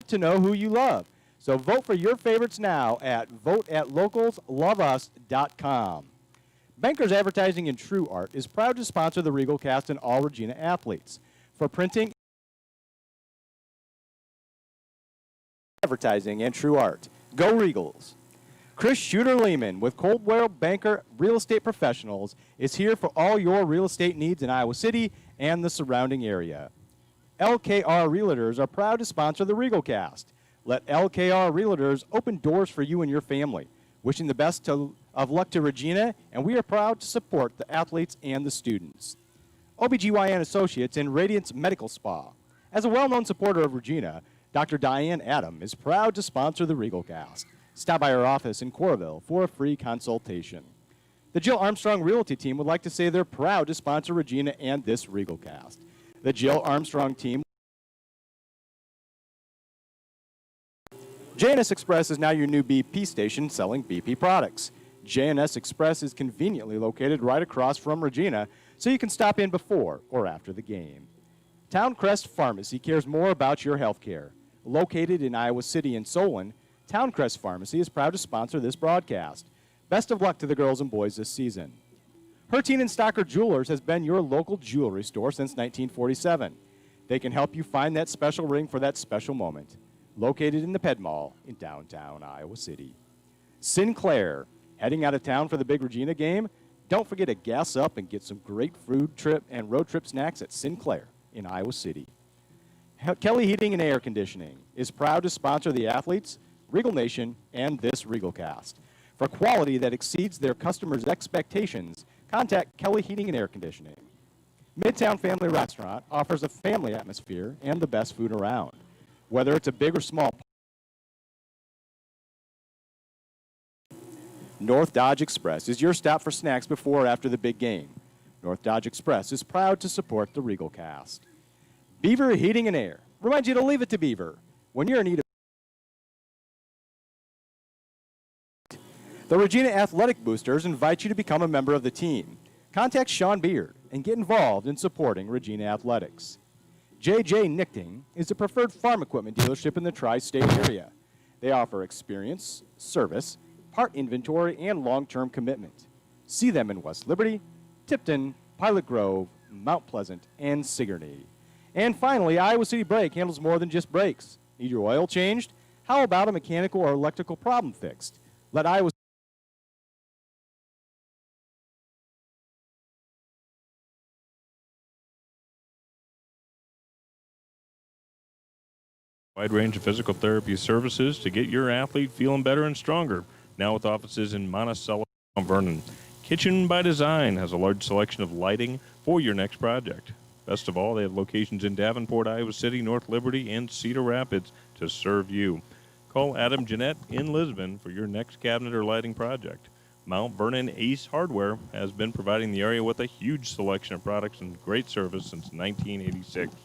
to know who you love. So vote for your favorites now at vote@localsloveus.com. Bankers Advertising and True Art is proud to sponsor the Regal Cast and all Regina athletes. For printing, advertising, and True Art, go Regals. Chris Shooter Lehman with Coldwell Banker Real Estate Professionals is here for all your real estate needs in Iowa City and the surrounding area. LKR Realtors are proud to sponsor the Regal Cast. Let LKR Realtors open doors for you and your family. Wishing the best of luck to Regina, and we are proud to support the athletes and the students. OBGYN Associates and Radiance Medical Spa. As a well-known supporter of Regina, Dr. Diane Adam is proud to sponsor the Regal Cast. Stop by our office in Coralville for a free consultation. The Jill Armstrong Realty Team would like to say they're proud to sponsor Regina and this Regal Cast. The Jill Armstrong Team. J&S Express is now your new BP station selling BP products. J&S Express is conveniently located right across from Regina, so you can stop in before or after the game. Towncrest Pharmacy cares more about your health care. Located in Iowa City and Solon, Towncrest Pharmacy is proud to sponsor this broadcast. Best of luck to the girls and boys this season. Hertine and Stocker Jewelers has been your local jewelry store since 1947. They can help you find that special ring for that special moment. Located in the Ped Mall in downtown Iowa City. Sinclair, heading out of town for the big Regina game? Don't forget to gas up and get some great food trip and road trip snacks at Sinclair in Iowa City. Kelly Heating and Air Conditioning is proud to sponsor the athletes, Regal Nation, and this Regal Cast. For quality that exceeds their customers' expectations, contact Kelly Heating and Air Conditioning. Midtown Family Restaurant offers a family atmosphere and the best food around. Whether it's a big or small, North Dodge Express is your stop for snacks before or after the big game. North Dodge Express is proud to support the Regal Cast. Beaver Heating and Air reminds you to leave it to Beaver when you're in need of. The Regina Athletic Boosters invite you to become a member of the team. Contact Sean Beard and get involved in supporting Regina Athletics. JJ Nichting is the preferred farm equipment dealership in the tri-state area. They offer experience, service, part inventory, and long-term commitment. See them in West Liberty, Tipton, Pilot Grove, Mount Pleasant, and Sigourney. And finally, Iowa City Brake handles more than just brakes. Need your oil changed? How about a mechanical or electrical problem fixed? Let Iowa Wide range of physical therapy services to get your athlete feeling better and stronger. Now with offices in Monticello and Mount Vernon. Kitchen by Design has a large selection of lighting for your next project. Best of all, they have locations in Davenport, Iowa City, North Liberty, and Cedar Rapids to serve you. Call Adam Jeanette in Lisbon for your next cabinet or lighting project. Mount Vernon Ace Hardware has been providing the area with a huge selection of products and great service since 1986.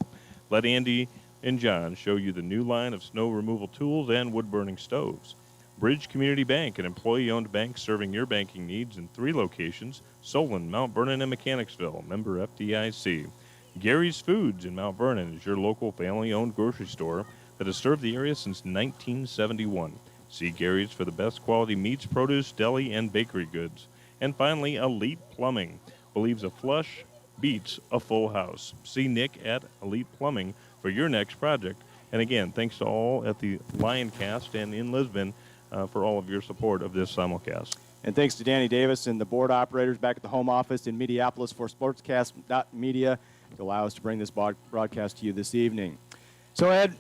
Let Andy and John show you the new line of snow removal tools and wood-burning stoves. Bridge Community Bank, an employee-owned bank serving your banking needs in 3 locations, Solon, Mount Vernon, and Mechanicsville, member FDIC. Gary's Foods in Mount Vernon is your local family-owned grocery store that has served the area since 1971. See Gary's for the best quality meats, produce, deli, and bakery goods. And finally, Elite Plumbing believes a flush beats a full house. See Nick at Elite Plumbing for your next project. And again, thanks to all at the Lioncast and in Lisbon for all of your support of this simulcast. And thanks to Danny Davis and the board operators back at the home office in Mediapolis for Sportscast.media to allow us to bring this broadcast to you this evening. So, Ed,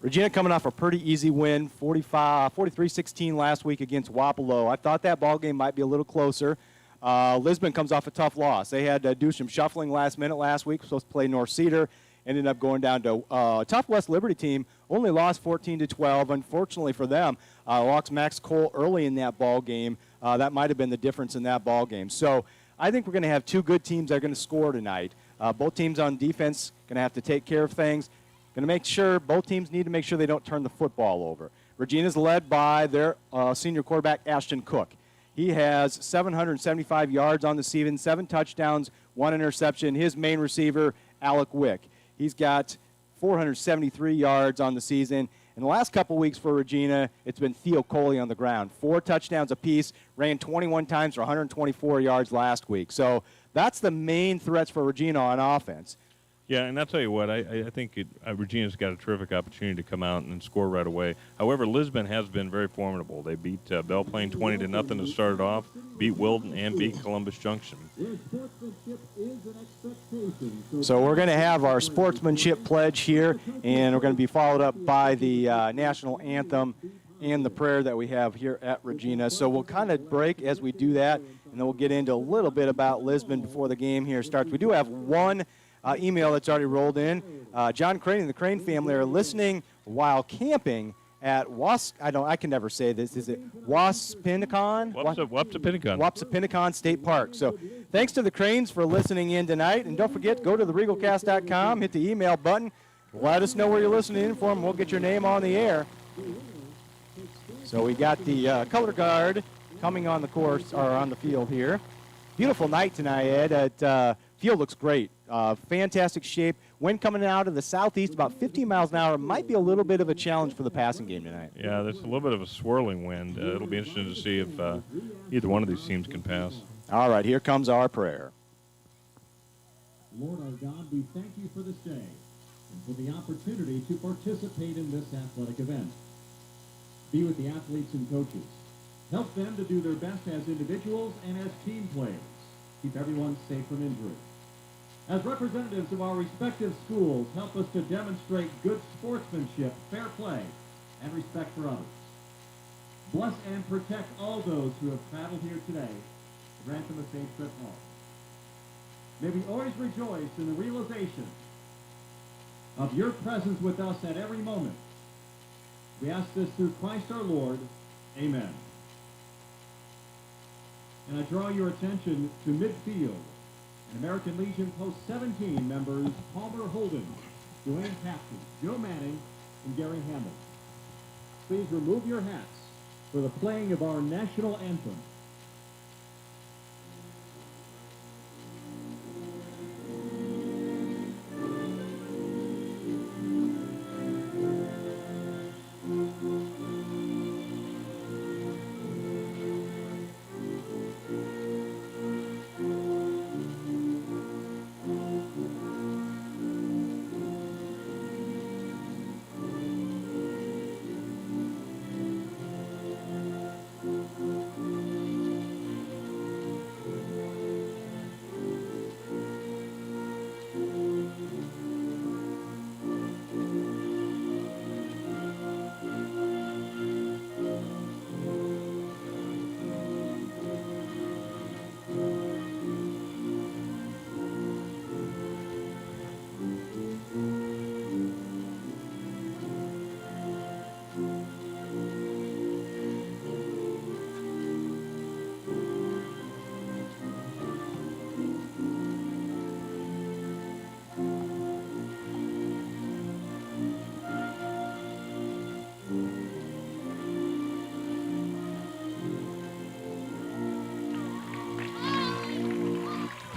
Regina coming off a pretty easy win, 43-16 last week against Wapello. I thought that ball game might be a little closer. Lisbon comes off a tough loss. They had to do some shuffling last minute last week. Supposed to play North Cedar. Ended up going down to a tough West Liberty team. Only lost 14-12. Unfortunately for them, lost Max Cole early in that ball game. That might have been the difference in that ball game. So I think we're going to have 2 good teams that are going to score tonight. Both teams on defense going to have to take care of things. Going to make sure both teams need to make sure they don't turn the football over. Regina's led by their senior quarterback Ashton Cook. He has 775 yards on the season, 7 touchdowns, 1 interception. His main receiver, Alec Wick. He's got 473 yards on the season. In the last couple weeks for Regina, it's been Theo Coley on the ground. 4 touchdowns apiece, ran 21 times for 124 yards last week. So that's the main threats for Regina on offense. Yeah, and I'll tell you what, I think Regina's got a terrific opportunity to come out and score right away. However, Lisbon has been very formidable. They beat Belle Plaine 20-0 to start it off, beat Wilton, and beat Columbus Junction. So we're going to have our sportsmanship pledge here, and we're going to be followed up by the national anthem and the prayer that we have here at Regina. So we'll kind of break as we do that, and then we'll get into a little bit about Lisbon before the game here starts. We do have one email that's already rolled in. John Crane and the Crane family are listening while camping at I can never say this. Is it Waspinnicon? Wapsipinicon State Park. So thanks to the Cranes for listening in tonight. And don't forget, go to theregalcast.com, hit the email button. Let us know where you're listening in from. We'll get your name on the air. So we got the color guard coming on the course, or on the field here. Beautiful night tonight, Ed. Field looks great. Fantastic shape. Wind coming out of the southeast about 15 miles an hour. Might be a little bit of a challenge for the passing game tonight. Yeah, there's a little bit of a swirling wind. It'll be interesting to see if either one of these teams can pass. All right, here comes our prayer. Lord our God, we thank you for this day and for the opportunity to participate in this athletic event. Be with the athletes and coaches. Help them to do their best as individuals and as team players. Keep everyone safe from injury. As representatives of our respective schools, help us to demonstrate good sportsmanship, fair play, and respect for others. Bless and protect all those who have traveled here today. Grant them a safe trip home. May we always rejoice in the realization of your presence with us at every moment. We ask this through Christ our Lord. Amen. And I draw your attention to midfield. And American Legion Post 17 members Palmer Holden, Dwayne Captain, Joe Manning, and Gary Hamill. Please remove your hats for the playing of our national anthem.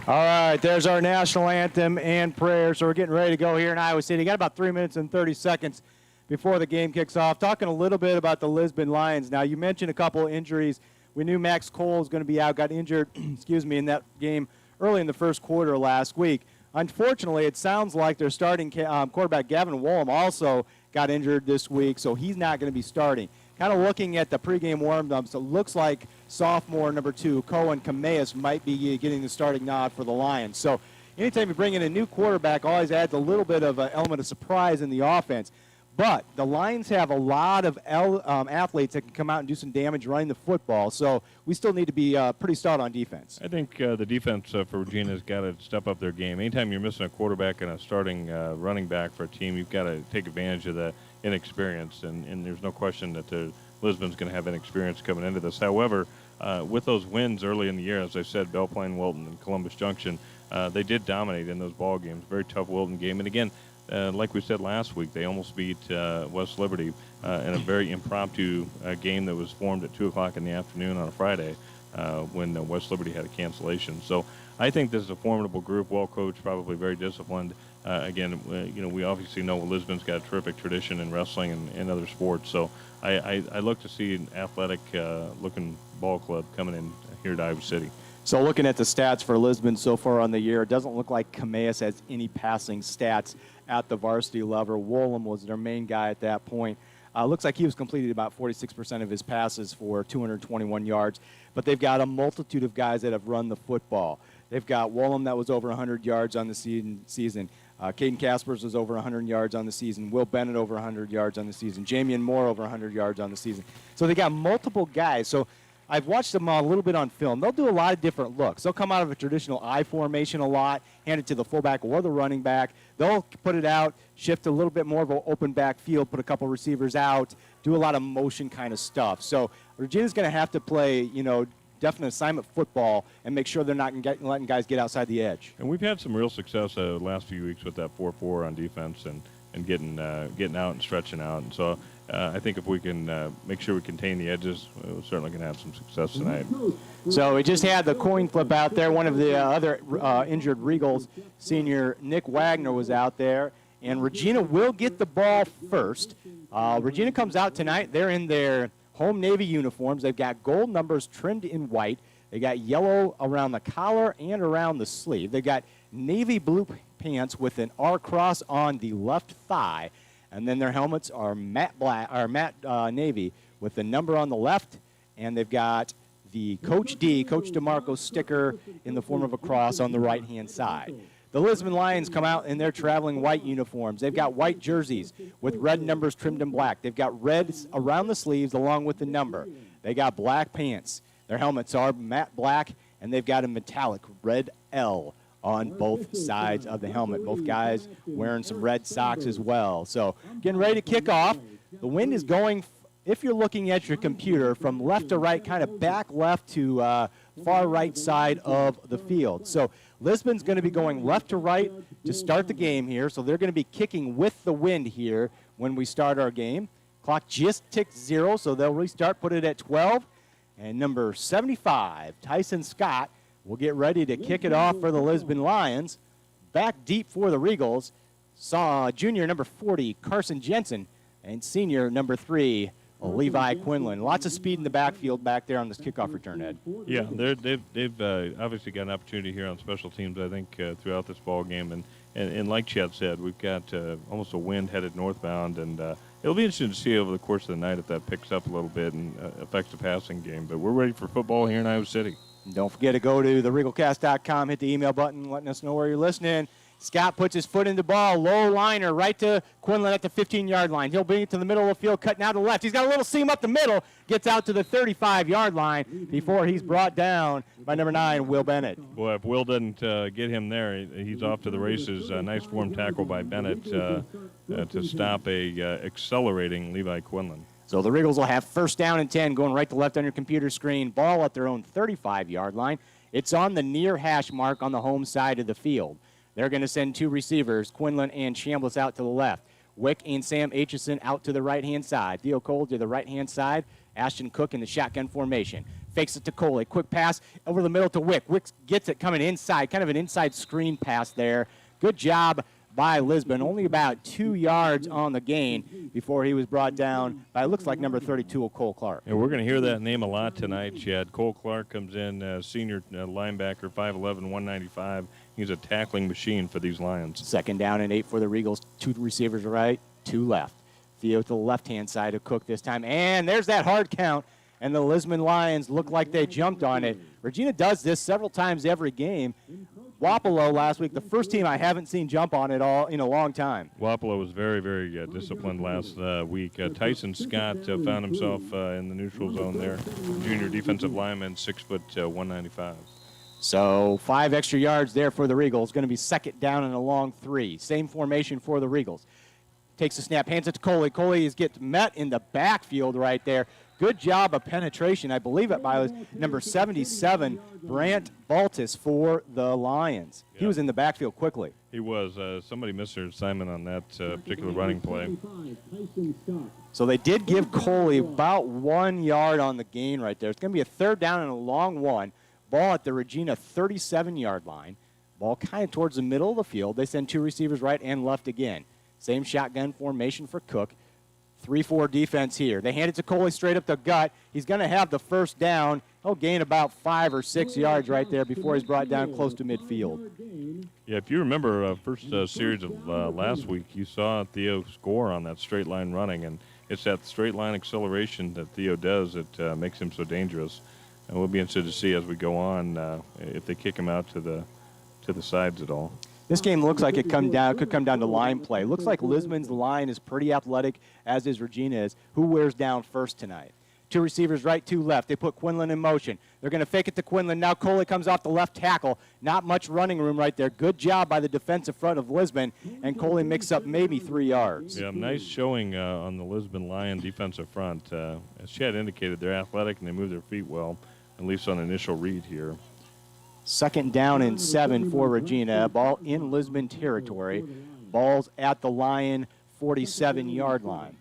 All right, there's our national anthem and prayer. So we're getting ready to go here in Iowa City. Got about 3 minutes and 30 seconds before the game kicks off. Talking a little bit about the Lisbon Lions. Now, you mentioned a couple of injuries. We knew Max Cole was going to be out, got injured, in that game early in the first quarter last week. Unfortunately, it sounds like their starting quarterback Gavin Wollum also got injured this week, so he's not going to be starting. Kind of looking at the pregame warm-ups, it looks like sophomore number 2, Cohen Cameas, might be getting the starting nod for the Lions. So anytime you bring in a new quarterback, always adds a little bit of an element of surprise in the offense. But the Lions have a lot of athletes that can come out and do some damage running the football, so we still need to be pretty stout on defense. I think the defense for Regina has got to step up their game. Anytime you're missing a quarterback and a starting running back for a team, you've got to take advantage of the inexperience, and there's no question that Lisbon's going to have inexperience coming into this. However, with those wins early in the year, as I said, Belle Plaine, Wilton, and Columbus Junction, they did dominate in those ball games. Very tough Wilton game. And again, like we said last week, they almost beat West Liberty in a very impromptu game that was formed at 2 o'clock in the afternoon on a Friday when West Liberty had a cancellation. So I think this is a formidable group, well coached, probably very disciplined. again, we obviously know Lisbon's got a terrific tradition in wrestling and other sports. So I look to see an athletic-looking ball club coming in here to Iowa City. So looking at the stats for Lisbon so far on the year, it doesn't look like Camillus has any passing stats at the varsity level. Woolham was their main guy at that point. Looks like he was completed about 46% of his passes for 221 yards. But they've got a multitude of guys that have run the football. They've got Woolham that was over 100 yards on the season. Caden Caspers was over 100 yards on the season. Will Bennett over 100 yards on the season. Jamian Moore over 100 yards on the season. So they got multiple guys. So I've watched them a little bit on film. They'll do a lot of different looks. They'll come out of a traditional I formation a lot, hand it to the fullback or the running back. They'll put it out, shift a little bit more of an open back field, put a couple receivers out, do a lot of motion kind of stuff. So Regina's going to have to play, definite assignment football and make sure they're not letting guys get outside the edge. And we've had some real success the last few weeks with that 4-4 on defense and getting out and stretching out. And so I think if we can make sure we contain the edges, we're certainly going to have some success tonight. So we just had the coin flip out there. One of the other injured Regals, senior Nick Wagner, was out there. And Regina will get the ball first. Regina comes out tonight. They're in their home Navy uniforms. They've got gold numbers trimmed in white. They got yellow around the collar and around the sleeve. They got navy blue pants with an R cross on the left thigh. And then their helmets are matte navy with the number on the left. And they've got the Coach DeMarco sticker in the form of a cross on the right-hand side. The Lisbon Lions come out in their traveling white uniforms. They've got white jerseys with red numbers trimmed in black. They've got red around the sleeves along with the number. They got black pants. Their helmets are matte black, and they've got a metallic red L on both sides of the helmet. Both guys wearing some red socks as well. So getting ready to kick off. The wind is going, if you're looking at your computer, from left to right, kind of back left to far right side of the field. So Lisbon's going to be going left to right to start the game here. So they're going to be kicking with the wind here when we start our game. Clock just ticked 0, so they'll restart, put it at 12. And number 75, Tyson Scott, will get ready to kick it off for the Lisbon Lions. Back deep for the Regals, saw junior number 40, Carson Jensen, and senior number 3, Levi Quinlan. Lots of speed in the backfield back there on this kickoff return, Ed. Yeah, they've obviously got an opportunity here on special teams, I think, throughout this ball game. And like Chad said, we've got almost a wind headed northbound, and it'll be interesting to see over the course of the night if that picks up a little bit and affects the passing game. But we're ready for football here in Iowa City. Don't forget to go to theregalcast.com, hit the email button, letting us know where you're listening. Scott puts his foot in the ball, low liner right to Quinlan at the 15-yard line. He'll bring it to the middle of the field, cutting out to the left. He's got a little seam up the middle, gets out to the 35-yard line before he's brought down by number 9, Will Bennett. Boy, if Will doesn't get him there, he's off to the races. Nice form tackle by Bennett to stop a accelerating Levi Quinlan. So the Regals will have first down and 10 going right to left on your computer screen. Ball at their own 35-yard line. It's on the near hash mark on the home side of the field. They're going to send 2 receivers, Quinlan and Chambliss, out to the left. Wick and Sam Aitchison out to the right-hand side. Theo Cole to the right-hand side. Ashton Cook in the shotgun formation. Fakes it to Cole. A quick pass over the middle to Wick. Wick gets it coming inside, kind of an inside screen pass there. Good job by Lisbon. Only about 2 yards on the gain before he was brought down by, it looks like, number 32, Cole Clark. And we're going to hear that name a lot tonight, Chad. Cole Clark comes in, senior linebacker, 5'11", 195. He's a tackling machine for these Lions. Second down and 8 for the Regals. 2 receivers right, 2 left. Theo to the left-hand side of Cook this time. And there's that hard count. And the Lisbon Lions look like they jumped on it. Regina does this several times every game. Wapello last week, the first team I haven't seen jump on it all in a long time. Wapello was very, very disciplined last week. Tyson Scott found himself in the neutral zone there. Junior defensive lineman, 6'1", 195. So 5 extra yards there for the Regals. Going to be second down and a long 3. Same formation for the Regals. Takes a snap, hands it to Coley. Coley gets met in the backfield right there. Good job of penetration. I believe it by number 77, Brant Baltus for the Lions. He was in the backfield quickly. He was. Somebody missed their assignment on that particular running play. So they did give Coley about 1 yard on the gain right there. It's going to be a third down and a long 1. Ball at the Regina 37-yard line. Ball kind of towards the middle of the field. They send two receivers right and left again. Same shotgun formation for Cook. 3-4 defense here. They hand it to Coley straight up the gut. He's going to have the first down. He'll gain about 5 or 6 yards right there before he's brought down close to midfield. Yeah, if you remember first series of last week, you saw Theo score on that straight line running, and it's that straight line acceleration that Theo does that makes him so dangerous. And we'll be interested to see as we go on if they kick him out to the sides at all. This game looks like it could come down to line play. Looks like Lisbon's line is pretty athletic, as is Regina's. Who wears down first tonight? Two receivers right, two left. They put Quinlan in motion. They're going to fake it to Quinlan. Now Coley comes off the left tackle. Not much running room right there. Good job by the defensive front of Lisbon, and Coley mixed up maybe 3 yards. Yeah, nice showing on the Lisbon Lion defensive front. As Chad indicated, they're athletic and they move their feet well, at least on initial read here. 2nd down and 7 for Regina. Ball in Lisbon territory. Ball's at the Lion 47-yard line.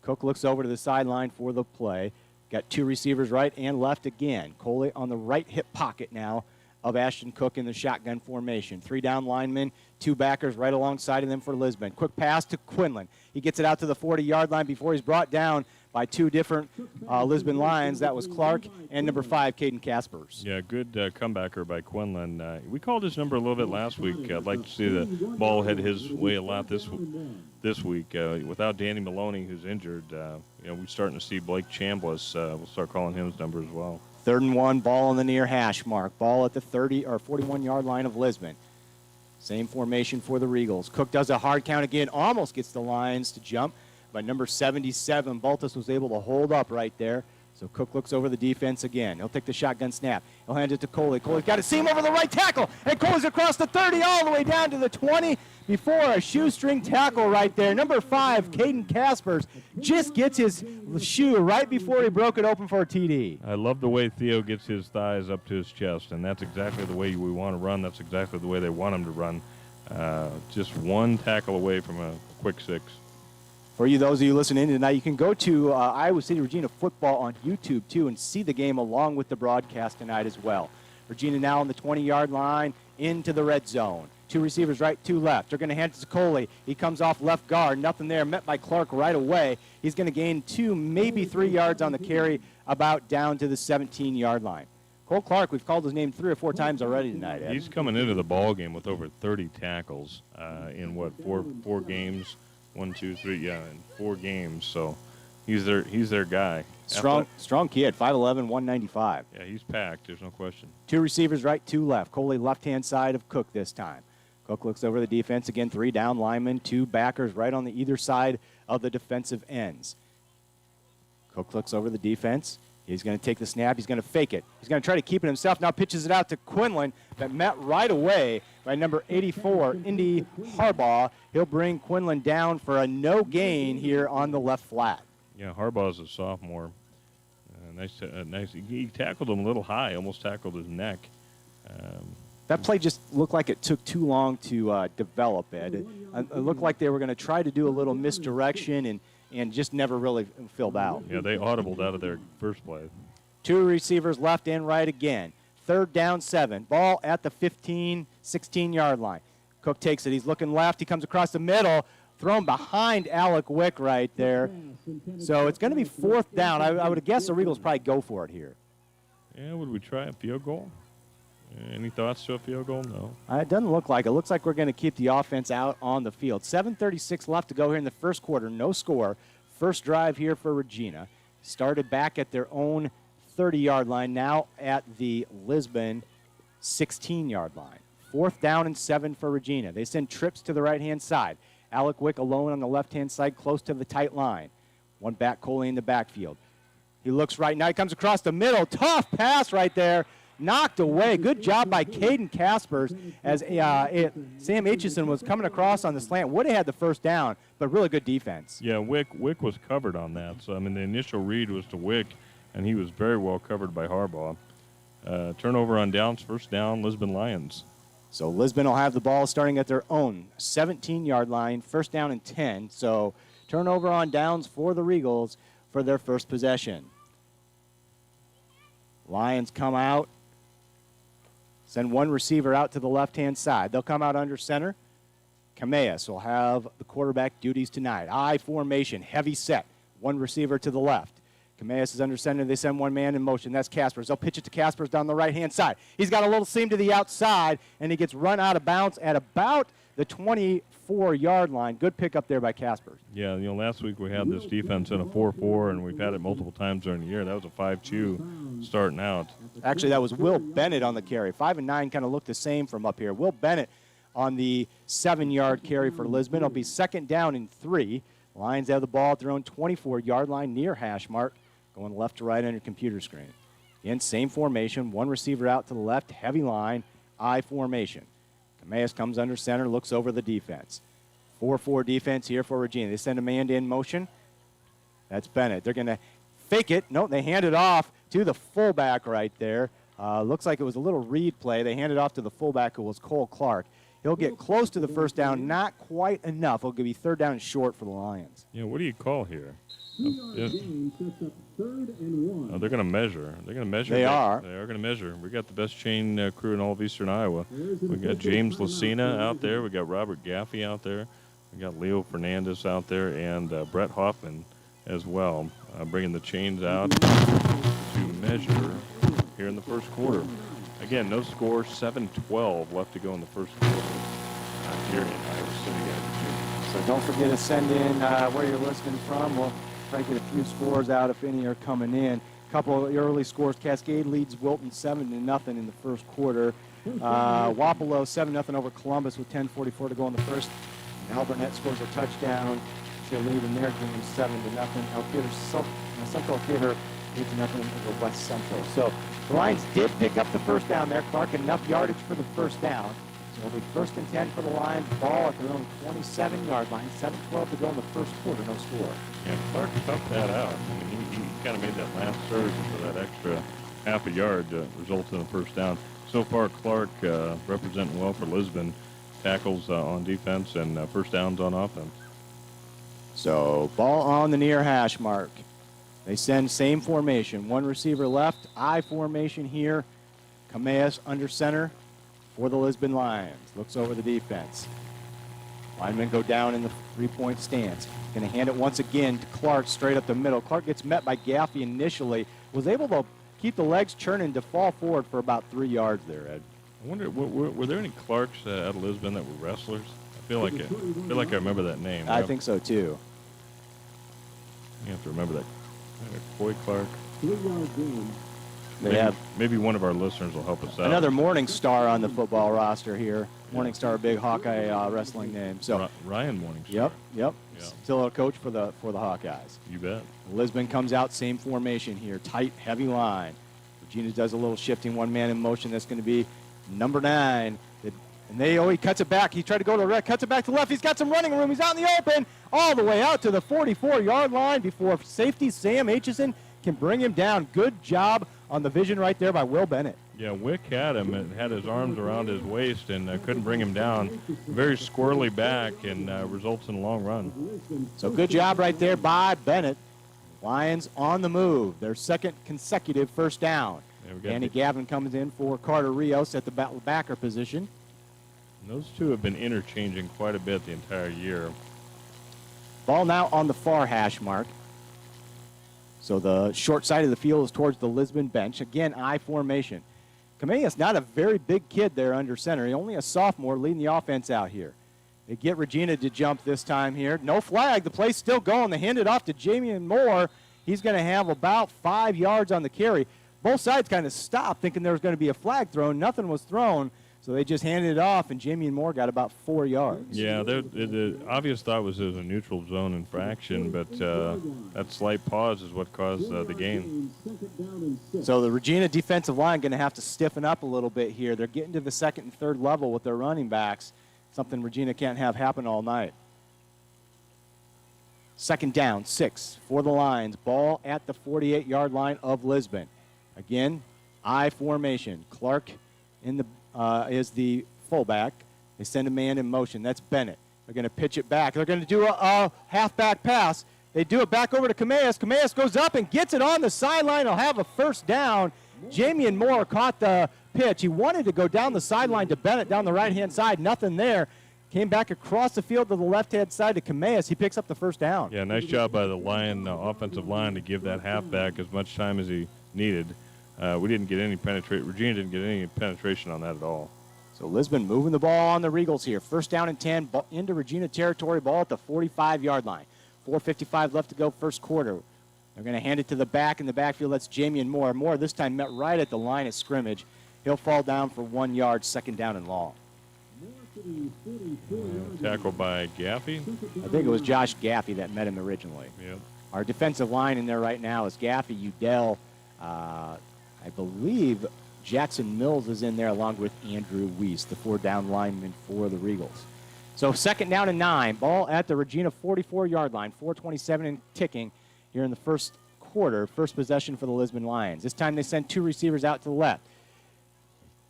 Cook looks over to the sideline for the play. Got two receivers right and left again. Coley on the right hip pocket now of Ashton Cook in the shotgun formation. 3 down linemen, 2 backers right alongside of them for Lisbon. Quick pass to Quinlan. He gets it out to the 40-yard line before he's brought down by 2 different Lisbon Lions. That was Clark and number 5, Caden Caspers. Yeah, good comebacker by Quinlan. We called his number a little bit last week. I'd like to see the ball head his way a lot this week. Without Danny Maloney, who's injured, we're starting to see Blake Chambliss. We'll start calling him his number as well. 3rd and 1, ball on the near hash mark. Ball at the 30 or 41-yard line of Lisbon. Same formation for the Regals. Cook does a hard count again, almost gets the Lions to jump. But number 77, Baltus was able to hold up right there. So Cook looks over the defense again. He'll take the shotgun snap. He'll hand it to Coley. Coley's got a seam over the right tackle. And Coley's across the 30 all the way down to the 20 before a shoestring tackle right there. Number 5, Caden Caspers, just gets his shoe right before he broke it open for a TD. I love the way Theo gets his thighs up to his chest, and that's exactly the way we want to run. That's exactly the way they want him to run. Just one tackle away from a quick 6. For you, those of you listening tonight, you can go to Iowa City Regina football on YouTube, too, and see the game along with the broadcast tonight as well. Regina now on the 20-yard line into the red zone. 2 receivers right, 2 left. They're going to hand it to Coley. He comes off left guard. Nothing there. Met by Clark right away. He's going to gain 2, maybe 3 yards on the carry, about down to the 17-yard line. Cole Clark, we've called his name 3 or 4 times already tonight, Ed. He's coming into the ball game with over 30 tackles in, four games? 1, 2, 3, in 4 games. So he's their guy. Strong kid, 5'11", 195. Yeah, he's packed. There's no question. 2 receivers right, 2 left. Coley left-hand side of Cook this time. Cook looks over the defense again. 3 down linemen, 2 backers right on the either side of the defensive ends. Cook looks over the defense. He's going to take the snap. He's going to fake it. He's going to try to keep it himself. Now pitches it out to Quinlan, but met right away by number 84, Indy Harbaugh. He'll bring Quinlan down for a no gain here on the left flat. Yeah, Harbaugh's a sophomore. Nice. He tackled him a little high, almost tackled his neck. That play just looked like it took too long to develop, Ed. It looked like they were going to try to do a little misdirection and just never really filled out. Yeah, they audibled out of their first play. 2 receivers left and right again. 3rd down, 7. Ball at the 15, 16-yard line. Cook takes it. He's looking left. He comes across the middle. Thrown behind Alec Wick right there. So it's going to be 4th down. I would guess the Regals probably go for it here. Yeah, would we try a field goal? Any thoughts to a field goal? No. It doesn't look like it. It looks like we're going to keep the offense out on the field. 7:36 left to go here in the first quarter. No score. First drive here for Regina. Started back at their own 30-yard line, now at the Lisbon 16-yard line. 4th down and 7 for Regina. They send trips to the right-hand side. Alec Wick alone on the left-hand side, close to the tight line. One back, Coley in the backfield. He looks right now. He comes across the middle. Tough pass right there. Knocked away. Good job by Caden Caspers as Sam Aitchison was coming across on the slant. Would have had the first down, but really good defense. Yeah, Wick was covered on that. So, I mean, the initial read was to Wick, and he was very well covered by Harbaugh. Turnover on downs, first down, Lisbon Lions. So Lisbon will have the ball starting at their own 17-yard line, first down and 10. So turnover on downs for the Regals for their first possession. Lions come out. Send one receiver out to the left-hand side. They'll come out under center. Camellas will have the quarterback duties tonight. I formation, heavy set. One receiver to the left. Camellas is under center. They send one man in motion. That's Caspers. They'll pitch it to Caspers down the right-hand side. He's got a little seam to the outside, and he gets run out of bounds at about the 24-yard line. Good pick up there by Caspers. Yeah, last week we had this defense in a 4-4, and we've had it multiple times during the year. That was a 5-2 starting out. Actually, that was Will Bennett on the carry. 5 and 9 kind of look the same from up here. Will Bennett on the 7-yard carry for Lisbon. It'll be 2nd down and 3. Lions have the ball at their own 24-yard line near hash mark, going left to right on your computer screen. Again, same formation. One receiver out to the left, heavy line, I formation. Camellas comes under center, looks over the defense. 4-4 defense here for Regina. They send a man in motion. That's Bennett. They're going to fake it. No, they hand it off to the fullback right there. Looks like it was a little read play. They hand it off to the fullback, who was Cole Clark. He'll get close to the first down, not quite enough. It'll be 3rd down and short for the Lions. Yeah, what do you call here? They're going to measure. They're going to measure. They are. They are going to measure. We got the best chain crew in all of Eastern Iowa. We got James Lucina out there. We got Robert Gaffey out there. We got Leo Fernandez out there, and Brett Hoffman as well, bringing the chains out to measure here in the first quarter. Again, no score, 7-12 left to go in the first quarter. Here in Iowa City. So don't forget to send in where you're listening from. We'll try to get a few scores out if any are coming in. A couple of early scores. Cascade leads Wilton 7-0 in the first quarter. Wapello 7-0 over Columbus with 10:44 to go in the first. And Alburnett scores a touchdown to lead in their game 7-0. Central Theater 8-0 over West Central. So the Lions did pick up the first down there. Clark enough yardage for the first down. So it'll be 1st and 10 for the Lions. Ball at their own 27-yard line. 7-12 to go in the first quarter. No score. Yeah, Clark toughed that out. I mean, he kind of made that last surge for that extra half a yard results in a first down. So far, Clark representing well for Lisbon. Tackles on defense and first downs on offense. So ball on the near hash mark. They send same formation. One receiver left. I formation here. Camellas under center for the Lisbon Lions. Looks over the defense. Linemen go down in the 3-point stance. Going to hand it once again to Clark straight up the middle. Clark gets met by Gaffey initially. Was able to keep the legs churning to fall forward for about 3 yards there, Ed. I wonder, were there any Clarks out of Lisbon that were wrestlers? I feel like I remember that name. I think so too. You have to remember that. Coy Clark. Maybe one of our listeners will help us out. Another Morning Star on the football roster here. Morning Star, big Hawkeye wrestling name. So Ryan Morningstar. Yep. Still a coach for the Hawkeyes. You bet. Lisbon comes out, same formation here, tight, heavy line. Regina does a little shifting, one man in motion. That's going to be number 9. And he cuts it back. He tried to go to the right, cuts it back to the left. He's got some running room. He's out in the open, all the way out to the 44-yard line before safety Sam Aitchison can bring him down. Good job on the vision right there by Will Bennett. Yeah, Wick had him and had his arms around his waist and couldn't bring him down. Very squirrely back and results in a long run. So good job right there by Bennett. Lions on the move. Their 2nd consecutive first down. Danny Gavin comes in for Carter Rios at the backer position. And those two have been interchanging quite a bit the entire year. Ball now on the far hash mark. So the short side of the field is towards the Lisbon bench. Again, I formation. Camellas not a very big kid there under center. He's only a sophomore leading the offense out here. They get Regina to jump this time here. No flag. The play's still going. They hand it off to Jamian Moore. He's going to have about 5 yards on the carry. Both sides kind of stopped thinking there was going to be a flag thrown. Nothing was thrown. So they just handed it off, and Jamian Moore got about 4 yards. Yeah, the obvious thought was it was a neutral zone infraction, but that slight pause is what caused the gain. So the Regina defensive line going to have to stiffen up a little bit here. They're getting to the 2nd and 3rd level with their running backs, something Regina can't have happen all night. 2nd down, 6 for the Lions. Ball at the 48-yard line of Lisbon. Again, I formation. Clark in the is the fullback. They send a man in motion. That's Bennett. They're going to pitch it back. They're going to do a halfback pass. They do it back over to Camellas. Camellas goes up and gets it on the sideline. He'll have a first down. Jamian Moore caught the pitch. He wanted to go down the sideline to Bennett down the right-hand side. Nothing there. Came back across the field to the left-hand side to Cameas. He picks up the first down. Yeah, nice job by the Lion offensive line to give that halfback as much time as he needed. We didn't get any penetration. Regina didn't get any penetration on that at all. So Lisbon moving the ball on the Regals here. First down and 10 into Regina territory, ball at the 45-yard line. 4:55 left to go first quarter. They're going to hand it to the back in the backfield. That's Jamian Moore. Moore this time met right at the line of scrimmage. He'll fall down for 1 yard, second down and long. Tackled by Gaffey. I think it was Josh Gaffey that met him originally. Yep. Our defensive line in there right now is Gaffey, Udell, I believe Jackson Mills is in there along with Andrew Weiss, the 4 down lineman for the Regals. So second down and 9, ball at the Regina 44-yard line, 4:27 and ticking here in the first quarter, first possession for the Lisbon Lions. This time they send 2 receivers out to the left.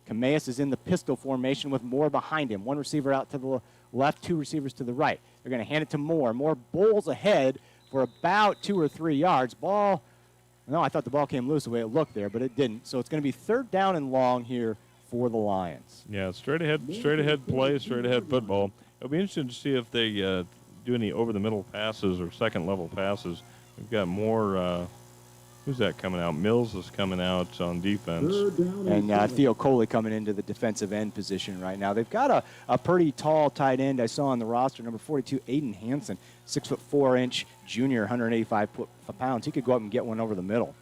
Cameas is in the pistol formation with Moore behind him. 1 receiver out to the left, 2 receivers to the right. They're going to hand it to Moore. Moore bowls ahead for about 2 or 3 yards. Ball, no, I thought the ball came loose the way it looked there, but it didn't. So it's going to be third down and long here for the Lions. Yeah, straight ahead play, straight ahead football. It'll be interesting to see if they do any over-the-middle passes or second-level passes. We've got more, who's that coming out? Mills is coming out on defense. And Theo Coley coming into the defensive end position right now. They've got a pretty tall tight end I saw on the roster, number 42, Aiden Hansen, 6'4" junior, 185 pounds. He could go up and get one over the middle.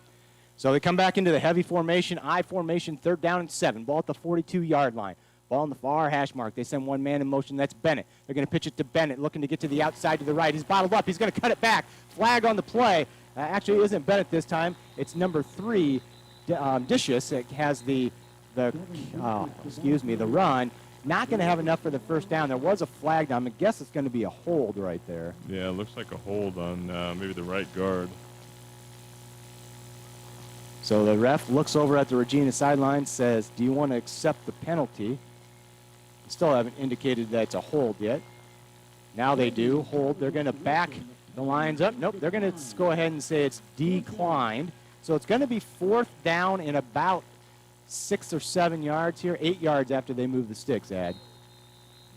So they come back into the heavy formation, I formation, third down and 7. Ball at the 42-yard line. Ball on the far hash mark. They send 1 man in motion. That's Bennett. They're going to pitch it to Bennett, looking to get to the outside to the right. He's bottled up. He's going to cut it back. Flag on the play. Actually, it isn't Bennett this time. It's number 3, Dicius. It has the run. Not going to have enough for the first down. There was a flag down. I guess it's going to be a hold right there. Yeah, it looks like a hold on maybe the right guard. So the ref looks over at the Regina sideline, says, do you want to accept the penalty? Still haven't indicated that it's a hold yet. Now they do. Hold. They're going to back the lines up. Nope, they're going to go ahead and say it's declined. So it's going to be fourth down in about 6 or 7 yards here, 8 yards after they move the sticks, Ad.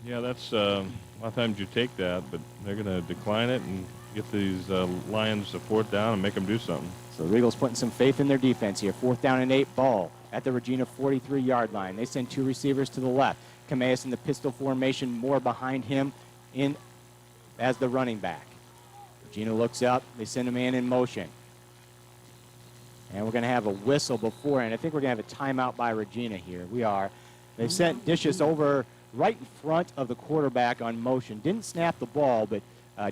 Yeah, that's a lot of times you take that, but they're going to decline it and get these Lions to fourth down and make them do something. So the Regals putting some faith in their defense here. Fourth down and 8, ball at the Regina 43-yard line. They send 2 receivers to the left. Cameas in the pistol formation, Moore behind him in as the running back. Regina looks up. They send a man in motion. And we're going to have a whistle before, and I think we're going to have a timeout by Regina here. We are. They sent Dicius over right in front of the quarterback on motion. Didn't snap the ball, but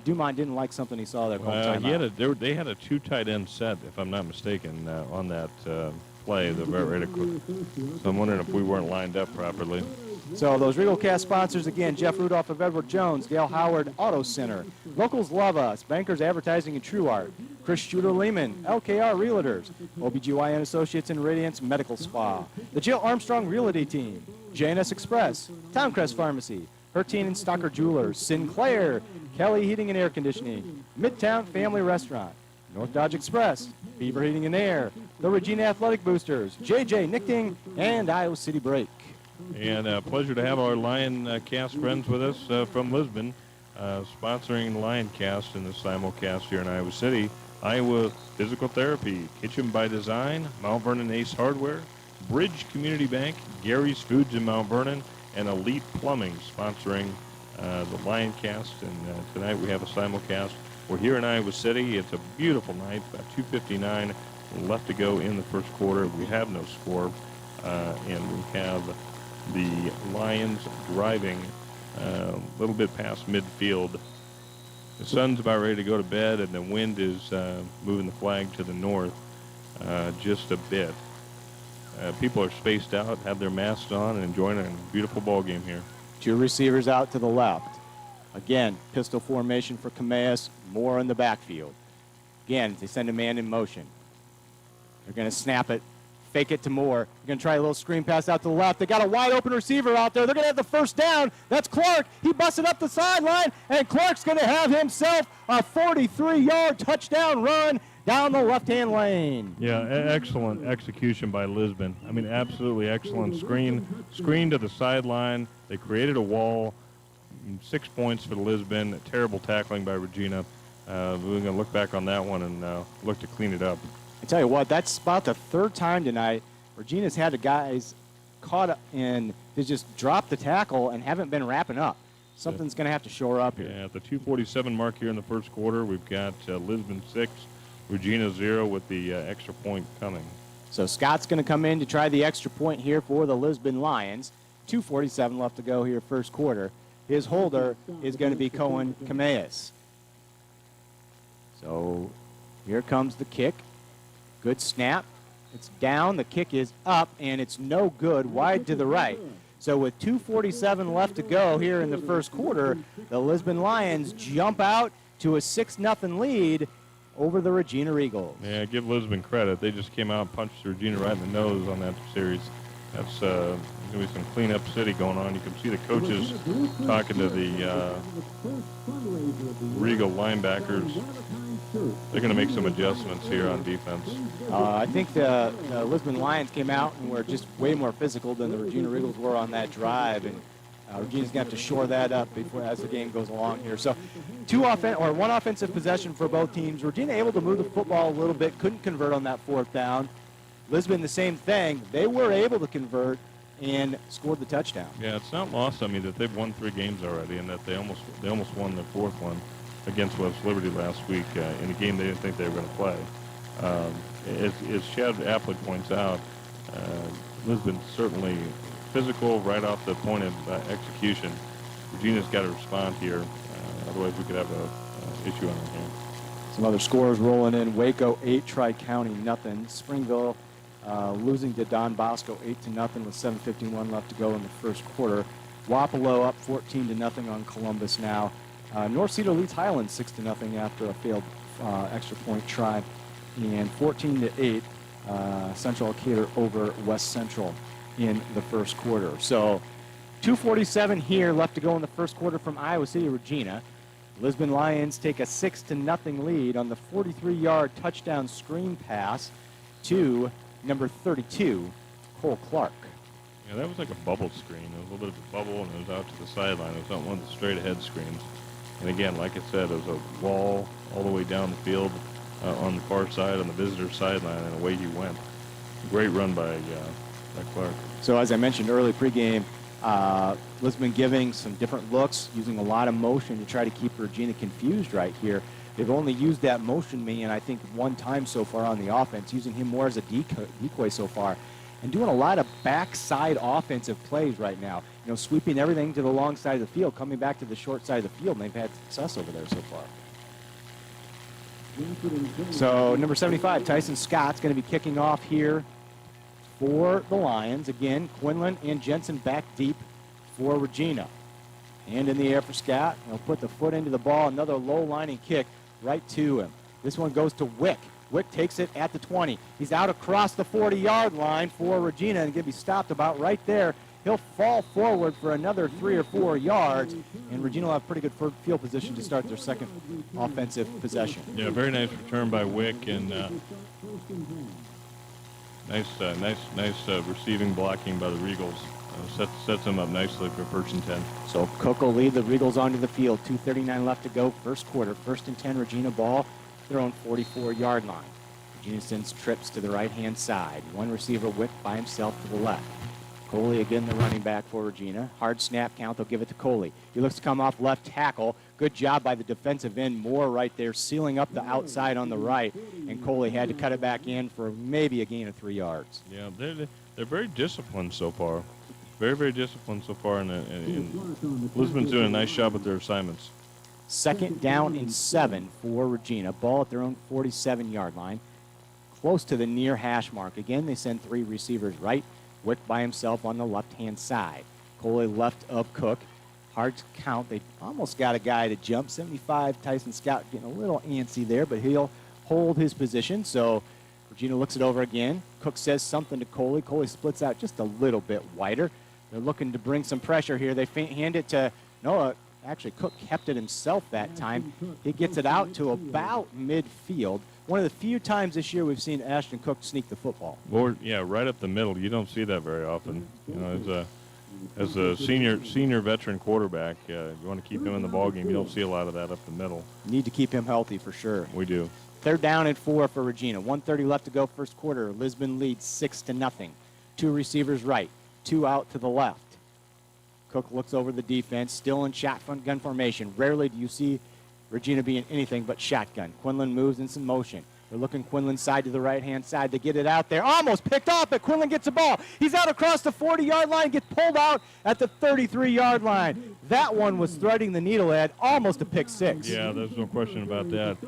Dumont didn't like something he saw there. They had a 2 tight end set, if I'm not mistaken, on that play. So I'm wondering if we weren't lined up properly. So those RegalCast sponsors again: Jeff Rudolph of Edward Jones, Dale Howard Auto Center, Locals Love Us, Bankers Advertising and True Art, Chris Shooter Lehman, LKR Realtors, OBGYN Associates and Radiance Medical Spa, the Jill Armstrong Realty Team, JNS Express, Towncrest Pharmacy, Hertine and Stocker Jewelers, Sinclair, Kelly Heating and Air Conditioning, Midtown Family Restaurant, North Dodge Express, Beaver Heating and Air, the Regina Athletic Boosters, JJ Nichting, and Iowa City Break. And a pleasure to have our Lion Cast friends with us from Lisbon, sponsoring Lion Cast in the simulcast here in Iowa City. Iowa Physical Therapy, Kitchen by Design, Mount Vernon Ace Hardware, Bridge Community Bank, Gary's Foods in Mount Vernon, and Elite Plumbing sponsoring the Lion Cast. And tonight we have a simulcast. We're here in Iowa City. It's a beautiful night, about 2:59 left to go in the first quarter. We have no score, and we have the Lions driving a little bit past midfield. The sun's about ready to go to bed, and the wind is moving the flag to the north just a bit. People are spaced out, have their masks on, and enjoying a beautiful ball game here. 2 receivers out to the left. Again, pistol formation for Cameas, Moore in the backfield. Again, they send a man in motion. They're going to snap it. Fake it to Moore. They're going to try a little screen pass out to the left. They got a wide open receiver out there. They're going to have the first down. That's Clark. He busted up the sideline, and Clark's going to have himself a 43-yard touchdown run down the left-hand lane. Yeah, excellent execution by Lisbon. I mean, absolutely excellent. Screen to the sideline. They created a wall. 6 points for Lisbon. Terrible tackling by Regina. We're going to look back on that one and look to clean it up. I tell you what, that's about the third time tonight Regina's had the guys caught up and they just dropped the tackle and haven't been wrapping up. Something's going to have to shore up here. Yeah, at the 2:47 mark here in the first quarter, we've got Lisbon 6, Regina 0 with the extra point coming. So Scott's going to come in to try the extra point here for the Lisbon Lions. 2:47 left to go here first quarter. His holder is going to be Cohen Cameas. So here comes the kick. Good snap. It's down. The kick is up, and it's no good, wide to the right. So with 2:47 left to go here in the first quarter, the Lisbon Lions jump out to a 6-0 lead over the Regina Eagles. Yeah, give Lisbon credit. They just came out and punched Regina right in the nose on that series. That's going to be some cleanup city going on. You can see the coaches talking to the Regal linebackers. They're going to make some adjustments here on defense. I think the Lisbon Lions came out and were just way more physical than the Regina Eagles were on that drive, and Regina's going to have to shore that up before as the game goes along here. So one offensive possession for both teams. Regina able to move the football a little bit, couldn't convert on that fourth down. Lisbon the same thing. They were able to convert and scored the touchdown. Yeah, it's not lost on me that they've won 3 games already and that they almost won the fourth one against West Liberty last week in a game they didn't think they were going to play. As Chad Appley points out, Lisbon certainly physical right off the point of execution. Regina's got to respond here, otherwise we could have an issue on our hands. Some other scores rolling in. Waco 8, Tri-County nothing. Springville losing to Don Bosco 8-0 with 7:51 left to go in the first quarter. Wapello up 14-0 on Columbus now. North Cedar leads Highland 6-0 after a failed extra point try. And 14-8, Central Decatur over West Central in the first quarter. So 2:47 here left to go in the first quarter from Iowa City, Regina. Lisbon Lions take a 6-0 lead on the 43-yard touchdown screen pass to number 32, Cole Clark. Yeah, that was like a bubble screen. It was a little bit of a bubble, and it was out to the sideline. It was not one of the straight-ahead screens. And again, like I said, it was a wall all the way down the field on the far side, on the visitor sideline, and away he went. Great run by Clark. So as I mentioned early pregame, Lisbon giving some different looks, using a lot of motion to try to keep Regina confused right here. They've only used that motion man, I think, one time so far on the offense, using him more as a decoy so far, and doing a lot of backside offensive plays right now. You know, sweeping everything to the long side of the field, coming back to the short side of the field, and they've had success over there so far. So number 75, Tyson Scott's going to be kicking off here for the Lions. Again, Quinlan and Jensen back deep for Regina. Hand in the air for Scott. He'll put the foot into the ball. Another low lining kick right to him. This one goes to Wick. Wick takes it at the 20. He's out across the 40-yard line for Regina and going to be stopped about right there. He'll fall forward for another 3 or 4 yards, and Regina will have pretty good field position to start their second offensive possession. Yeah, very nice return by Wick, and nice receiving blocking by the Regals. Sets them up nicely for 1st and 10. So Cook will lead the Regals onto the field. 2:39 left to go, first quarter. 1st and 10, Regina ball, their own 44-yard line. Regina sends trips to the right-hand side. One receiver, Wick, by himself to the left. Coley again, the running back for Regina. Hard snap count, they'll give it to Coley. He looks to come off left tackle. Good job by the defensive end, Moore right there, sealing up the outside on the right. And Coley had to cut it back in for maybe a gain of 3 yards. Yeah, they're very disciplined so far. Very, very disciplined so far, and Lisbon's doing a nice job with their assignments. 2nd down and 7 for Regina. Ball at their own 47-yard line, close to the near hash mark. Again, they send 3 receivers right. Wick by himself on the left-hand side. Coley left of Cook. Hard count. They almost got a guy to jump. 75, Tyson Scott getting a little antsy there, but he'll hold his position. So Regina looks it over again. Cook says something to Coley. Coley splits out just a little bit wider. They're looking to bring some pressure here. They hand it to Noah. Actually, Cook kept it himself that time. He gets it out to about midfield. one of the few times this year we've seen Ashton Cook sneak the football. Or yeah, right up the middle. You don't see that very often. You know, as a senior veteran quarterback, you want to keep him in the ball game. You don't see a lot of that up the middle. Need to keep him healthy for sure. We do. Third down and 4 for Regina. 1:30 left to go first quarter. Lisbon leads 6-0. 2 receivers right, 2 out to the left. Cook looks over the defense, still in shotgun formation. Rarely do you see Regina being anything but shotgun. Quinlan moves in some motion. They're looking Quinlan's side to the right-hand side to get it out there. Almost picked off, but Quinlan gets the ball. He's out across the 40-yard line, gets pulled out at the 33-yard line. That one was threading the needle, Ed, almost a pick 6. Yeah, there's no question about that.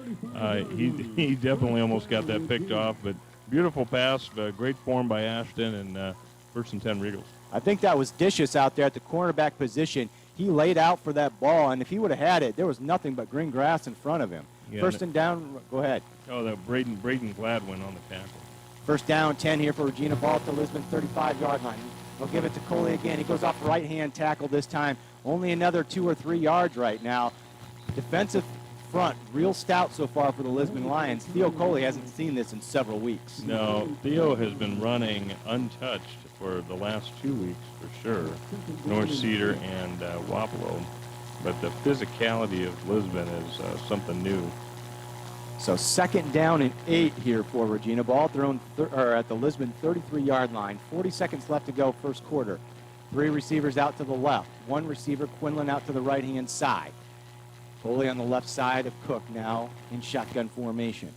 He definitely almost got that picked off, but beautiful pass, great form by Ashton, and first and 10 Regals. I think that was Dicious out there at the cornerback position. He laid out for that ball, and if he would have had it, there was nothing but green grass in front of him. Yeah, First and down, go ahead. Oh, that Braden Gladwin on the tackle. First down, 10 here for Regina. Ball at the Lisbon 35-yard line. They'll give it to Coley again. He goes off right-hand tackle this time. Only another 2 or 3 yards right now. Defensive front, real stout so far for the Lisbon Lions. Theo Coley hasn't seen this in several weeks. No, Theo has been running untouched for the last 2 weeks for sure. North Cedar and Wapello. But the physicality of Lisbon is something new. So second down and 8 here for Regina. Ball thrown at the Lisbon 33-yard line. 40 seconds left to go first quarter. 3 receivers out to the left. 1 receiver, Quinlan, out to the right-hand side. Foley on the left side of Cook now in shotgun formation.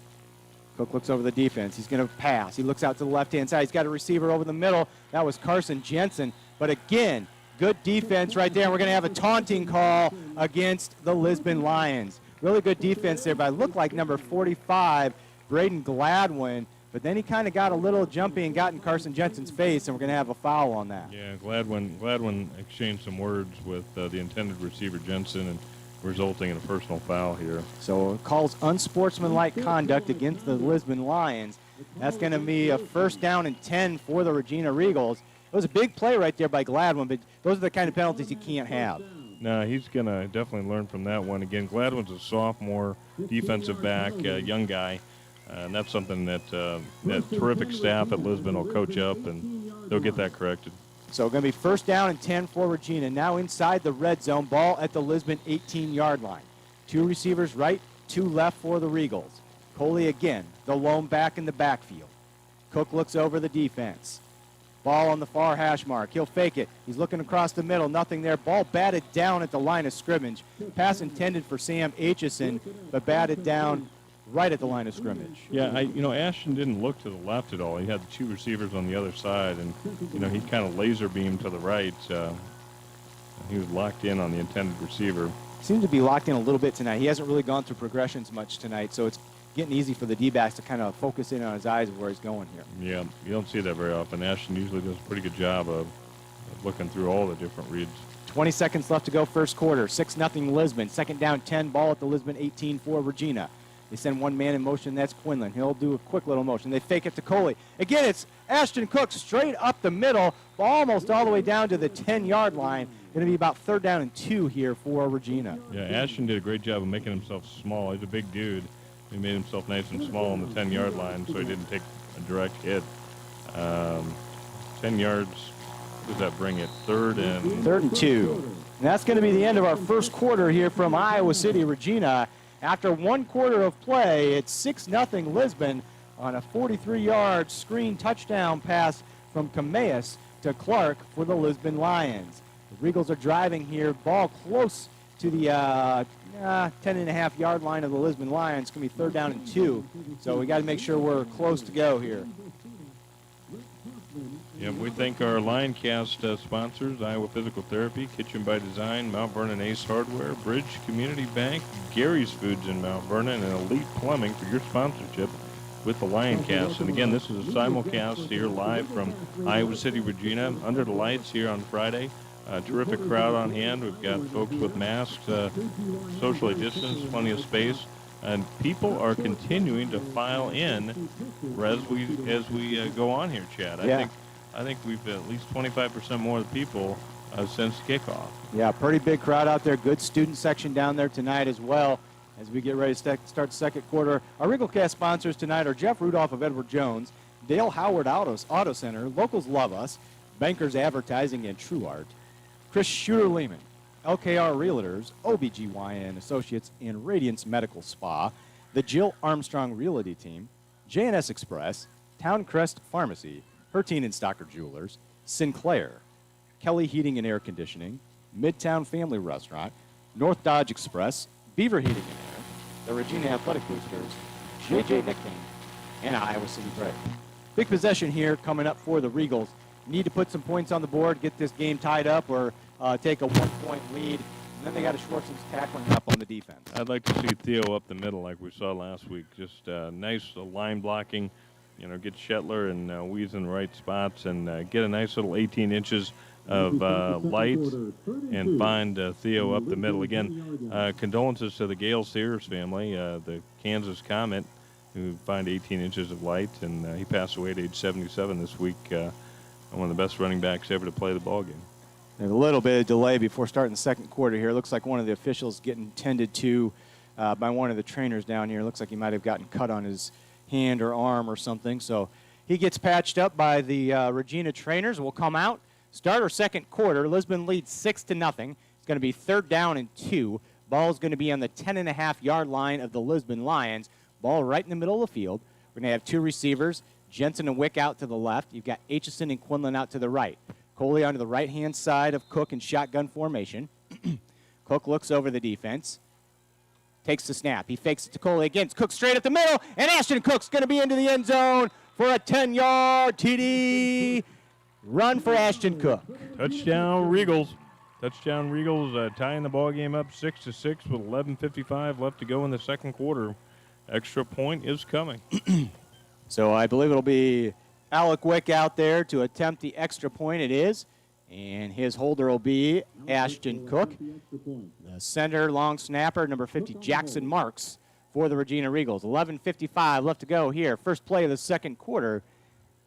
Cook looks over the defense. He's going to pass. He looks out to the left-hand side. He's got a receiver over the middle. That was Carson Jensen. But again, good defense right there. We're going to have a taunting call against the Lisbon Lions. Really good defense there, but it looked like number 45, Braden Gladwin, but then he kind of got a little jumpy and got in Carson Jensen's face, and we're going to have a foul on that. Yeah, Gladwin exchanged some words with the intended receiver Jensen, and resulting in a personal foul here. So it calls unsportsmanlike conduct against the Lisbon Lions. That's going to be a first down and 10 for the Regina Regals. It was a big play right there by Gladwin, but those are the kind of penalties you can't have. No, he's going to definitely learn from that one. Again, Gladwin's a sophomore defensive back, young guy, and that's something that that terrific staff at Lisbon will coach up, and they'll get that corrected. So going to be first down and 10 for Regina. Now inside the red zone, ball at the Lisbon 18-yard line. 2 receivers right, 2 left for the Regals. Coley again, the lone back in the backfield. Cook looks over the defense. Ball on the far hash mark. He'll fake it. He's looking across the middle. Nothing there. Ball batted down at the line of scrimmage. Pass intended for Sam Aitchison, but batted down right at the line of scrimmage. Yeah, Ashton didn't look to the left at all. He had the 2 receivers on the other side, and, he kind of laser beamed to the right. He was locked in on the intended receiver. Seems to be locked in a little bit tonight. He hasn't really gone through progressions much tonight, so it's getting easy for the D-backs to kind of focus in on his eyes of where he's going here. Yeah, you don't see that very often. Ashton usually does a pretty good job of looking through all the different reads. 20 seconds left to go first quarter. 6-0 Lisbon. Second down, 10. Ball at the Lisbon 18 for Regina. They send one man in motion. That's Quinlan. He'll do a quick little motion. They fake it to Coley. Again, it's Ashton Cook straight up the middle, almost all the way down to the 10-yard line. Going to be about third down and 2 here for Regina. Yeah, Ashton did a great job of making himself small. He's a big dude. He made himself nice and small on the 10-yard line, so he didn't take a direct hit. 10 yards, what does that bring it? Third and 2. And that's going to be the end of our first quarter here from Iowa City, Regina. After 1 quarter of play, it's 6-0 Lisbon on a 43-yard screen touchdown pass from Cameas to Clark for the Lisbon Lions. The Regals are driving here, ball close to the 10.5-yard line of the Lisbon Lions. It's going to be third down and 2. So we got to make sure we're close to go here. Yeah, we thank our Lioncast sponsors, Iowa Physical Therapy, Kitchen by Design, Mount Vernon Ace Hardware, Bridge Community Bank, Gary's Foods in Mount Vernon, and Elite Plumbing for your sponsorship with the Lioncast. And again, this is a simulcast here live from Iowa City, Regina, under the lights here on Friday. Terrific crowd on hand. We've got folks with masks, socially distanced, plenty of space, and people are continuing to file in as we go on here, Chad. I think we've at least 25% more of the people since kickoff. Yeah, pretty big crowd out there. Good student section down there tonight as well. as we get ready to start the second quarter. Our RegalCast sponsors tonight are Jeff Rudolph of Edward Jones, Dale Howard Auto Center, Locals Love Us, Bankers Advertising and True Art, Chris Shooter-Lehman, LKR Realtors, OBGYN Associates, and Radiance Medical Spa, the Jill Armstrong Realty Team, JNS Express, Towncrest Pharmacy, Hertine and Stocker Jewelers, Sinclair, Kelly Heating and Air Conditioning, Midtown Family Restaurant, North Dodge Express, Beaver Heating and Air, the Regina Athletic Boosters, JJ Nickname, and Iowa City Brave. Big possession here coming up for the Regals. Need to put some points on the board, get this game tied up, or take a 1-point lead. And then they got to shore some tackling up on the defense. I'd like to see Theo up the middle like we saw last week. Just nice line blocking, get Shetler and Weeze in the right spots and get a nice little 18 inches of light and find Theo up the middle. Again, condolences to the Gale Sears family, the Kansas Comet, who find 18 inches of light, and he passed away at age 77 this week. One of the best running backs ever to play the ball game. There's a little bit of delay before starting the second quarter here. Looks like one of the officials getting tended to by one of the trainers down here. Looks like he might have gotten cut on his hand or arm or something. So he gets patched up by the Regina trainers. We'll come out. Start our second quarter. Lisbon leads 6-0. It's going to be 3rd down and 2. Ball's going to be on the 10.5-yard line of the Lisbon Lions. Ball right in the middle of the field. We're going to have 2 receivers. Jensen and Wick out to the left. You've got Aitchison and Quinlan out to the right. Coley onto the right-hand side of Cook in shotgun formation. Cook looks over the defense. Takes the snap. He fakes it to Coley again. It's Cook straight at the middle, and Ashton Cook's going to be into the end zone for a 10-yard TD. Run for Ashton Cook. Touchdown, Regals. Touchdown, Regals, tying the ball game up 6-6 with 11:55 left to go in the second quarter. Extra point is coming. So I believe it'll be Alec Wick out there to attempt the extra point. It is. And his holder will be Ashton Cook. The center long snapper, number 50, Jackson Marks for the Regina Regals. 11:55 left to go here. First play of the second quarter.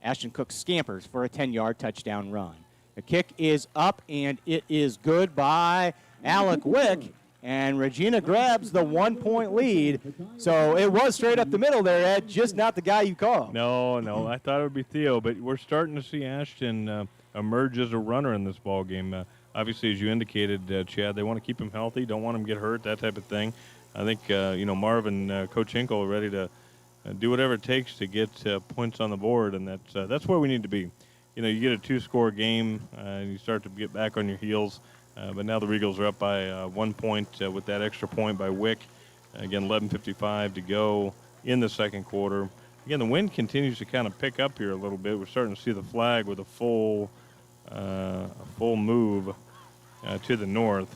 Ashton Cook scampers for a 10-yard touchdown run. The kick is up, and it is good by Alec Wick. And Regina grabs the 1-point lead. So it was straight up the middle there, Ed, just not the guy you call. No, I thought it would be Theo, but we're starting to see Ashton emerge as a runner in this ball game. Obviously, as you indicated, Chad, they want to keep him healthy, don't want him to get hurt, that type of thing. I think, Marvin, Coach Hinkle are ready to do whatever it takes to get points on the board, and that's where we need to be. You get a 2-score game, and you start to get back on your heels. But now the Regals are up by 1 point with that extra point by Wick. Again, 11:55 to go in the second quarter. Again, the wind continues to kind of pick up here a little bit. We're starting to see the flag with a full move to the north.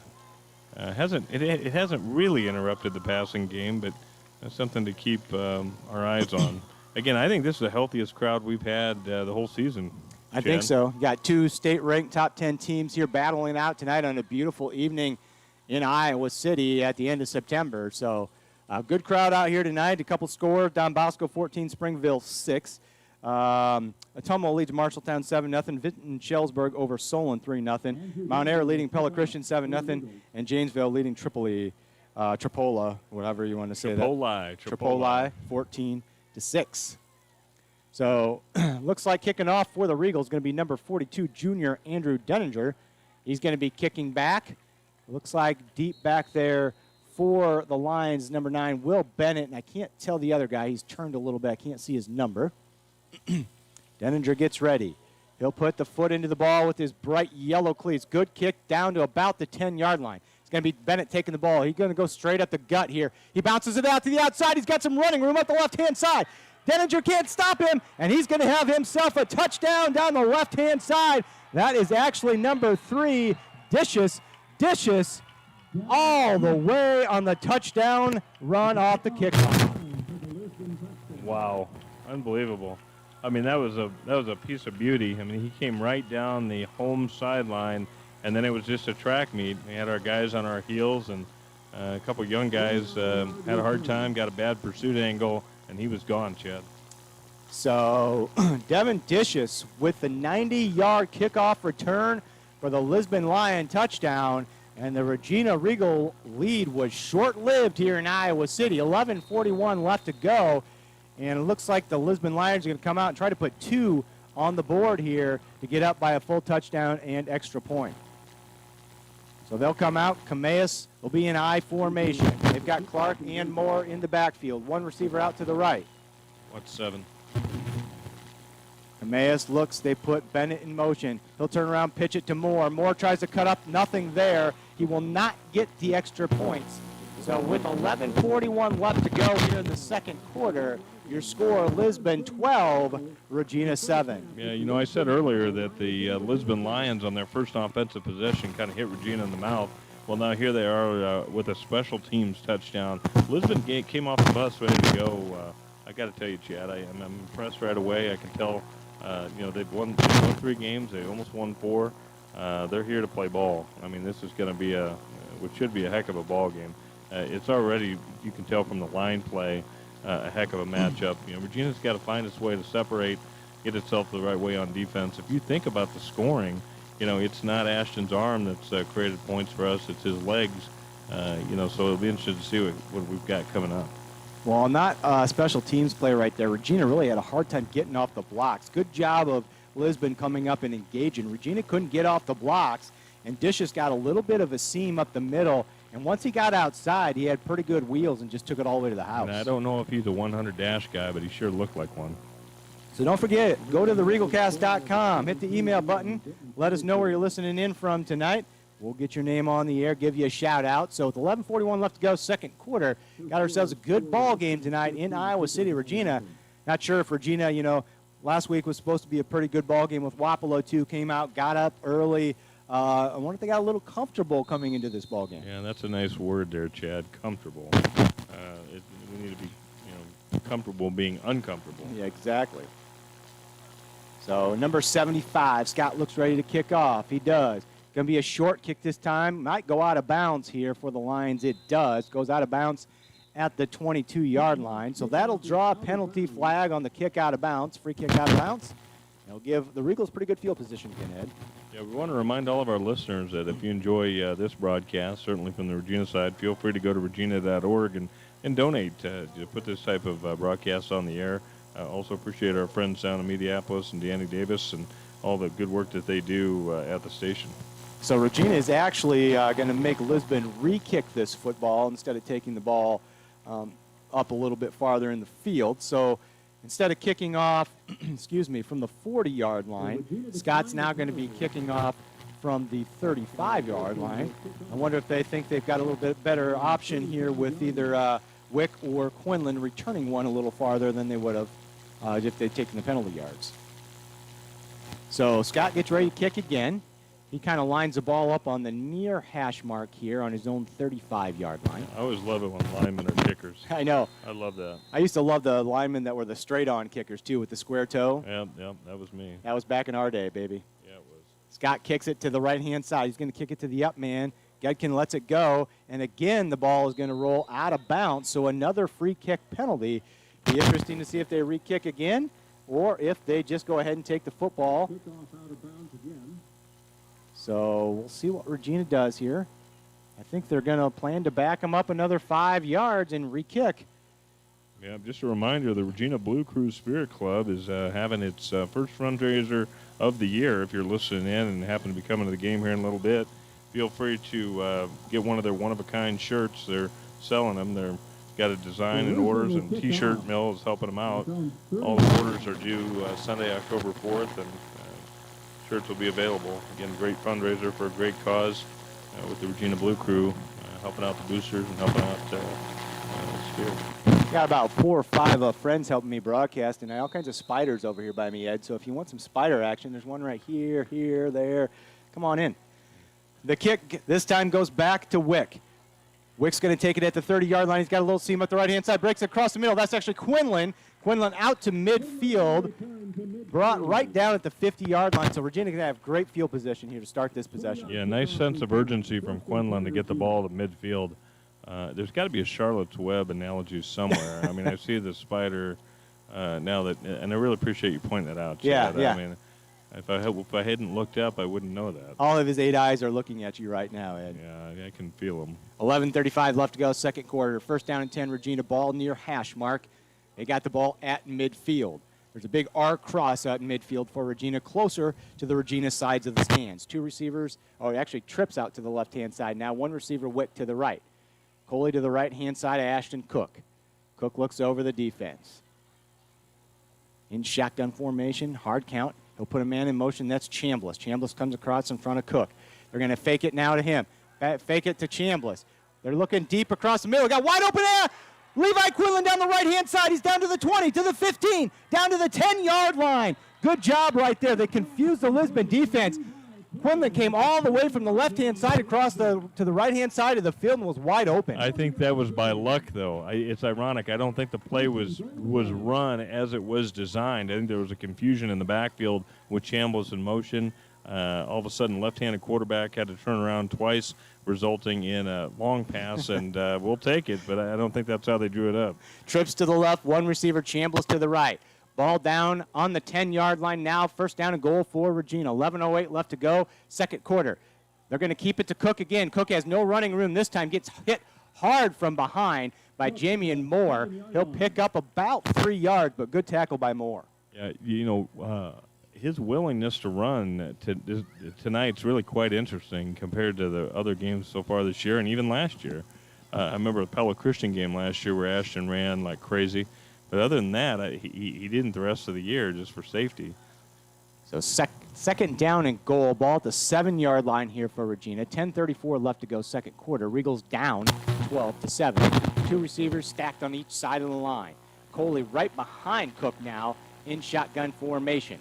It hasn't really interrupted the passing game, but that's something to keep our eyes on. Again, I think this is the healthiest crowd we've had the whole season. I think so. You got 2 state-ranked top 10 teams here battling out tonight on a beautiful evening in Iowa City at the end of September. So a good crowd out here tonight. A couple scores. Don Bosco 14, Springville 6. Atumwa leads Marshalltown 7-0. Vinton Shellsburg over Solon 3-0. Mount Ayr leading Pella Christian 7-0. And Janesville leading Tripola, whatever you want to say. Tripoli 14-6. So looks like kicking off for the Regals is going to be number 42, junior Andrew Denninger. He's going to be kicking back. Looks like deep back there for the Lions, number 9, Will Bennett. And I can't tell the other guy. He's turned a little bit. I can't see his number. Denninger gets ready. He'll put the foot into the ball with his bright yellow cleats. Good kick down to about the 10-yard line. It's going to be Bennett taking the ball. He's going to go straight up the gut here. He bounces it out to the outside. He's got some running room up the left-hand side. Denninger can't stop him, and he's going to have himself a touchdown down the left-hand side. That is actually number 3, Dishes all the way on the touchdown run off the kickoff. Wow, unbelievable. I mean, that was a piece of beauty. I mean, he came right down the home sideline, and then it was just a track meet. We had our guys on our heels, and a couple young guys had a hard time, got a bad pursuit angle, and he was gone, Chad. So Devin Dishes with the 90-yard kickoff return for the Lisbon Lion touchdown. And the Regina Regal lead was short-lived here in Iowa City. 11:41 left to go. And it looks like the Lisbon Lions are going to come out and try to put 2 on the board here to get up by a full touchdown and extra point. So they'll come out. Cameas will be in I formation. They've got Clark and Moore in the backfield. One receiver out to the right. What's 7? Cameas looks, they put Bennett in motion. He'll turn around, pitch it to Moore. Moore tries to cut up, nothing there. He will not get the extra points. So with 11:41 left to go here in the second quarter, your score, Lisbon 12, Regina 7. Yeah, you know, I said earlier that the Lisbon Lions on their first offensive possession kind of hit Regina in the mouth. Well, now here they are with a special teams touchdown. Lisbon came off the bus ready to go. I got to tell you, Chad, I'm impressed right away. I can tell, you know, they've won 3 games. They almost won 4. They're here to play ball. I mean, this is going to be which should be a heck of a ball game. It's already, you can tell from the line play, a heck of a matchup. You know, Regina's got to find its way to separate, get itself the right way on defense. If you think about the scoring, you know, it's not Ashton's arm that's created points for us. It's his legs. You know, so it'll be interesting to see what we've got coming up. Well, not special teams play right there. Regina really had a hard time getting off the blocks. Good job of Lisbon coming up and engaging. Regina couldn't get off the blocks, and Dishes got a little bit of a seam up the middle. And once he got outside, he had pretty good wheels and just took it all the way to the house. And I don't know if he's a 100 dash guy, but he sure looked like one. So don't forget, go to theregalcast.com, hit the email button, let us know where you're listening in from tonight. We'll get your name on the air, give you a shout out. So with 11:41 left to go, second quarter, got ourselves a good ball game tonight in Iowa City. Regina, not sure if Regina, you know, last week was supposed to be a pretty good ball game with Wapello too. Came out, got up early. I wonder if they got a little comfortable coming into this ball game. Yeah, that's a nice word there, Chad. Comfortable. We need to be, you know, comfortable being uncomfortable. Yeah, exactly. So number 75, Scott looks ready to kick off. He does. Going to be a short kick this time. Might go out of bounds here for the Lions. It does. Goes out of bounds at the 22-yard line. So that'll draw a penalty flag on the kick out of bounds. Free kick out of bounds. It'll give the Regals pretty good field position again, Ed. Yeah, we want to remind all of our listeners that if you enjoy this broadcast, certainly from the Regina side, feel free to go to regina.org and donate to put this type of broadcast on the air. Also appreciate our friends down in Mediapolis and Danny Davis and all the good work that they do at the station. So Regina is actually going to make Lisbon re-kick this football instead of taking the ball up a little bit farther in the field. So instead of kicking off, excuse me, from the 40-yard line, Scott's now going to be kicking off from the 35-yard line. I wonder if they think they've got a little bit better option here with either Wick or Quinlan returning one a little farther than they would have if they'd taken the penalty yards. So Scott gets ready to kick again. He kind of lines the ball up on the near hash mark here on his own 35-yard line. I always love it when linemen are kickers. I know. I love that. I used to love the linemen that were the straight-on kickers, too, with the square toe. Yep, that was me. That was back in our day, baby. Yeah, it was. Scott kicks it to the right-hand side. He's going to kick it to the up man. Gedkin lets it go. And again, the ball is going to roll out of bounds. So another free kick penalty. Be interesting to see if they re-kick again or if they just go ahead and take the football. Kickoff out of bounds again. So we'll see what Regina does here. I think they're going to plan to back them up another 5 yards and re-kick. Yeah, just a reminder, the Regina Blue Crew Spirit Club is having its first fundraiser of the year. If you're listening in and happen to be coming to the game here in a little bit, feel free to get one of their one-of-a-kind shirts. They're selling them. They've got a design and orders, and T-shirt mill is helping them out. All the orders are due Sunday, October 4th, and shirts will be available. Again, great fundraiser for a great cause with the Regina Blue Crew, helping out the boosters and helping out Spirit. Got about 4 or 5 friends helping me broadcast, and all kinds of spiders over here by me, Ed. So if you want some spider action, there's one right here, here, there. Come on in. The kick this time goes back to Wick. Wick's going to take it at the 30-yard line. He's got a little seam up the right-hand side, breaks across the middle. That's actually Quinlan. Quinlan out to midfield, brought right down at the 50-yard line. So Regina can have great field position here to start this possession. Yeah, nice sense of urgency from Quinlan to get the ball to midfield. There's got to be a Charlotte's Web analogy somewhere. I mean, I see the spider now that, and I really appreciate you pointing that out, Chad. Yeah. I mean, If I hadn't looked up, I wouldn't know that. All of his 8 eyes are looking at you right now, Ed. Yeah, I can feel them. 11:35 left to go, second quarter. First down and 10, Regina, ball near hash mark. They got the ball at midfield. There's a big R cross out in midfield for Regina, closer to the Regina sides of the stands. 2 receivers, it actually trips out to the left-hand side now. 1 receiver, Wick, to the right. Coley to the right-hand side of Ashton Cook. Cook looks over the defense. In shotgun formation, hard count. He'll put a man in motion. That's Chambliss. Chambliss comes across in front of Cook. They're going to fake it now to him. Fake it to Chambliss. They're looking deep across the middle. Got wide open air. Levi Quinlan down the right-hand side. He's down to the 20, to the 15, down to the 10-yard line. Good job right there. They confused the Lisbon defense. Quinlan came all the way from the left-hand side across to the right-hand side of the field and was wide open. I think that was by luck, though. It's ironic. I don't think the play was run as it was designed. I think there was a confusion in the backfield with Chambliss in motion. All of a sudden, left-handed quarterback had to turn around twice, resulting in a long pass, and we'll take it, but I don't think that's how they drew it up. Trips to the left, 1 receiver, Chambliss to the right. Ball down on the 10-yard line now. First down and goal for Regina. 11:08 left to go, second quarter. They're going to keep it to Cook again. Cook has no running room this time. Gets hit hard from behind by Jamian Moore. He'll pick up about 3 yards, but good tackle by Moore. Yeah, his willingness to run tonight's really quite interesting compared to the other games so far this year and even last year. I remember the Pella Christian game last year where Ashton ran like crazy. But other than that, he didn't the rest of the year just for safety. So second down and goal. Ball at the 7-yard line here for Regina. 10:34 left to go, second quarter. Regals down 12-7. 2 receivers stacked on each side of the line. Coley right behind Cook now in shotgun formation.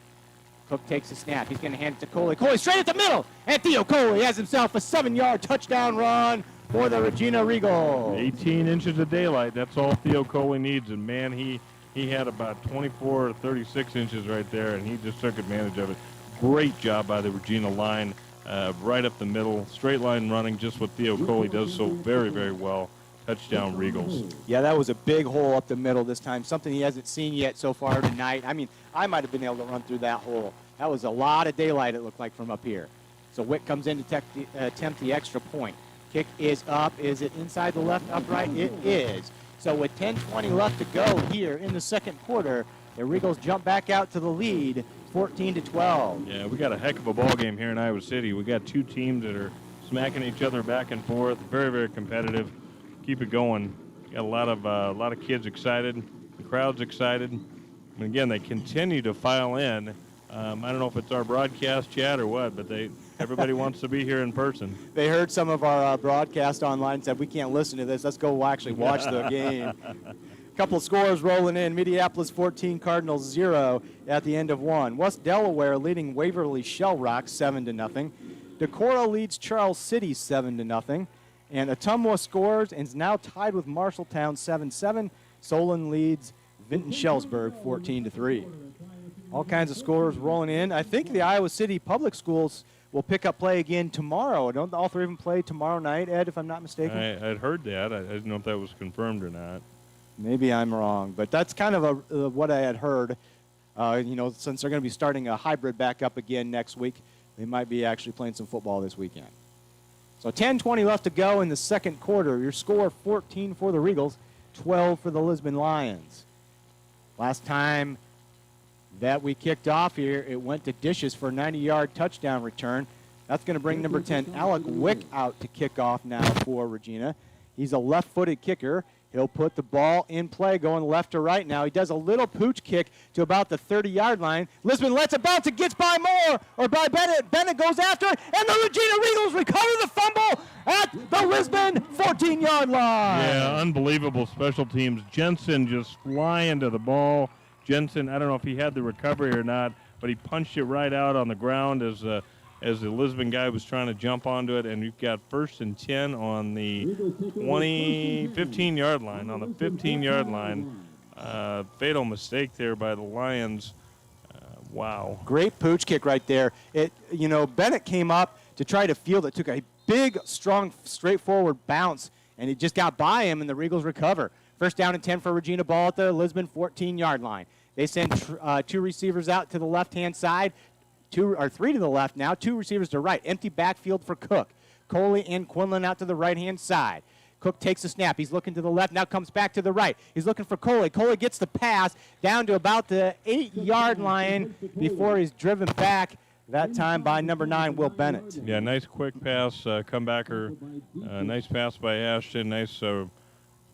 Cook takes a snap. He's going to hand it to Coley. Coley straight at the middle. And Theo Coley has himself a 7-yard touchdown run for the Regina Regals. 18 inches of daylight. That's all Theo Coley needs. And, man, he had about 24 or 36 inches right there, and he just took advantage of it. Great job by the Regina line, right up the middle. Straight line running, just what Theo Coley does so very, very well. Touchdown Regals. Yeah, that was a big hole up the middle this time, something he hasn't seen yet so far tonight. I mean, I might have been able to run through that hole. That was a lot of daylight, it looked like, from up here. So Wick comes in to attempt the extra point. Kick is up. Is it inside the left upright? It is. So with 10:20 left to go here in the second quarter, the Regals jump back out to the lead, 14-12. Yeah, we got a heck of a ball game here in Iowa City. We got 2 teams that are smacking each other back and forth. Very, very competitive. Keep it going. Got a lot of kids excited. The crowd's excited. And again, they continue to file in. I don't know if it's our broadcast chat or what, but everybody wants to be here in person. They heard some of our broadcast online and said, we can't listen to this. Let's go actually watch the game. Couple of scores rolling in. Minneapolis 14, Cardinals 0 at the end of 1. West Delaware leading Waverly Shell Rock 7-0. Decorah leads Charles City 7-0. And Ottumwa scores and is now tied with Marshalltown 7-7. Solon leads Vinton Shellsburg 14-3. All kinds of scores rolling in. I think the Iowa City Public Schools will pick up play again tomorrow. Don't all 3 of them play tomorrow night, Ed, if I'm not mistaken? I'd heard that. I didn't know if that was confirmed or not. Maybe I'm wrong, but that's kind of what I had heard. Since they're going to be starting a hybrid back up again next week, they might be actually playing some football this weekend. So 10:20 left to go in the second quarter. Your score, 14 for the Regals, 12 for the Lisbon Lions. Last time that we kicked off here, it went to dishes for a 90-yard touchdown return. That's going to bring number 10, Alec Wick, out to kick off now for Regina. He's a left-footed kicker. He'll put the ball in play going left to right now. He does a little pooch kick to about the 30-yard line. Lisbon lets it bounce. It gets by Moore or by Bennett. Bennett goes after it, and the Regina Regals recover the fumble at the Lisbon 14-yard line. Yeah, unbelievable special teams. Jensen just flying to the ball. Jensen, I don't know if he had the recovery or not, but he punched it right out on the ground as the Lisbon guy was trying to jump onto it, and you've got 1st and 10 on the 15-yard line. On the 15-yard line, fatal mistake there by the Lions. Wow. Great pooch kick right there. Bennett came up to try to field it, took a big, strong, straightforward bounce, and it just got by him, and the Regals recover. First down and 10 for Regina, ball at the Lisbon 14-yard line. They send 2 receivers out to the left-hand side. three to the left now, 2 receivers to right. Empty backfield for Cook. Coley and Quinlan out to the right-hand side. Cook takes the snap. He's looking to the left, now comes back to the right. He's looking for Coley. Coley gets the pass down to about the 8-yard line before he's driven back, that time by number 9, Will Bennett. Yeah, nice quick pass, comebacker. Nice pass by Ashton. Nice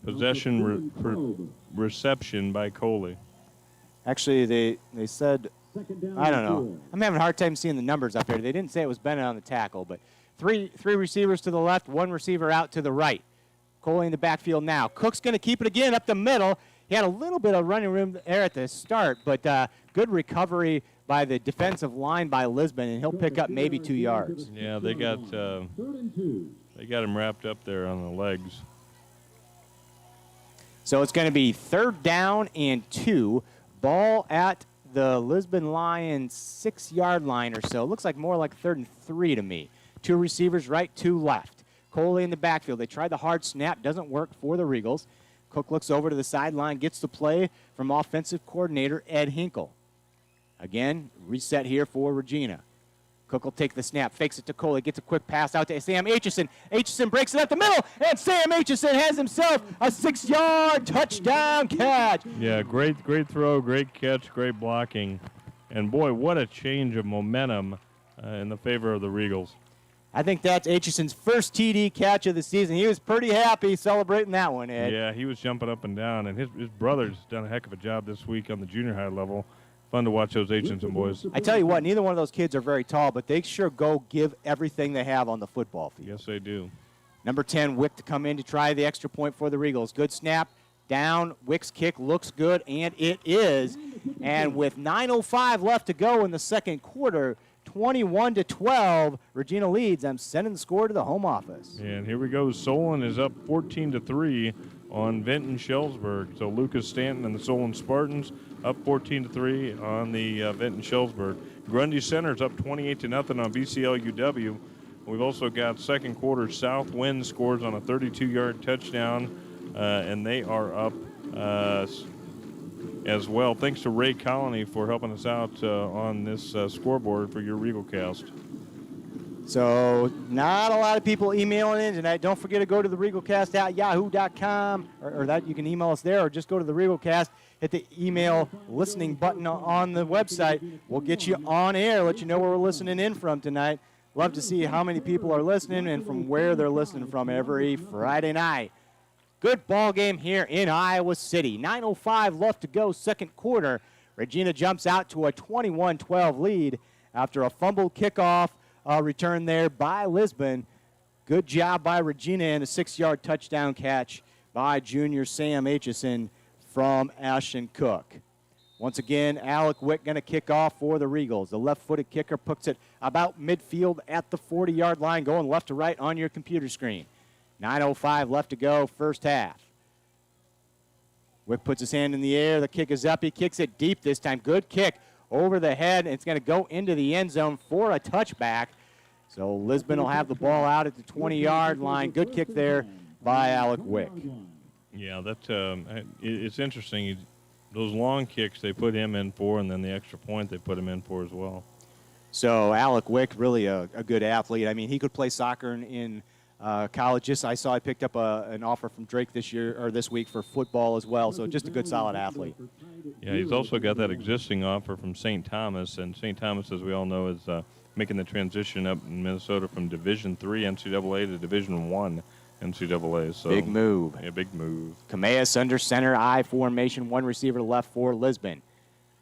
possession reception by Coley. Actually, they said, I don't know. I'm having a hard time seeing the numbers up here. They didn't say it was Bennett on the tackle, but three receivers to the left, 1 receiver out to the right. Coley in the backfield now. Cook's going to keep it again up the middle. He had a little bit of running room there at the start, but good recovery by the defensive line by Lisbon, and he'll pick up maybe 2 yards. Yeah, they got him wrapped up there on the legs. So it's going to be 3rd down and 2. Ball at the Lisbon Lions 6-yard line or so. Looks like more like 3rd and 3 to me. 2 receivers right, 2 left. Coley in the backfield. They tried the hard snap. Doesn't work for the Regals. Cook looks over to the sideline, gets the play from offensive coordinator Ed Hinkle. Again, reset here for Regina. Cook will take the snap, fakes it to Coley, gets a quick pass out to Sam Aitchison. Aitchison breaks it up the middle, and Sam Aitchison has himself a 6-yard touchdown catch. Yeah, great throw, great catch, great blocking. And, boy, what a change of momentum in the favor of the Regals. I think that's Aitchison's first TD catch of the season. He was pretty happy celebrating that one, Ed. Yeah, he was jumping up and down, and his brother's done a heck of a job this week on the junior high level. Fun to watch those Aitchison boys. I tell you what, neither one of those kids are very tall, but they sure go give everything they have on the football field. Yes, they do. Number 10, Wick to come in to try the extra point for the Regals. Good snap, down, Wick's kick looks good, and it is. And with 9:05 left to go in the second quarter, 21-12, Regina leads. I'm sending the score to the home office. And here we go. Solon is up 14-3 on Vinton Shellsburg. So Lucas Stanton and the Solon Spartans up 14-3 on the Vinton Shellsburg. Grundy Center's up 28-0 on BCL UW. We've also got second quarter Southwind scores on a 32-yard touchdown, and they are up as well. Thanks to Ray Colony for helping us out on this scoreboard for your RegalCast. So not a lot of people emailing in tonight. Don't forget to go to the RegalCast at yahoo.com, or that you can email us there, or just go to the RegalCast, hit the email listening button on the website. We'll get you on air, let you know where we're listening in from tonight. Love to see how many people are listening and from where they're listening from every Friday night. Good ball game here in Iowa City. 9:05 left to go, second quarter. Regina jumps out to a 21-12 lead after a fumbled kickoff return there by Lisbon. Good job by Regina and a 6-yard touchdown catch by junior Sam Aitchison from Ashton Cook. Once again, Alec Wick going to kick off for the Regals. The left-footed kicker puts it about midfield at the 40-yard line, going left to right on your computer screen. 9:05 left to go, first half. Wick puts his hand in the air. The kick is up. He kicks it deep this time. Good kick over the head, and it's going to go into the end zone for a touchback. So Lisbon will have the ball out at the 20-yard line. Good kick there by Alec Wick. Yeah, it's interesting. Those long kicks they put him in for, and then the extra point they put him in for as well. So Alec Wick, really a good athlete. I mean, he could play soccer in college. Just I picked up an offer from Drake this week for football as well. So just a good, solid athlete. Yeah, he's also got that existing offer from St. Thomas, and St. Thomas, as we all know, is making the transition up in Minnesota from Division III NCAA to Division I NCAA. So big move. Yeah, big move. Cameas under center, I formation, 1 receiver left for Lisbon.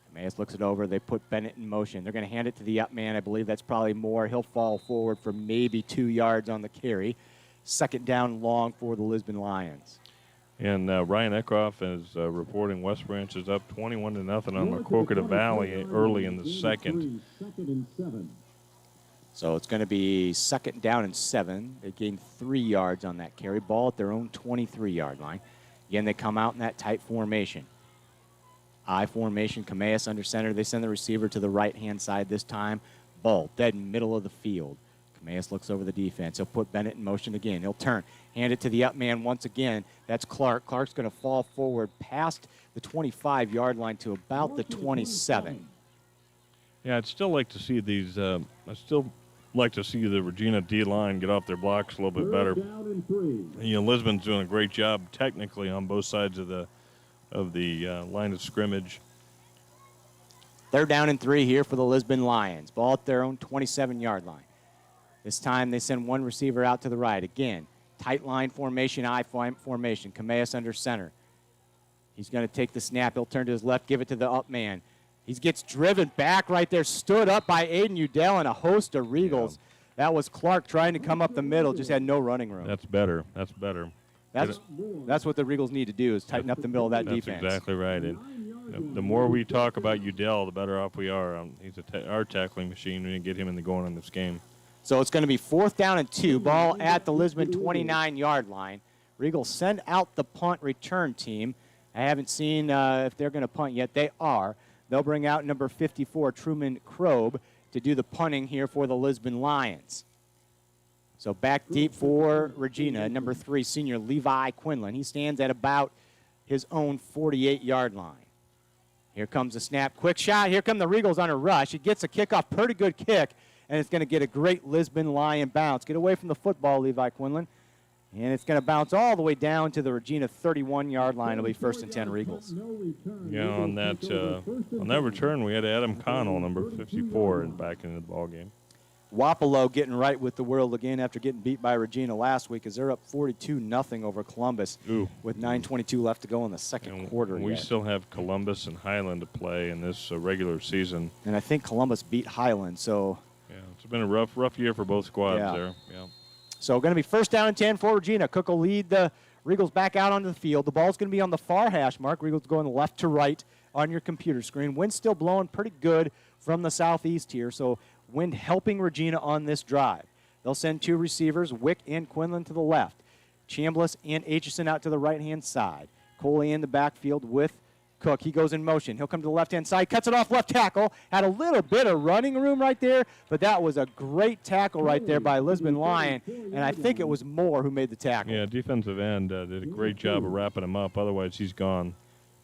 Cameas looks it over. They put Bennett in motion. They're going to hand it to the up man. I believe that's probably more. He'll fall forward for maybe 2 yards on the carry. Second down long for the Lisbon Lions. And Ryan Eckhoff is reporting West Branch is up 21-0 on Maquoketa Valley early in the second. So it's going to be second down and 7. They gained 3 yards on that carry. Ball at their own 23-yard line. Again, they come out in that tight formation. I formation, Cameas under center. They send the receiver to the right-hand side this time. Ball dead in middle of the field. Cameas looks over the defense. He'll put Bennett in motion again. He'll turn. Hand it to the up man once again. That's Clark. Clark's going to fall forward past the 25-yard line to about the 27. Yeah, I'd still like to see these. I still like to see the Regina D line get off their blocks a little bit better. Down and 3. You know, Lisbon's doing a great job technically on both sides of the line of scrimmage. They're down and 3 here for the Lisbon Lions. Ball at their own 27-yard line. This time they send one receiver out to the right. Again, tight line formation, I formation. Cameas under center. He's going to take the snap. He'll turn to his left, give it to the up man. He gets driven back right there, stood up by Aiden Udell and a host of Regals. Yeah. That was Clark trying to come up the middle, just had no running room. That's better. That's better. That's what the Regals need to do is tighten up the middle of that defense. That's exactly right. And the more we talk about Udell, the better off we are. He's our tackling machine. We need to get him in the going on this game. So it's going to be 4th down and 2. Ball at the Lisbon 29-yard line. Regals send out the punt return team. I haven't seen if they're going to punt yet. They are. They'll bring out number 54, Truman Krobe, to do the punting here for the Lisbon Lions. So back deep for Regina, number 3, senior Levi Quinlan. He stands at about his own 48-yard line. Here comes the snap. Quick shot. Here come the Regals on a rush. He gets a kickoff, pretty good kick, and it's going to get a great Lisbon Lion bounce. Get away from the football, Levi Quinlan. And it's going to bounce all the way down to the Regina 31-yard line. It'll be 1st and 10 Regals. Yeah, on that return, we had Adam Connell, number 54, back into the ball game. Wapello getting right with the world again after getting beat by Regina last week as they're up 42-0 over Columbus. Ooh. With 9:22 left to go in the second quarter. We still have Columbus and Highland to play in this regular season. And I think Columbus beat Highland, so. Yeah, it's been a rough year for both squads there. Yeah. So going to be 1st down and 10 for Regina. Cook will lead the Regals back out onto the field. The ball's going to be on the far hash mark. Regals going left to right on your computer screen. Wind still blowing pretty good from the southeast here, so wind helping Regina on this drive. They'll send 2 receivers, Wick and Quinlan to the left. Chambliss and Aitchison out to the right-hand side. Coley in the backfield with Cook. He goes in motion. He'll come to the left-hand side, cuts it off left tackle. Had a little bit of running room right there, but that was a great tackle right there by Lisbon Lion, and I think it was Moore who made the tackle. Yeah, defensive end did a great job of wrapping him up. Otherwise, he's gone.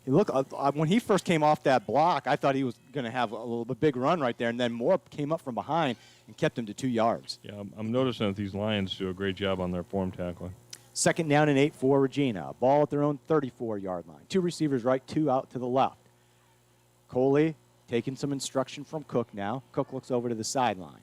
Look, when he first came off that block, I thought he was going to have a big run right there, and then Moore came up from behind and kept him to 2 yards. Yeah, I'm noticing that these Lions do a great job on their form tackling. 2nd down and 8 for Regina. Ball at their own 34-yard line. 2 receivers right, 2 out to the left. Coley taking some instruction from Cook now. Cook looks over to the sideline.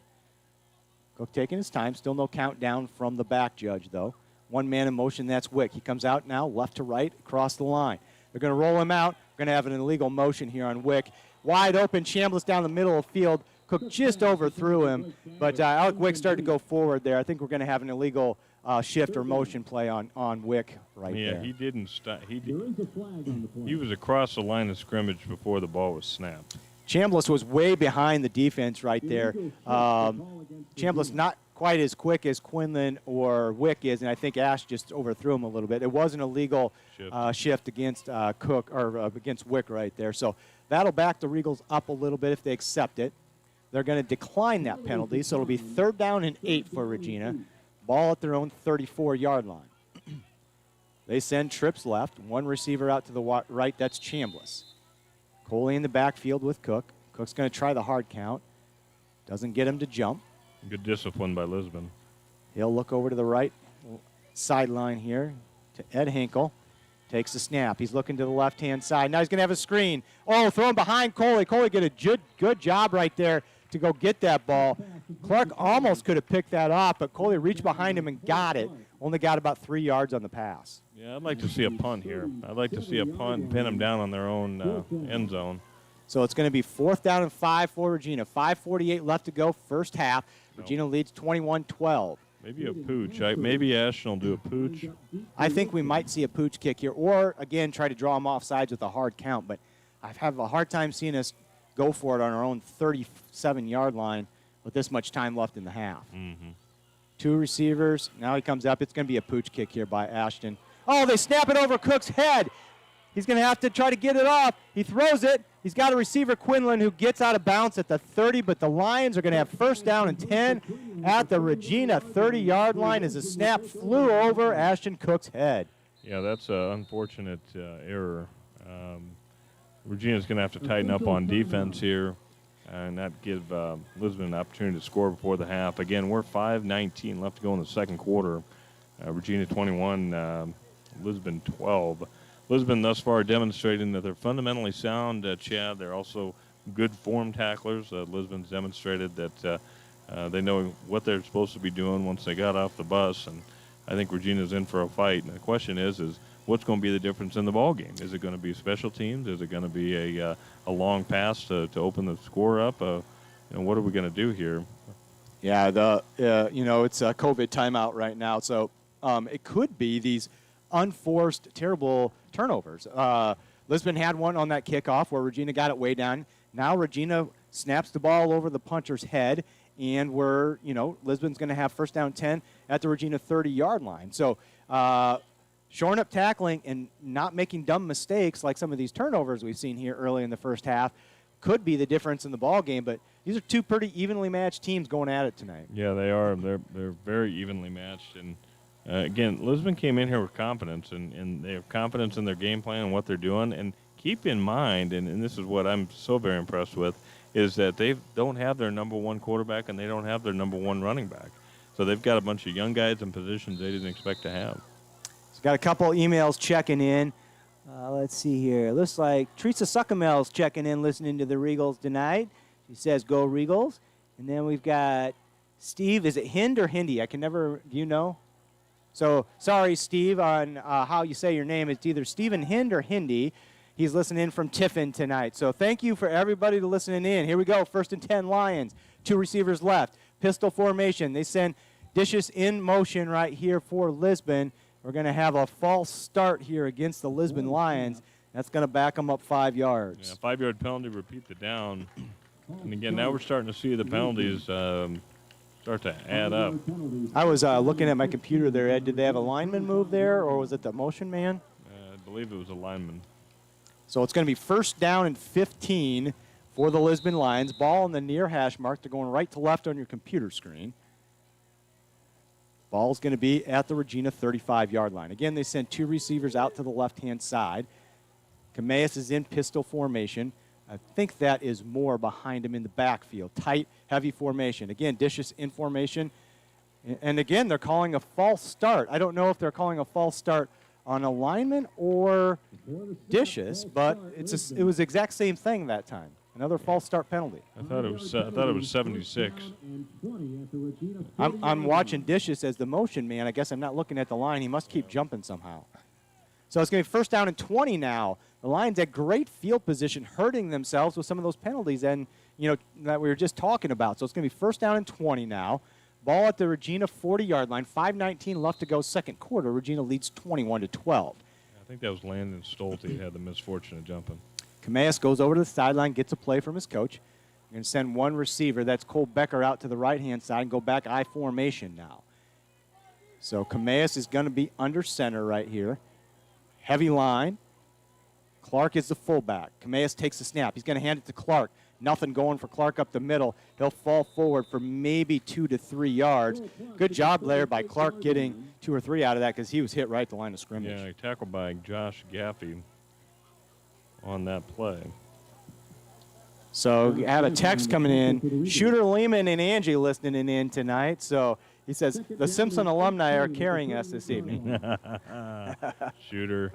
Cook taking his time. Still no countdown from the back judge, though. 1 man in motion, that's Wick. He comes out now, left to right, across the line. They're going to roll him out. We're going to have an illegal motion here on Wick. Wide open, Chambliss down the middle of the field. Cook just overthrew him, but Alec Wick started to go forward there. I think we're going to have an illegal shift or motion play on Wick right there. Yeah, he didn't stop. He was across the line of scrimmage before the ball was snapped. Chambliss was way behind the defense right there. Chambliss not quite as quick as Quinlan or Wick is, and I think Ash just overthrew him a little bit. It was an illegal shift against Cook or against Wick right there. So that'll back the Regals up a little bit if they accept it. They're going to decline that penalty, so it'll be 3rd down and 8 for Regina. Ball at their own 34-yard line. They send trips left. 1 receiver out to the right. That's Chambliss. Coley in the backfield with Cook. Cook's going to try the hard count. Doesn't get him to jump. Good discipline by Lisbon. He'll look over to the right sideline here to Ed Hinkle. Takes the snap. He's looking to the left-hand side. Now he's going to have a screen. Oh, throw him behind Coley. Coley did a good job right there to go get that ball. Clark almost could have picked that off, but Coley reached behind him and got it. Only got about 3 yards on the pass. Yeah, I'd like to see a punt here. I'd like to see a punt and pin them down on their own end zone. So it's going to be 4th down and 5 for Regina. 5:48 left to go, first half. Regina leads 21-12. Maybe a pooch. Maybe Ashton will do a pooch. I think we might see a pooch kick here, or, again, try to draw them off sides with a hard count. But I have a hard time seeing us go for it on our own 37-yard line with this much time left in the half. 2 receivers. Now he comes up. It's going to be a pooch kick here by Ashton. Oh, they snap it over Cook's head. He's going to have to try to get it off. He throws it. He's got a receiver, Quinlan, who gets out of bounds at the 30, but the Lions are going to have 1st down and 10 at the Regina 30-yard line as the snap flew over Ashton Cook's head. Yeah, that's an unfortunate error. Regina's going to have to tighten up on defense here. and not give Lisbon an opportunity to score before the half. Again, we're 5:19 left to go in the second quarter. Regina 21, Lisbon 12. Lisbon thus far demonstrating that they're fundamentally sound, Chad. They're also good form tacklers. Lisbon's demonstrated that they know what they're supposed to be doing once they got off the bus, and I think Regina's in for a fight. And the question is what's going to be the difference in the ball game? Is it going to be special teams? Is it going to be a long pass to open the score up? What are we going to do here? Yeah, it's a COVID timeout right now, so it could be these unforced, terrible turnovers. Lisbon had one on that kickoff where Regina got it way down. Now Regina snaps the ball over the puncher's head, and Lisbon's going to have first down 10 at the Regina 30-yard line. So shoring up tackling and not making dumb mistakes like some of these turnovers we've seen here early in the first half could be the difference in the ball game. But these are two pretty evenly matched teams going at it tonight. Yeah, they are. They're very evenly matched. And, again, Lisbon came in here with confidence, and they have confidence in their game plan and what they're doing. And keep in mind, and this is what I'm so very impressed with, is that they don't have their number one quarterback and they don't have their number one running back. So they've got a bunch of young guys in positions they didn't expect to have. So got a couple emails checking in. Let's see here. Looks like Teresa Succamel's checking in, listening to the Regals tonight. She says, go Regals. And then we've got Steve. Is it Hind or Hindi? I can never, do you know? So sorry, Steve, on how you say your name. It's either Stephen Hind or Hindi. He's listening in from Tiffin tonight. So thank you for everybody to listening in. Here we go. 1st and 10 Lions. 2 receivers left. Pistol formation. They send dishes in motion right here for Lisbon. We're going to have a false start here against the Lisbon Lions. That's going to back them up 5 yards. Yeah, 5-yard penalty, repeat the down. And again, now we're starting to see the penalties start to add up. I was looking at my computer there, Ed. Did they have a lineman move there, or was it the motion man? I believe it was a lineman. So it's going to be first down and 15 for the Lisbon Lions. Ball in the near hash mark. They're going right to left on your computer screen. Ball's going to be at the Regina 35-yard line. Again, they send 2 receivers out to the left-hand side. Cameas is in pistol formation. I think that is Moore behind him in the backfield. Tight, heavy formation. Again, Dishes in formation. And again, they're calling a false start. I don't know if they're calling a false start on a lineman or Dishes, but it was the exact same thing that time. Another false start penalty. I thought it was 76. I'm watching Dishes as the motion man. I guess I'm not looking at the line. He must keep jumping somehow. So it's going to be first down and 20 now. The Lions at great field position, hurting themselves with some of those penalties and that we were just talking about. So it's going to be first down and 20 now. Ball at the Regina 40-yard line. 5:19 left to go second quarter. Regina leads 21-12. I think that was Landon Stolte who had the misfortune of jumping. Cameas goes over to the sideline, gets a play from his coach. You're going to send one receiver. That's Cole Becker out to the right-hand side and go back I formation now. So Cameas is going to be under center right here. Heavy line. Clark is the fullback. Cameas takes the snap. He's going to hand it to Clark. Nothing going for Clark up the middle. He'll fall forward for maybe 2 to 3 yards. Good job there by Clark getting 2 or 3 out of that because he was hit right at the line of scrimmage. Yeah, tackled by Josh Gaffey on that play. So I have a text coming in. Shooter Lehman and Angie listening in tonight. So he says, the Simpson alumni are carrying us this evening. Shooter.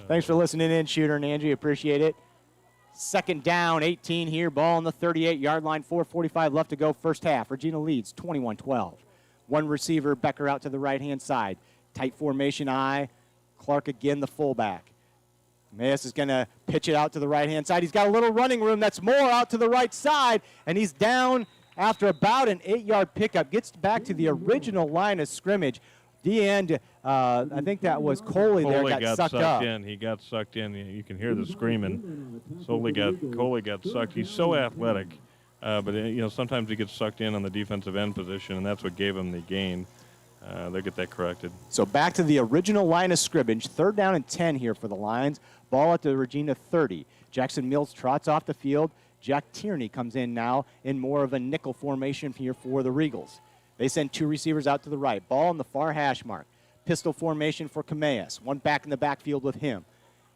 Thanks for listening in, Shooter and Angie. Appreciate it. Second down, 18 here. Ball on the 38-yard line. 4:45 left to go first half. Regina leads 21-12. One receiver, Becker out to the right-hand side. Tight formation I. Clark again, the fullback. Cameas is going to pitch it out to the right-hand side. He's got a little running room. That's Moore out to the right side, and he's down after about an 8-yard pickup. Gets back to the original line of scrimmage. The end, I think that was Coley there, got sucked up. He got sucked in. You can hear the screaming. Coley got sucked. He's so athletic, but sometimes he gets sucked in on the defensive end position, and that's what gave him the gain. They'll get that corrected. So back to the original line of scrimmage. 3rd down and 10 here for the Lions. Ball at the Regina 30. Jackson Mills trots off the field. Jack Tierney comes in now in more of a nickel formation here for the Regals. They send 2 receivers out to the right. Ball in the far hash mark. Pistol formation for Cameas. One back in the backfield with him.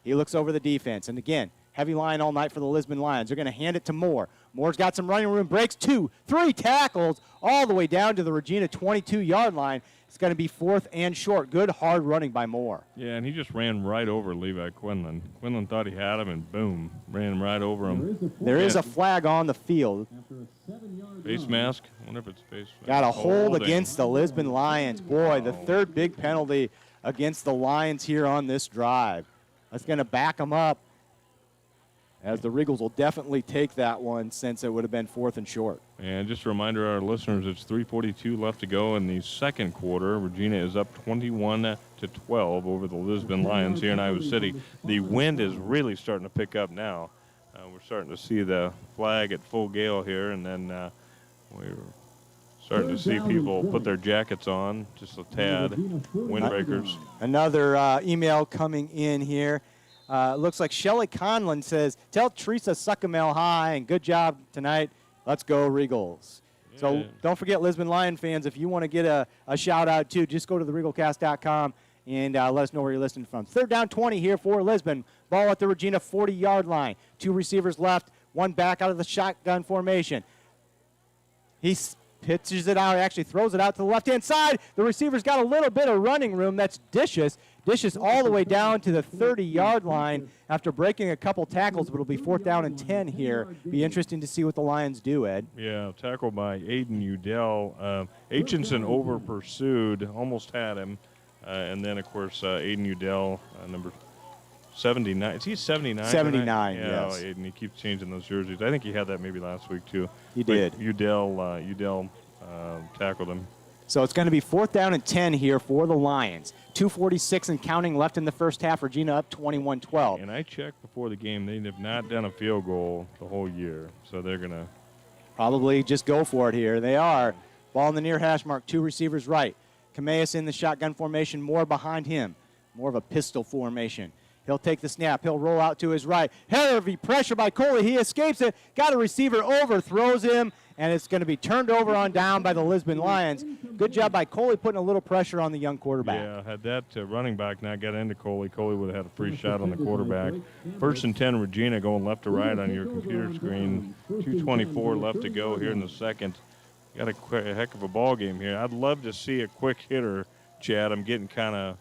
He looks over the defense. And again, Heavy line all night for the Lisbon Lions. They're going to hand it to Moore. Moore's got some running room, breaks 2, 3 tackles all the way down to the Regina 22-yard line. It's going to be 4th and short. Good hard running by Moore. Yeah, and he just ran right over Levi Quinlan. Quinlan thought he had him, and boom, ran right over him. There is a flag on the field. Face mask? I wonder if it's face mask. Got a hold Holding. against the Lisbon Lions. Boy, the third big penalty against the Lions here on this drive. That's going to back them up, as the Regals will definitely take that one since it would have been 4th and short. And just a reminder to our listeners, it's 3:42 left to go in the second quarter. Regina is up 21-12 over the Lisbon Lions here in Iowa City. The wind is really starting to pick up now. We're starting to see the flag at full gale here, and then we're starting to see people put their jackets on, just a tad, windbreakers. Another email coming in here. Looks like Shelly Conlon says, tell Teresa Suckamel hi and good job tonight. Let's go Regals. Yeah. So don't forget, Lisbon Lion fans, if you want to get a shout out too, just go to theregalcast.com and let us know where you're listening from. 3rd down 20 here for Lisbon. Ball at the Regina 40-yard line. 2 receivers left, 1 back out of the shotgun formation. He pitches it out, actually throws it out to the left-hand side. The receiver's got a little bit of running room. That's Dishes. Dishes all the way down to the 30-yard line after breaking a couple tackles, but it'll be 4th down and 10 here. Be interesting to see what the Lions do, Ed. Yeah, tackle by Aiden Udell. Aitchinson over-pursued, almost had him. And then, of course, Aiden Udell, number 79. Is he 79? 79, yeah, yes. Aiden, he keeps changing those jerseys. I think he had that maybe last week, too. He did. Udell tackled him. So it's going to be 4th down and 10 here for the Lions. 2:46 and counting left in the first half. Regina up 21-12. And I checked before the game. They have not done a field goal the whole year. So they're going to probably just go for it here. They are. Ball in the near hash mark. 2 receivers right. Cameas in the shotgun formation. Moore behind him. More of a pistol formation. He'll take the snap. He'll roll out to his right. Heavy pressure by Coley. He escapes it. Got a receiver, overthrows him, and it's going to be turned over on down by the Lisbon Lions. Good job by Coley putting a little pressure on the young quarterback. Yeah, had that running back not got into Coley, Coley would have had a free shot on the quarterback. 1st and 10, Regina going left to right on your computer screen. 2:24 left to go here in the second. Got a heck of a ball game here. I'd love to see a quick hitter, Chad. I'm getting kind of,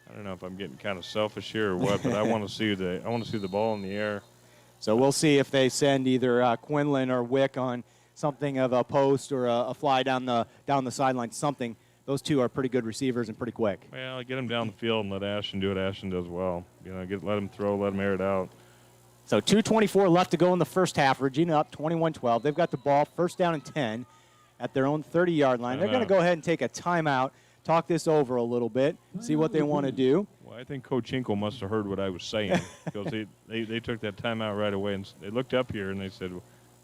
I don't know if I'm getting kind of selfish here or what, but I want to see the ball in the air. So we'll see if they send either Quinlan or Wick on something of a post or a fly down the sideline, something. Those two are pretty good receivers and pretty quick. Well, get them down the field and let Ashton do what Ashton does well. You know, let him throw, let him air it out. So 2:24 left to go in the first half. Regina up 21-12. They've got the ball 1st down and 10 at their own 30-yard line. They're going to go ahead and take a timeout, talk this over a little bit, see what they want to do. Well, I think Coach Hinkle must have heard what I was saying because they took that timeout right away and they looked up here and they said,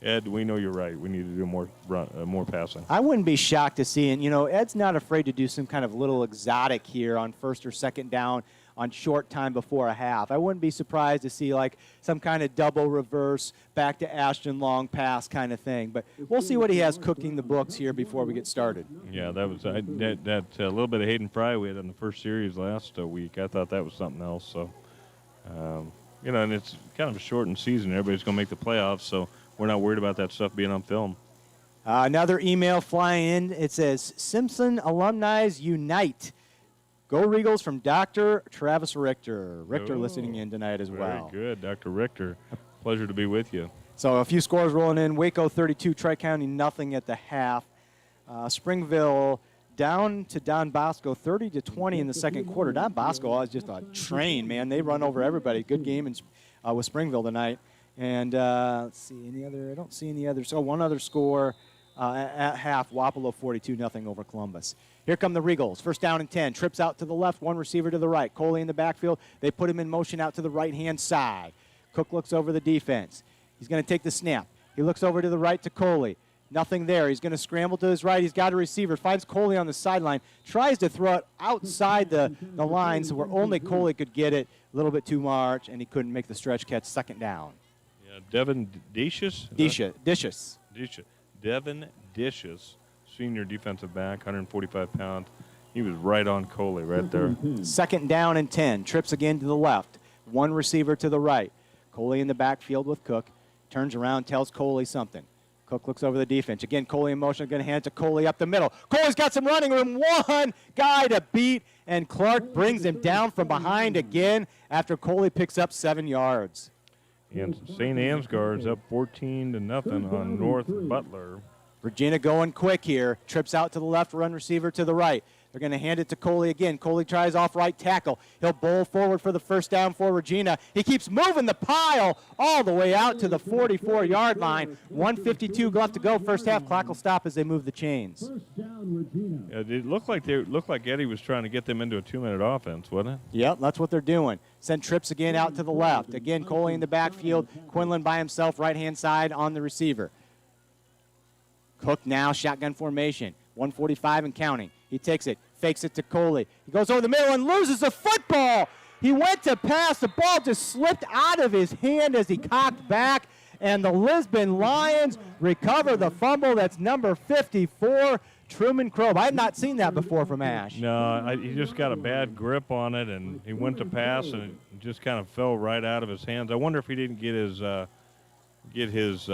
Ed, we know you're right. We need to do more passing. I wouldn't be shocked to see, and Ed's not afraid to do some kind of little exotic here on 1st or 2nd down on short time before a half. I wouldn't be surprised to see like some kind of double reverse back to Ashton long pass kind of thing. But we'll see what he has cooking the books here before we get started. Yeah, that was that little bit of Hayden Fry we had in the first series last week. I thought that was something else. So, and it's kind of a shortened season. Everybody's going to make the playoffs, so we're not worried about that stuff being on film. Another email flying in. It says, Simpson Alumni Unite. Go Regals from Dr. Travis Richter. Richter listening in tonight as well. Very good, Dr. Richter. Pleasure to be with you. So a few scores rolling in. Waco 32, Tri-County nothing at the half. Springville down to Don Bosco 30-20 in the second quarter. Don Bosco is just a train, man. They run over everybody. Good game with Springville tonight. And let's see, any other? I don't see any others. So one other score at half, Wapello 42-0 over Columbus. Here come the Regals. 1st down and 10. Trips out to the left, 1 receiver to the right. Coley in the backfield. They put him in motion out to the right-hand side. Cook looks over the defense. He's going to take the snap. He looks over to the right to Coley. Nothing there. He's going to scramble to his right. He's got a receiver. Finds Coley on the sideline. Tries to throw it outside the lines where only Coley could get it. A little bit too much, and he couldn't make the stretch catch. 2nd down. Yeah, Devin Dishes. Devin Dishes, senior defensive back, 145 pounds. He was right on Coley right there. 2nd down and 10. Trips again to the left. 1 receiver to the right. Coley in the backfield with Cook. Turns around, tells Coley something. Cook looks over the defense. Again, Coley in motion, going to hand it to Coley up the middle. Coley's got some running room. One guy to beat, and Clark brings him down from behind again after Coley picks up 7 yards. And St. Ansgar's up 14-0 on North Butler. Regina going quick here. Trips out to the left, run receiver to the right. They're going to hand it to Coley again. Coley tries off right tackle. He'll bowl forward for the first down for Regina. He keeps moving the pile all the way out to the 44-yard line. 1:52 left to go. First half clock will stop as they move the chains. It looked like Eddie was trying to get them into a 2-minute offense, wasn't it? Yep, that's what they're doing. Send trips again out to the left. Again, Coley in the backfield. Quinlan by himself, right-hand side on the receiver. Cook now, shotgun formation. 1:45 and counting. He takes it, fakes it to Coley. He goes over the middle and loses the football. He went to pass. The ball just slipped out of his hand as he cocked back, and the Lisbon Lions recover the fumble. That's number 54, Truman Krob. I have not seen that before from Ash. No, he just got a bad grip on it, and he went to pass, and it just kind of fell right out of his hands. I wonder if he didn't get his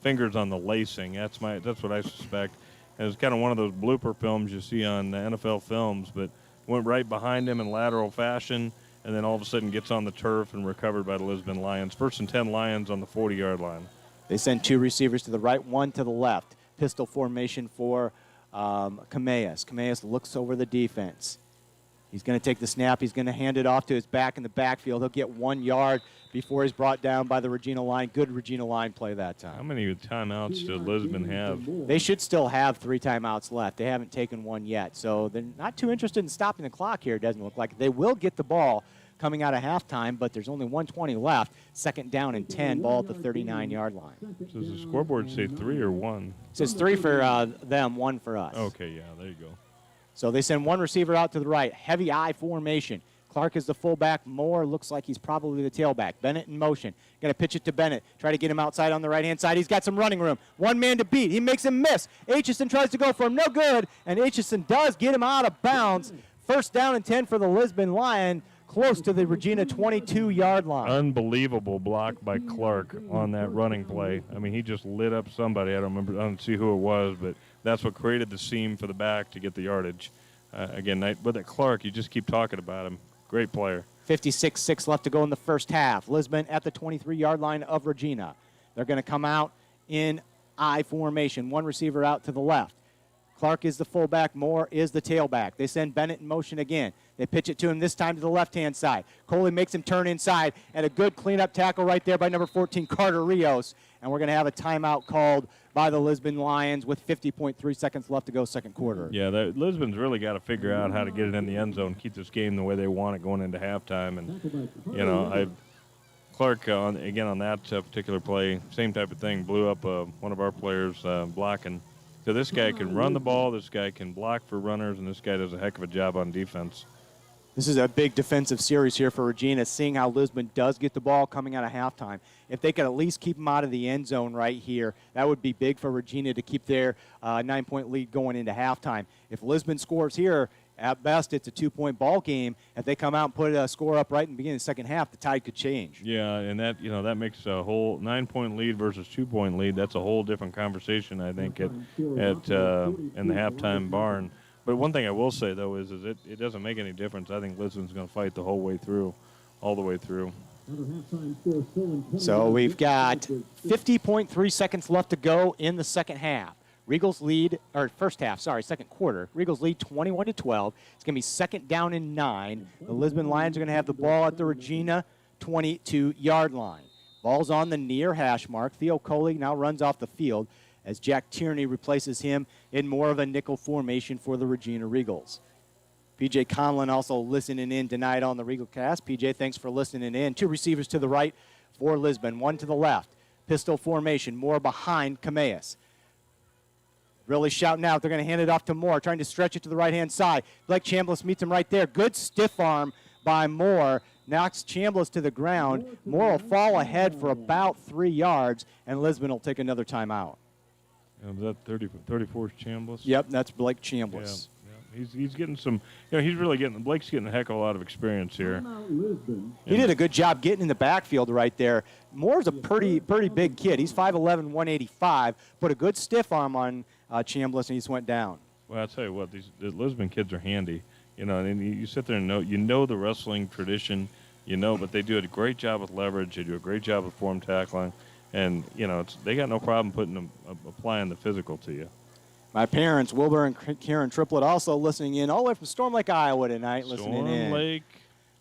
fingers on the lacing. That's what I suspect. It was kind of one of those blooper films you see on NFL films, but went right behind him in lateral fashion, and then all of a sudden gets on the turf and recovered by the Lisbon Lions. 1st and 10 Lions on the 40-yard line. They send 2 receivers to the right, 1 to the left. Pistol formation for Cameas. Cameas looks over the defense. He's going to take the snap. He's going to hand it off to his back in the backfield. He'll get 1 yard before he's brought down by the Regina line. Good Regina line play that time. How many timeouts did Lisbon have? They should still have 3 timeouts left. They haven't taken one yet. So they're not too interested in stopping the clock here, it doesn't look like. They will get the ball coming out of halftime, but there's only 1:20 left. 2nd down and 10, ball at the 39-yard line. So does the scoreboard say 3 or 1? It says 3 for them, 1 for us. Okay, yeah, there you go. So they send 1 receiver out to the right. Heavy I formation. Clark is the fullback. Moore looks like he's probably the tailback. Bennett in motion. Going to pitch it to Bennett. Try to get him outside on the right-hand side. He's got some running room. 1 man to beat. He makes him miss. Aitchison tries to go for him. No good. And Aitchison does get him out of bounds. 1st down and 10 for the Lisbon Lion, close to the Regina 22-yard line. Unbelievable block by Clark on that running play. I mean, he just lit up somebody. I don't see who it was, but that's what created the seam for the back to get the yardage. Again, with that Clark, you just keep talking about him. Great player. 56-6 left to go in the first half. Lisbon at the 23-yard line of Regina. They're going to come out in I formation. 1 receiver out to the left. Clark is the fullback. Moore is the tailback. They send Bennett in motion again. They pitch it to him this time to the left-hand side. Coley makes him turn inside, and a good cleanup tackle right there by number 14, Carter Rios. And we're going to have a timeout called by the Lisbon Lions with 50.3 seconds left to go, 2nd quarter. Yeah, Lisbon's really got to figure out how to get it in the end zone, keep this game the way they want it going into halftime. And, Clark, on that particular play, same type of thing, blew up one of our players blocking. So this guy can run the ball, this guy can block for runners, and this guy does a heck of a job on defense. This is a big defensive series here for Regina, seeing how Lisbon does get the ball coming out of halftime. If they could at least keep them out of the end zone right here, that would be big for Regina to keep their 9-point lead going into halftime. If Lisbon scores here, at best it's a 2-point ball game. If they come out and put a score up right in the beginning of the 2nd half, the tide could change. Yeah, and that makes a whole 9-point lead versus 2-point lead. That's a whole different conversation, I think, in the halftime barn. But one thing I will say, though, is it doesn't make any difference. I think Lisbon's going to fight the whole way through, all the way through. So we've got 50.3 seconds left to go in the 2nd half. Regals lead, or first half, sorry, 2nd quarter. Regals lead 21-12. It's going to be 2nd down and 9. The Lisbon Lions are going to have the ball at the Regina 22-yard line. Ball's on the near hash mark. Theo Coley now runs off the field as Jack Tierney replaces him in more of a nickel formation for the Regina Regals. P.J. Conlon also listening in tonight on the Regal Cast. P.J., thanks for listening in. 2 receivers to the right for Lisbon, 1 to the left. Pistol formation, Moore behind Cameas. Really shouting out. They're going to hand it off to Moore, trying to stretch it to the right-hand side. Blake Chambliss meets him right there. Good stiff arm by Moore. Knocks Chambliss to the ground. Moore will fall ahead for about 3 yards, and Lisbon will take another timeout. Was that 34's Chambliss? Yep, that's Blake Chambliss. Yeah. He's getting some. He's really getting. Blake's getting a heck of a lot of experience here. Lisbon. He did a good job getting in the backfield right there. Moore's a pretty big kid. He's 5'11", 185. Put a good stiff arm on Chambliss, and he just went down. Well, I'll tell you what, the Lisbon kids are handy. And you sit there and know the wrestling tradition, but they do a great job with leverage. They do a great job with form tackling, and they got no problem applying the physical to you. My parents, Wilbur and Karen Triplett, also listening in all the way from Storm Lake, Iowa tonight. Listening in. Storm Lake,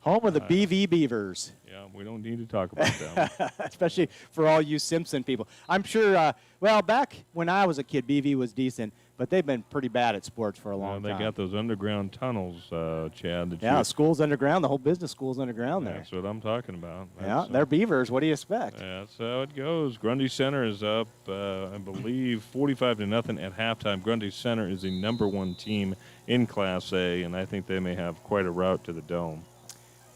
home of the BV Beavers. Yeah, we don't need to talk about them. Especially for all you Simpson people. I'm sure. Back when I was a kid, BV was decent. But they've been pretty bad at sports for a long time. They got those underground tunnels, Chad. School's underground. The whole business school's underground there. That's what I'm talking about. They're Beavers. What do you expect? That's how it goes. Grundy Center is up, I believe, 45-0 at halftime. Grundy Center is the #1 team in Class A, and I think they may have quite a route to the Dome.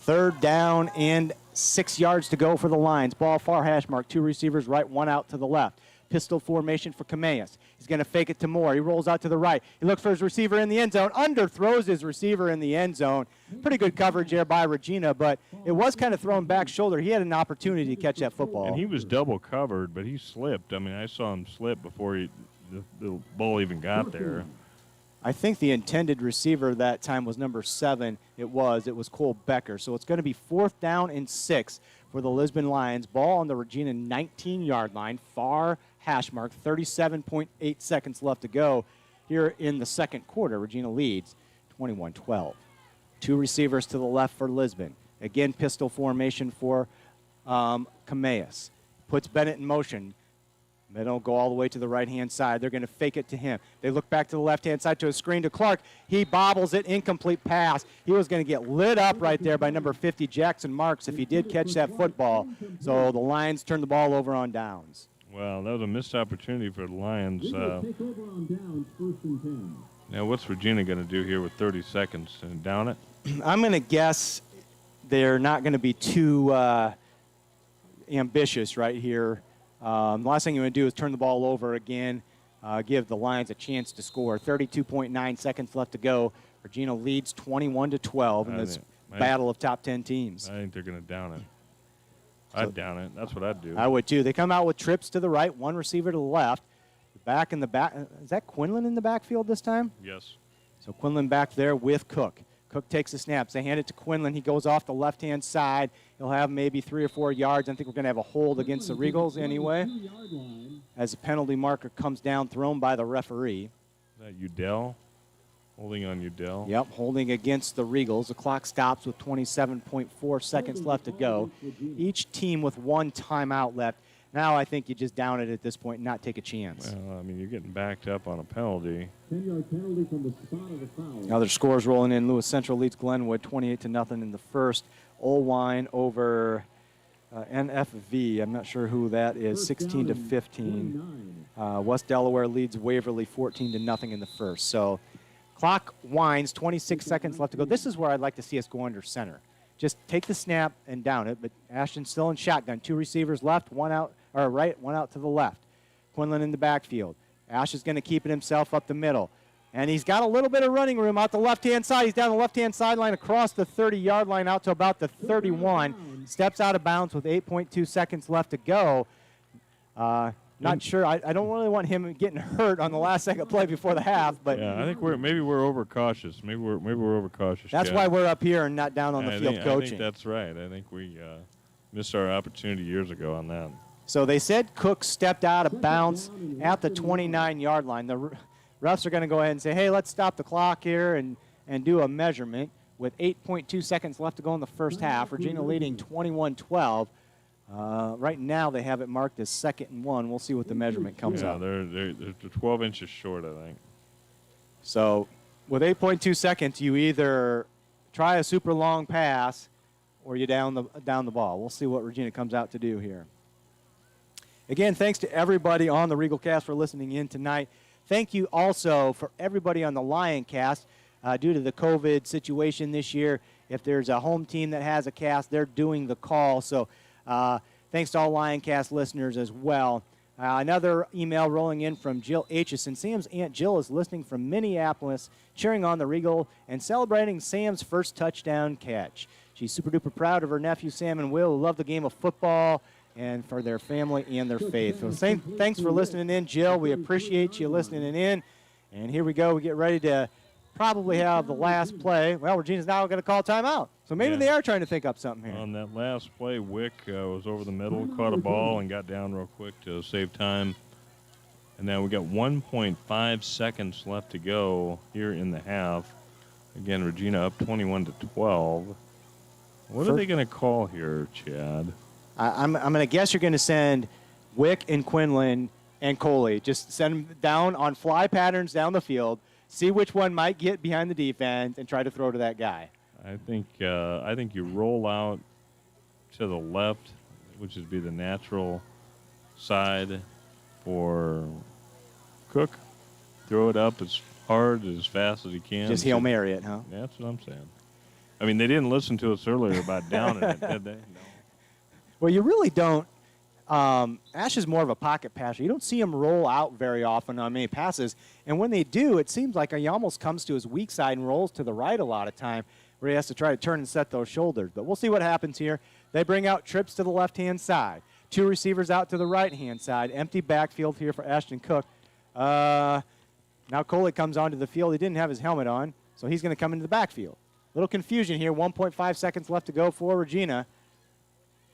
3rd down and 6 yards to go for the Lions. Ball far hash mark. 2 receivers right, 1 out to the left. Pistol formation for Camellas. He's going to fake it to Moore. He rolls out to the right. He looks for his receiver in the end zone. Underthrows his receiver in the end zone. Pretty good coverage there by Regina, but it was kind of thrown back shoulder. He had an opportunity to catch that football. And he was double covered, but he slipped. I mean, I saw him slip before the ball even got there. I think the intended receiver that time was number 7. It was Cole Becker. So it's going to be 4th down and 6 for the Lisbon Lions. Ball on the Regina 19-yard line. Far hash mark. 37.8 seconds left to go here in the second quarter. Regina leads 21-12. 2 receivers to the left for Lisbon. Again, pistol formation for Camellas. Puts Bennett in motion. They don't go all the way to the right-hand side. They're going to fake it to him. They look back to the left-hand side to a screen to Clark. He bobbles it, incomplete pass. He was going to get lit up right there by number 50, Jackson Marks, if he did catch that football. So the Lions turn the ball over on downs. Well, that was a missed opportunity for the Lions. Take over on downs, 1st and 10. Now, what's Regina going to do here with 30 seconds? And down it? I'm going to guess they're not going to be too ambitious right here. The last thing you want to do is turn the ball over again, give the Lions a chance to score. 32.9 seconds left to go. Regina leads 21-12 in this battle of top 10 teams. I think they're going to down it. I'd down it. That's what I'd do. I would too. They come out with trips to the right, 1 receiver to the left. Back in the back. Is that Quinlan in the backfield this time? Yes. So Quinlan back there with Cook. Cook takes the snaps. They hand it to Quinlan. He goes off the left-hand side. He'll have maybe 3 or 4 yards. I think we're going to have a hold against the Regals anyway, as the penalty marker comes down, thrown by the referee. Is that Udell? Holding on Udell? Yep, holding against the Regals. The clock stops with 27.4 seconds left to go. Each team with 1 timeout left. Now I think you just down it at this point and not take a chance. Well, I mean, you're getting backed up on a penalty. 10-yard penalty from the spot of the foul. Now their scores rolling in. Lewis Central leads Glenwood 28-0 in the first. Olwine over NFV. I'm not sure who that is. 16-15. West Delaware leads Waverly 14-0 in the first. So clock winds. 26 seconds left to go. This is where I'd like to see us go under center. Just take the snap and down it. But Ashton's still in shotgun. 2 receivers left, 1 out or right, 1 out to the left. Quinlan in the backfield. Ash is going to keep it himself up the middle. And he's got a little bit of running room out the left-hand side. He's down the left-hand sideline across the 30-yard line out to about the 31. Steps out of bounds with 8.2 seconds left to go. Not sure. I don't really want him getting hurt on the last second play before the half. But yeah, I think maybe we're overcautious. Maybe we're overcautious. That's why we're up here and not down on the field coaching. I think that's right. I think we missed our opportunity years ago on that. So they said Cook stepped out of bounds at the 29-yard line. The refs are going to go ahead and say, hey, let's stop the clock here and do a measurement with 8.2 seconds left to go in the first half. Regina leading 21-12. Right now they have it marked as 2nd and 1. We'll see what the measurement comes out. They're 12 inches short, I think. So with 8.2 seconds, you either try a super long pass or you down the ball. We'll see what Regina comes out to do here. Again, thanks to everybody on the Regal Cast for listening in tonight. Thank you also for everybody on the Lion Cast. Due to the COVID situation this year, if there's a home team that has a cast, they're doing the call. So thanks to all Lion Cast listeners as well. Another email rolling in from Jill Aitchison. Sam's Aunt Jill is listening from Minneapolis, cheering on the Regal and celebrating Sam's first touchdown catch. She's super duper proud of her nephew Sam and Will, who love the game of football, and for their family and their faith. So thanks for listening in, Jill. We appreciate you listening in. And here we go. We get ready to probably have the last play. Well, Regina's now going to call timeout. So maybe they are trying to think up something here. On that last play, Wick was over the middle, caught a ball, and got down real quick to save time. And now we got 1.5 seconds left to go here in the half. Again, Regina up 21-12. What are they going to call here, Chad? I'm going to guess you're going to send Wick and Quinlan and Coley. Just send them down on fly patterns down the field, see which one might get behind the defense, and try to throw to that guy. I think you roll out to the left, which would be the natural side for Cook. Throw it up as hard, as fast as he can. Just Hail Mary it, huh? That's what I'm saying. I mean, they didn't listen to us earlier about downing it, did they? No. Well, you really don't. Ash is more of a pocket passer. You don't see him roll out very often on many passes. And when they do, it seems like he almost comes to his weak side and rolls to the right a lot of time, where he has to try to turn and set those shoulders. But we'll see what happens here. They bring out trips to the left-hand side. Two receivers out to the right-hand side. Empty backfield here for Ashton Cook. Now Coley comes onto the field. He didn't have his helmet on, so he's going to come into the backfield. Little confusion here. 1.5 seconds left to go for Regina.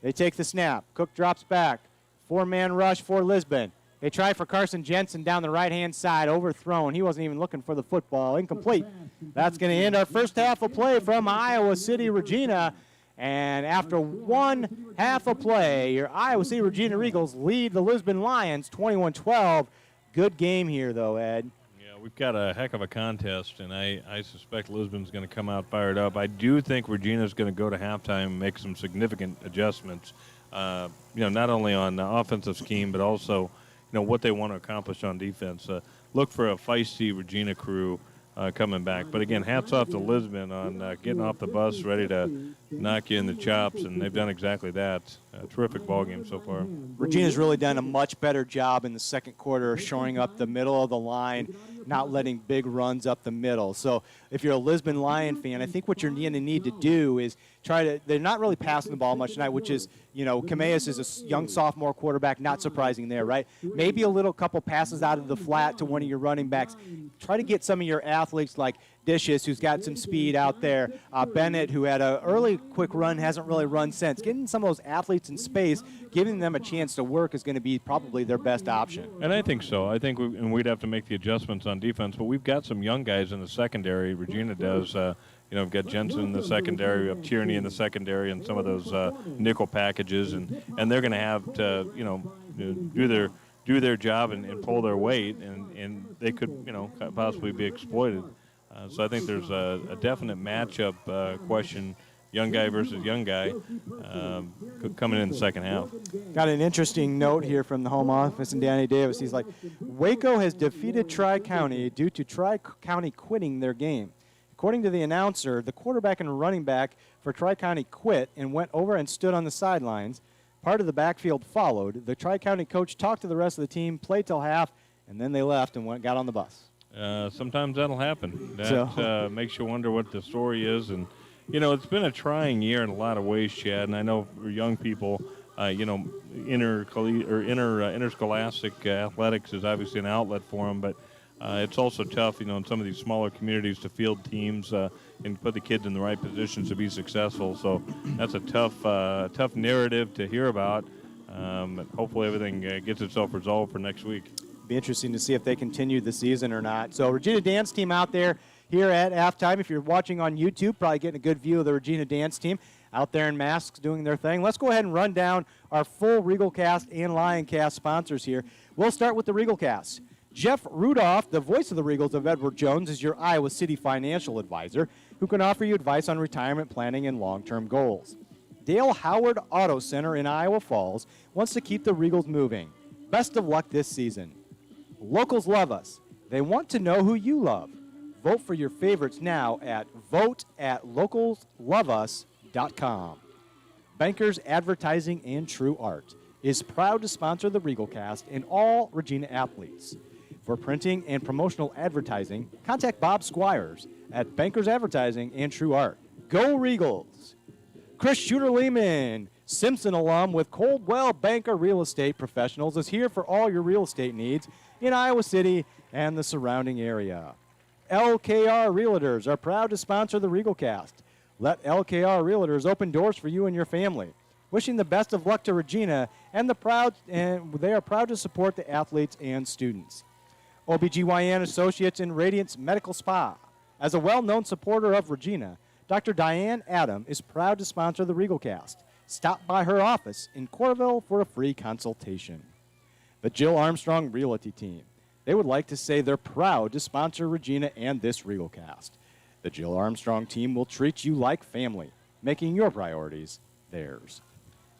They take the snap. Cook drops back. Four-man rush for Lisbon. They try for Carson Jensen down the right-hand side. Overthrown. He wasn't even looking for the football. Incomplete. That's going to end our first half of play from Iowa City, Regina. And after one half of play, your Iowa City Regina Regals lead the Lisbon Lions 21-12. Good game here, though, Ed. Yeah, we've got a heck of a contest, and I suspect Lisbon's going to come out fired up. I do think Regina's going to go to halftime and make some significant adjustments, not only on the offensive scheme, but also, what they want to accomplish on defense. Look for a feisty Regina crew coming back. But, again, hats off to Lisbon on getting off the bus, ready to knock you in the chops, and they've done exactly that. Terrific ball game so far. Regina's really done a much better job in the second quarter shoring up the middle of the line, not letting big runs up the middle. So if you're a Lisbon Lion fan, I think what you're going to need to do is they're not really passing the ball much tonight, which is, Cameas is a young sophomore quarterback, not surprising there, right? Maybe a little couple passes out of the flat to one of your running backs. Try to get some of your athletes like Dishes, who's got some speed out there. Bennett, who had an early quick run, hasn't really run since. Getting some of those athletes in space, giving them a chance to work is going to be probably their best option. And I think so. I think we'd have to make the adjustments on defense, but we've got some young guys in the secondary. Regina does. We've got Jensen in the secondary, we have Tierney in the secondary, and some of those nickel packages, and they're going to have to, do their job and pull their weight, and they could, possibly be exploited. So I think there's a definite matchup question, young guy versus young guy, coming in the second half. Got an interesting note here from the home office and Danny Davis. He's like, Waco has defeated Tri-County due to Tri-County quitting their game. According to the announcer, the quarterback and running back for Tri-County quit and went over and stood on the sidelines. Part of the backfield followed. The Tri-County coach talked to the rest of the team, played till half, and then they left and got on the bus. Sometimes that'll happen. That makes you wonder what the story is. And, it's been a trying year in a lot of ways, Chad. And I know for young people, interscholastic athletics is obviously an outlet for them. But it's also tough, in some of these smaller communities to field teams and put the kids in the right positions to be successful. So that's a tough narrative to hear about. Hopefully everything gets itself resolved for next week. Be interesting to see if they continue the season or not. So Regina dance team out there here at halftime. If you're watching on YouTube, probably getting a good view of the Regina dance team out there in masks doing their thing. Let's go ahead and run down our full Regal Cast and Lion Cast sponsors here. We'll start with the Regal Cast. Jeff Rudolph, the voice of the Regals of Edward Jones, is your Iowa City financial advisor who can offer you advice on retirement planning and long-term goals. Dale Howard Auto Center in Iowa Falls wants to keep the Regals moving. Best of luck this season. Locals love us. They want to know who you love. Vote for your favorites now at vote@localsloveus.com. Bankers Advertising and True Art. is proud to sponsor the RegalCast and all Regina athletes. For printing and promotional advertising, contact Bob Squires at Bankers Advertising and True Art. Go Regals! Chris Shooter-Lehman, Simpson alum with Coldwell Banker Real Estate Professionals, is here for all your real estate needs in Iowa City and the surrounding area. LKR Realtors are proud to sponsor the RegalCast. Let LKR Realtors open doors for you and your family. Wishing the best of luck to Regina, and they are proud to support the athletes and students. OBGYN Associates in Radiance Medical Spa. As a well-known supporter of Regina, Dr. Diane Adam is proud to sponsor the RegalCast. Stop by her office in Corville for a free consultation. The Jill Armstrong Realty Team. They would like to say they're proud to sponsor Regina and this RegalCast. The Jill Armstrong team will treat you like family, making your priorities theirs.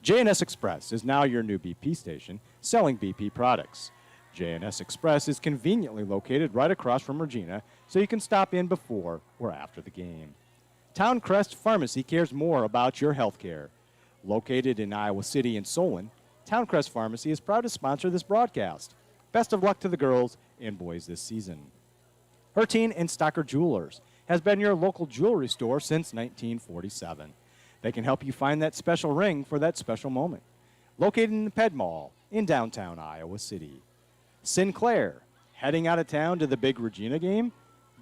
J&S Express is now your new BP station, selling BP products. J&S Express is conveniently located right across from Regina, so you can stop in before or after the game. Towncrest Pharmacy cares more about your health care. Located in Iowa City and Solon, Towncrest Pharmacy is proud to sponsor this broadcast. Best of luck to the girls and boys this season. Hertine and Stocker Jewelers has been your local jewelry store since 1947. They can help you find that special ring for that special moment. Located in the Ped Mall in downtown Iowa City. Sinclair, heading out of town to the big Regina game?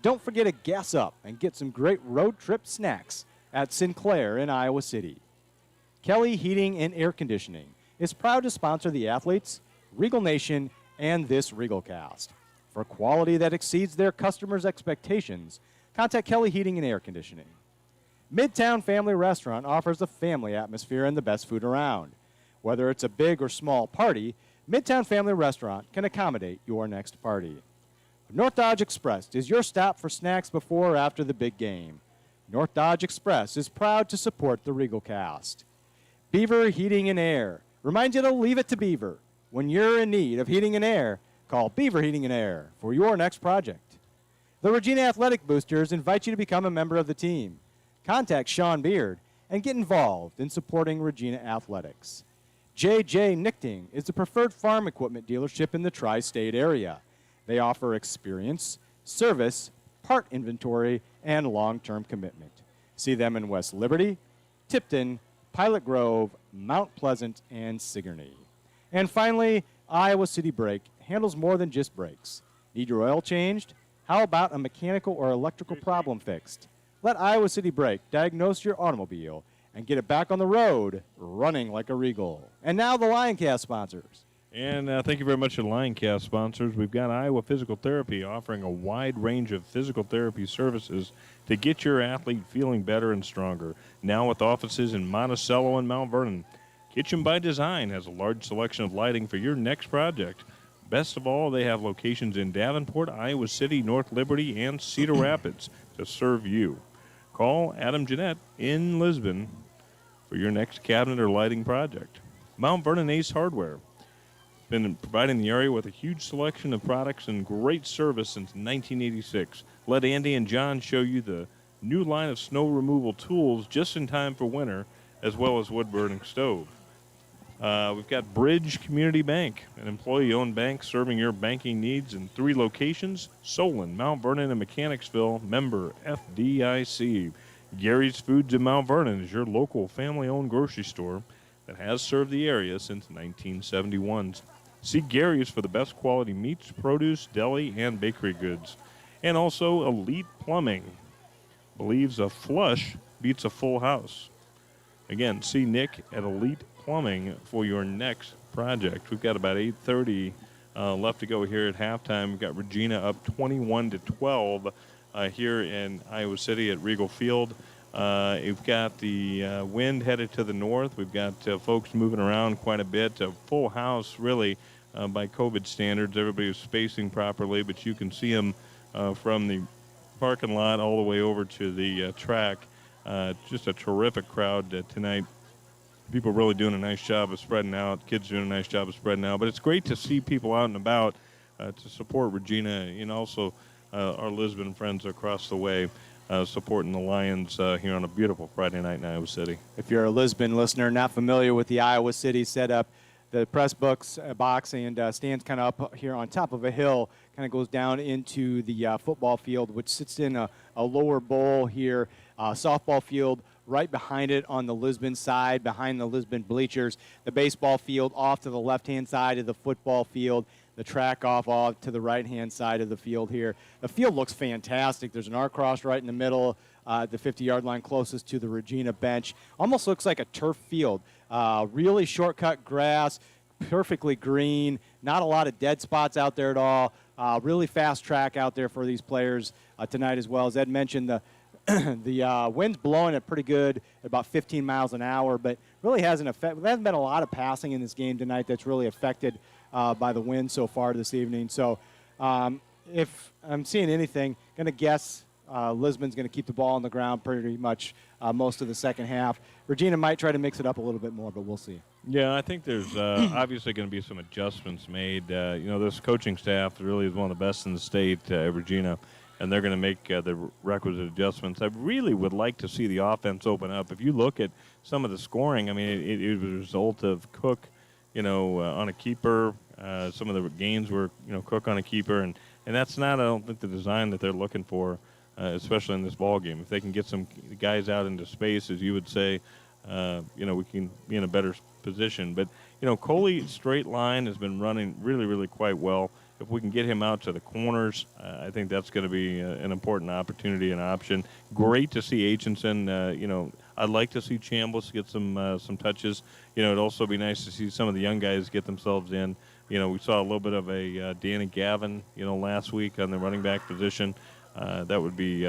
Don't forget to gas up and get some great road trip snacks at Sinclair in Iowa City. Kelly Heating and Air Conditioning is proud to sponsor the athletes, Regal Nation, and this RegalCast. For quality that exceeds their customers' expectations, contact Kelly Heating and Air Conditioning. Midtown Family Restaurant offers a family atmosphere and the best food around. Whether it's a big or small party, Midtown Family Restaurant can accommodate your next party. North Dodge Express is your stop for snacks before or after the big game. North Dodge Express is proud to support the RegalCast. Beaver Heating and Air reminds you to leave it to Beaver. When you're in need of heating and air, call Beaver Heating and Air for your next project. The Regina Athletic Boosters invite you to become a member of the team. Contact Sean Beard and get involved in supporting Regina Athletics. J.J. Nichting is the preferred farm equipment dealership in the tri-state area. They offer experience, service, part inventory, and long-term commitment. See them in West Liberty, Tipton, Pilot Grove, Mount Pleasant, and Sigourney. And finally, Iowa City Brake handles more than just brakes. Need your oil changed? How about a mechanical or electrical problem fixed? Let Iowa City Brake diagnose your automobile and get it back on the road, running like a Regal. And now the LionCast sponsors. And thank you very much to the LionCast sponsors. We've got Iowa Physical Therapy offering a wide range of physical therapy services to get your athlete feeling better and stronger. Now with offices in Monticello and Mount Vernon. Kitchen by Design has a large selection of lighting for your next project. Best of all, they have locations in Davenport, Iowa City, North Liberty, and Cedar Rapids to serve you. Call Adam Jeanette in Lisbon for your next cabinet or lighting project. Mount Vernon Ace Hardware. Been providing the area with a huge selection of products and great service since 1986. Let Andy and John show you the new line of snow removal tools just in time for winter, as well as wood-burning stove. We've got Bridge Community Bank, an employee-owned bank serving your banking needs in 3 locations: Solon, Mount Vernon, and Mechanicsville. Member FDIC. Gary's Foods in Mount Vernon is your local family-owned grocery store that has served the area since 1971. See Gary's for the best quality meats, produce, deli, and bakery goods. And also Elite Plumbing believes a flush beats a full house. Again, see Nick at Elite Plumbing for your next project. We've got about 8:30 left to go here at halftime. We've got Regina up 21-12 here in Iowa City at Regal Field. We've got the wind headed to the north. We've got folks moving around quite a bit. A full house, really, by COVID standards. Everybody is spacing properly, but you can see them from the parking lot all the way over to the track. Just a terrific crowd tonight. People really doing a nice job of spreading out. Kids doing a nice job of spreading out. But it's great to see people out and about to support Regina, and also our Lisbon friends across the way supporting the Lions here on a beautiful Friday night in Iowa City. If you're a Lisbon listener not familiar with the Iowa City setup, the press box and stands kind of up here on top of a hill, kind of goes down into the football field, which sits in a lower bowl here. Softball field right behind it on the Lisbon side, behind the Lisbon bleachers. The baseball field off to the left-hand side of the football field. The track off to the right-hand side of the field here. The field looks fantastic. There's an arc cross right in the middle at the 50-yard line closest to the Regina bench. Almost looks like a turf field. Really shortcut grass, perfectly green, not a lot of dead spots out there at all. Really fast track out there for these players tonight as well. As Ed mentioned, the wind's blowing it pretty good, about 15 miles an hour, but really hasn't been a lot of passing in this game tonight that's really affected by the wind so far this evening. So if I'm seeing anything, going to guess Lisbon's going to keep the ball on the ground pretty much most of the second half. Regina might try to mix it up a little bit more, but we'll see. Yeah, I think there's obviously going to be some adjustments made. This coaching staff really is one of the best in the state at Regina, and they're going to make the requisite adjustments. I really would like to see the offense open up. If you look at some of the scoring, I mean, it was a result of Cook, on a keeper. Some of the gains were, Cook on a keeper, and that's not, I don't think, the design that they're looking for, especially in this ball game. If they can get some guys out into space, as you would say, we can be in a better position. But, Coley straight line has been running really, really quite well. If we can get him out to the corners, I think that's going to be an important opportunity and option. Great to see Aitchison. I'd like to see Chambliss get some touches. It'd also be nice to see some of the young guys get themselves in. We saw a little bit of a Danny Gavin, last week on the running back position. That would be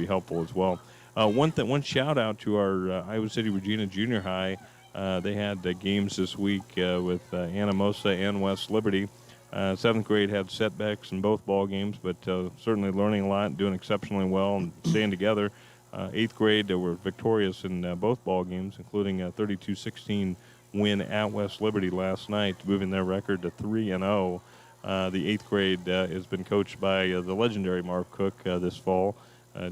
helpful as well. One shout out to our Iowa City Regina Junior High. They had games this week with Anamosa and West Liberty. 7th grade had setbacks in both ball games, but certainly learning a lot, doing exceptionally well, and staying together. 8th grade, they were victorious in both ball games, including a 32-16 win at West Liberty last night, moving their record to 3-0. The 8th grade has been coached by the legendary Marv Cook this fall,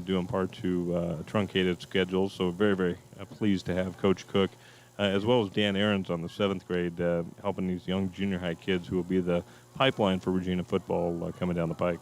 due in part to a truncated schedule. So very, very pleased to have Coach Cook, as well as Dan Aarons on the 7th grade, helping these young junior high kids who will be the pipeline for Regina football coming down the pike.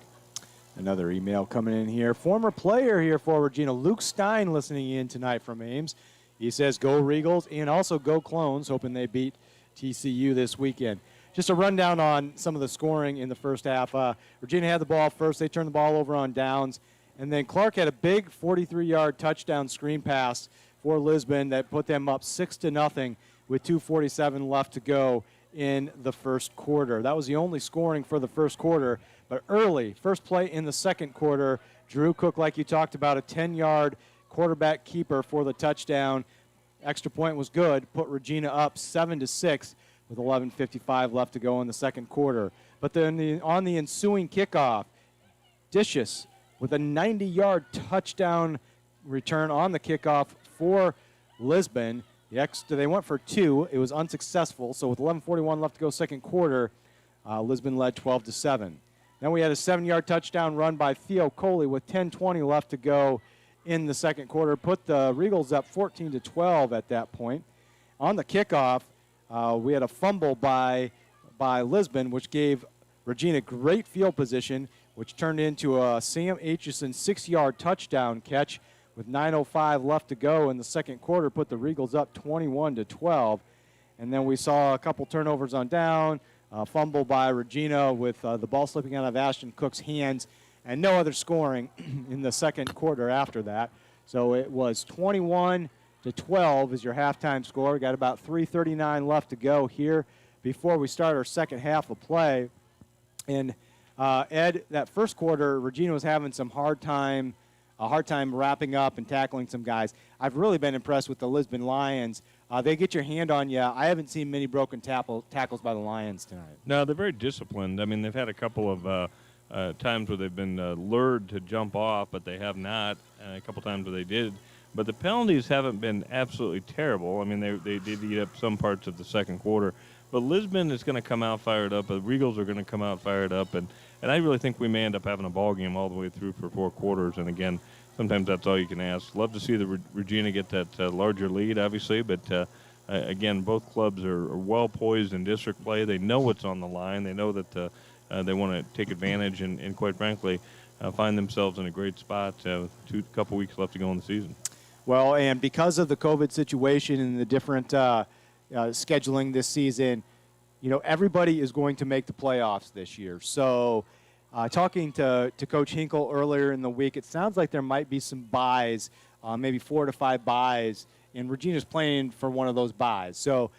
Another email coming in here. Former player here for Regina, Luke Stein, listening in tonight from Ames. He says, go Regals, and also go Clones, hoping they beat TCU this weekend. Just a rundown on some of the scoring in the first half. Regina had the ball first. They turned the ball over on downs. And then Clark had a big 43-yard touchdown screen pass for Lisbon that put them up 6-0 with 2:47 left to go in the first quarter. That was the only scoring for the first quarter. But early, first play in the second quarter, Drew Cook, like you talked about, a 10-yard quarterback keeper for the touchdown. Extra point was good, put Regina up 7-6 with 11:55 left to go in the second quarter. But then on the ensuing kickoff, Dishes with a 90-yard touchdown return on the kickoff for Lisbon. They went for 2. It was unsuccessful. So with 11:41 left to go second quarter, Lisbon led 12-7. Then we had a 7-yard touchdown run by Theo Coley with 10:20 left to go in the second quarter. Put the Regals up 14-12 at that point. On the kickoff, we had a fumble by Lisbon, which gave Regina great field position, which turned into a Sam Aitchison 6-yard touchdown catch with 9:05 left to go in the second quarter, put the Regals up 21-12. And then we saw a couple turnovers on down, fumble by Regina with the ball slipping out of Ashton Cook's hands, and no other scoring in the second quarter after that. So it was 21-12 is your halftime score. We got about 3:39 left to go here before we start our second half of play. And Ed, that first quarter, Regina was having a hard time wrapping up and tackling some guys. I've really been impressed with the Lisbon Lions. They get your hand on you. I haven't seen many broken tackles by the Lions tonight. No, they're very disciplined. I mean, they've had a couple of times where they've been lured to jump off, but they have not, and a couple times where they did. But the penalties haven't been absolutely terrible. I mean, they did eat up some parts of the second quarter. But Lisbon is going to come out fired up. The Regals are going to come out fired up. And I really think we may end up having a ball game all the way through for 4 quarters. And, again, sometimes that's all you can ask. Love to see the Regina get that larger lead, obviously. But again, both clubs are well poised in district play. They know what's on the line. They know that they want to take advantage and quite frankly, find themselves in a great spot. Couple weeks left to go in the season. Well, and because of the COVID situation and the different scheduling this season, everybody is going to make the playoffs this year. So talking to Coach Hinkle earlier in the week, it sounds like there might be some buys, maybe 4 to 5 buys, and Regina's playing for one of those buys. So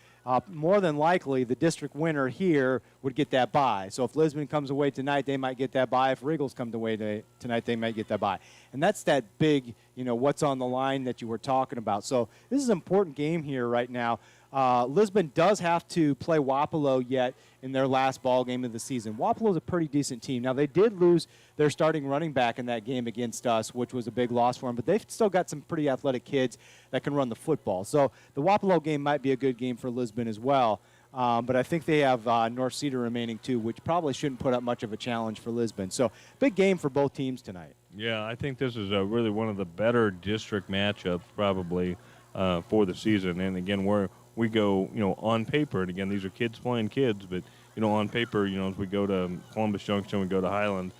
more than likely, the district winner here would get that bye. So if Lisbon comes away tonight, they might get that bye. If Regals come away tonight, they might get that bye. And that's that big, what's on the line that you were talking about. So this is an important game here right now. Lisbon does have to play Wapello yet in their last ball game of the season. Wapello's a pretty decent team. Now, they did lose their starting running back in that game against us, which was a big loss for them, but they've still got some pretty athletic kids that can run the football. So the Wapello game might be a good game for Lisbon as well. But I think they have North Cedar remaining too, which probably shouldn't put up much of a challenge for Lisbon. So big game for both teams tonight. Yeah, I think this is really one of the better district matchups probably for the season. And again, we go, on paper, and again, these are kids playing kids, but, on paper, as we go to Columbus Junction, we go to Highland,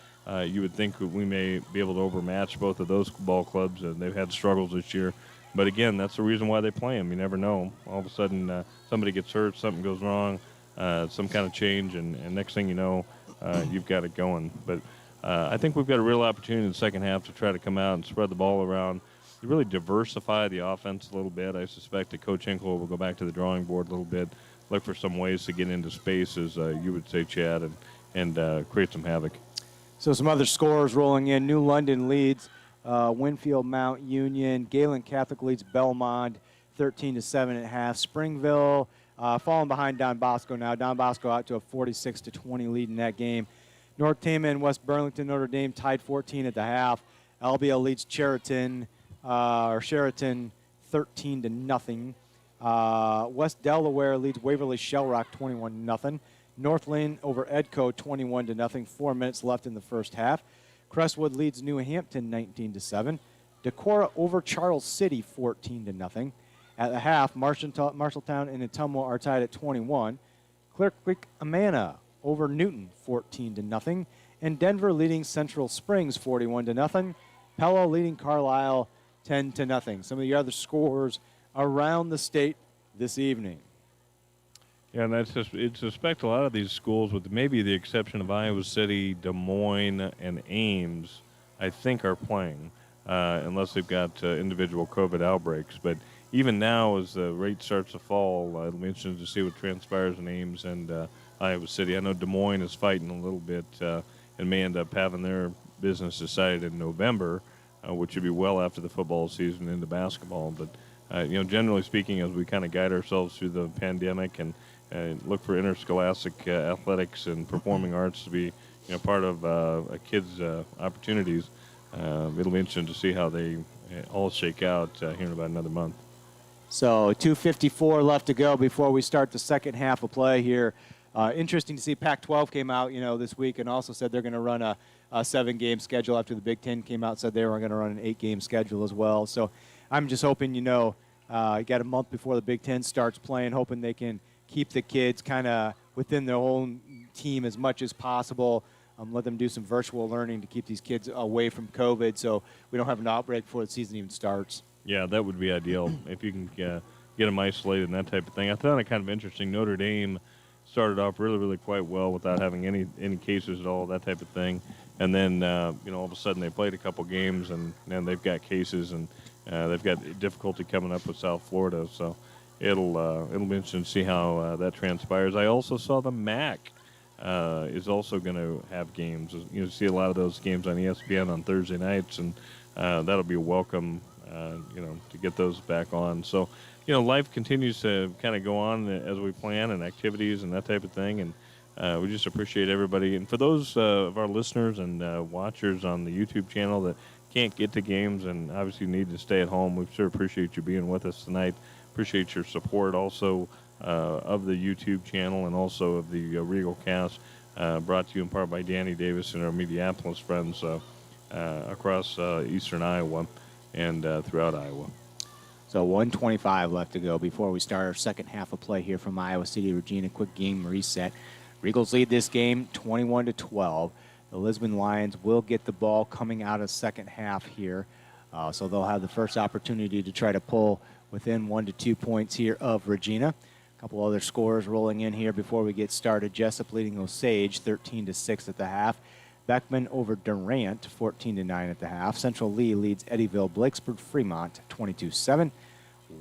you would think that we may be able to overmatch both of those ball clubs, and they've had struggles this year. But again, that's the reason why they play them. You never know. All of a sudden, somebody gets hurt, something goes wrong, some kind of change, and next thing you know, you've got it going. But I think we've got a real opportunity in the second half to try to come out and spread the ball around, to really diversify the offense a little bit. I suspect that Coach Hinkle will go back to the drawing board a little bit, look for some ways to get into space, as you would say, Chad, and create some havoc. So some other scores rolling in. New London leads Winfield Mount Union. Galen Catholic leads Belmont 13-7 at half. Springville falling behind Don Bosco now. Don Bosco out to a 46-20 lead in that game. North Tama and West Burlington Notre Dame tied 14 at the half. LBL leads Sheraton 13-0. West Delaware leads Waverly Shellrock 21-0. Northland over Edco 21-0. 4 minutes left in the first half. Crestwood leads New Hampton 19-7. Decorah over Charles City 14-0. At the half, Marshalltown and Ottumwa are tied at 21. Clear Creek Amana over Newton 14-0. And Denver leading Central Springs 41-0. Pella leading Carlisle 10-0. Some of the other scores around the state this evening. Yeah, and I suspect a lot of these schools, with maybe the exception of Iowa City, Des Moines, and Ames, I think are playing, unless they've got individual COVID outbreaks. But even now, as the rate starts to fall, it'll be interesting to see what transpires in Ames and Iowa City. I know Des Moines is fighting a little bit and may end up having their business decided in November, which would be well after the football season into basketball. But, generally speaking, as we kind of guide ourselves through the pandemic and look for interscholastic athletics and performing arts to be, part of a kid's opportunities, it'll be interesting to see how they all shake out here in about another month. So 2:54 left to go before we start the second half of play here. Interesting to see Pac-12 came out, this week and also said they're going to run a 7-game schedule after the Big Ten came out and said they were going to run an 8-game schedule as well. So I'm just hoping, you got a month before the Big Ten starts playing, hoping they can keep the kids kind of within their own team as much as possible. Let them do some virtual learning to keep these kids away from COVID so we don't have an outbreak before the season even starts. Yeah, that would be ideal if you can get them isolated and that type of thing. I found it kind of interesting. Notre Dame started off really, really quite well without having any cases at all, that type of thing. And then, all of a sudden they played a couple games and they've got cases and they've got difficulty coming up with South Florida. So it'll be interesting to see how that transpires. I also saw the MAC is also going to have games. You see a lot of those games on ESPN on Thursday nights, and that'll be a welcome, to get those back on. So, life continues to kind of go on as we plan and activities and that type of thing. And we just appreciate everybody. And for those of our listeners and watchers on the YouTube channel that can't get to games and obviously need to stay at home, we sure appreciate you being with us tonight. Appreciate your support also of the YouTube channel and also of the Regal Cast, brought to you in part by Danny Davis and our Mediapolis friends across eastern Iowa and throughout Iowa. So 1:25 left to go before we start our second half of play here from Iowa City, Regina. Quick game reset. Regals lead this game 21-12. The Lisbon Lions will get the ball coming out of second half here. So they'll have the first opportunity to try to pull within 1 to 2 points here of Regina. A couple other scores rolling in here before we get started. Jessup leading Osage 13-6 at the half. Beckman over Durant 14-9 at the half. Central Lee leads Eddyville Blakesburg Fremont 22-7.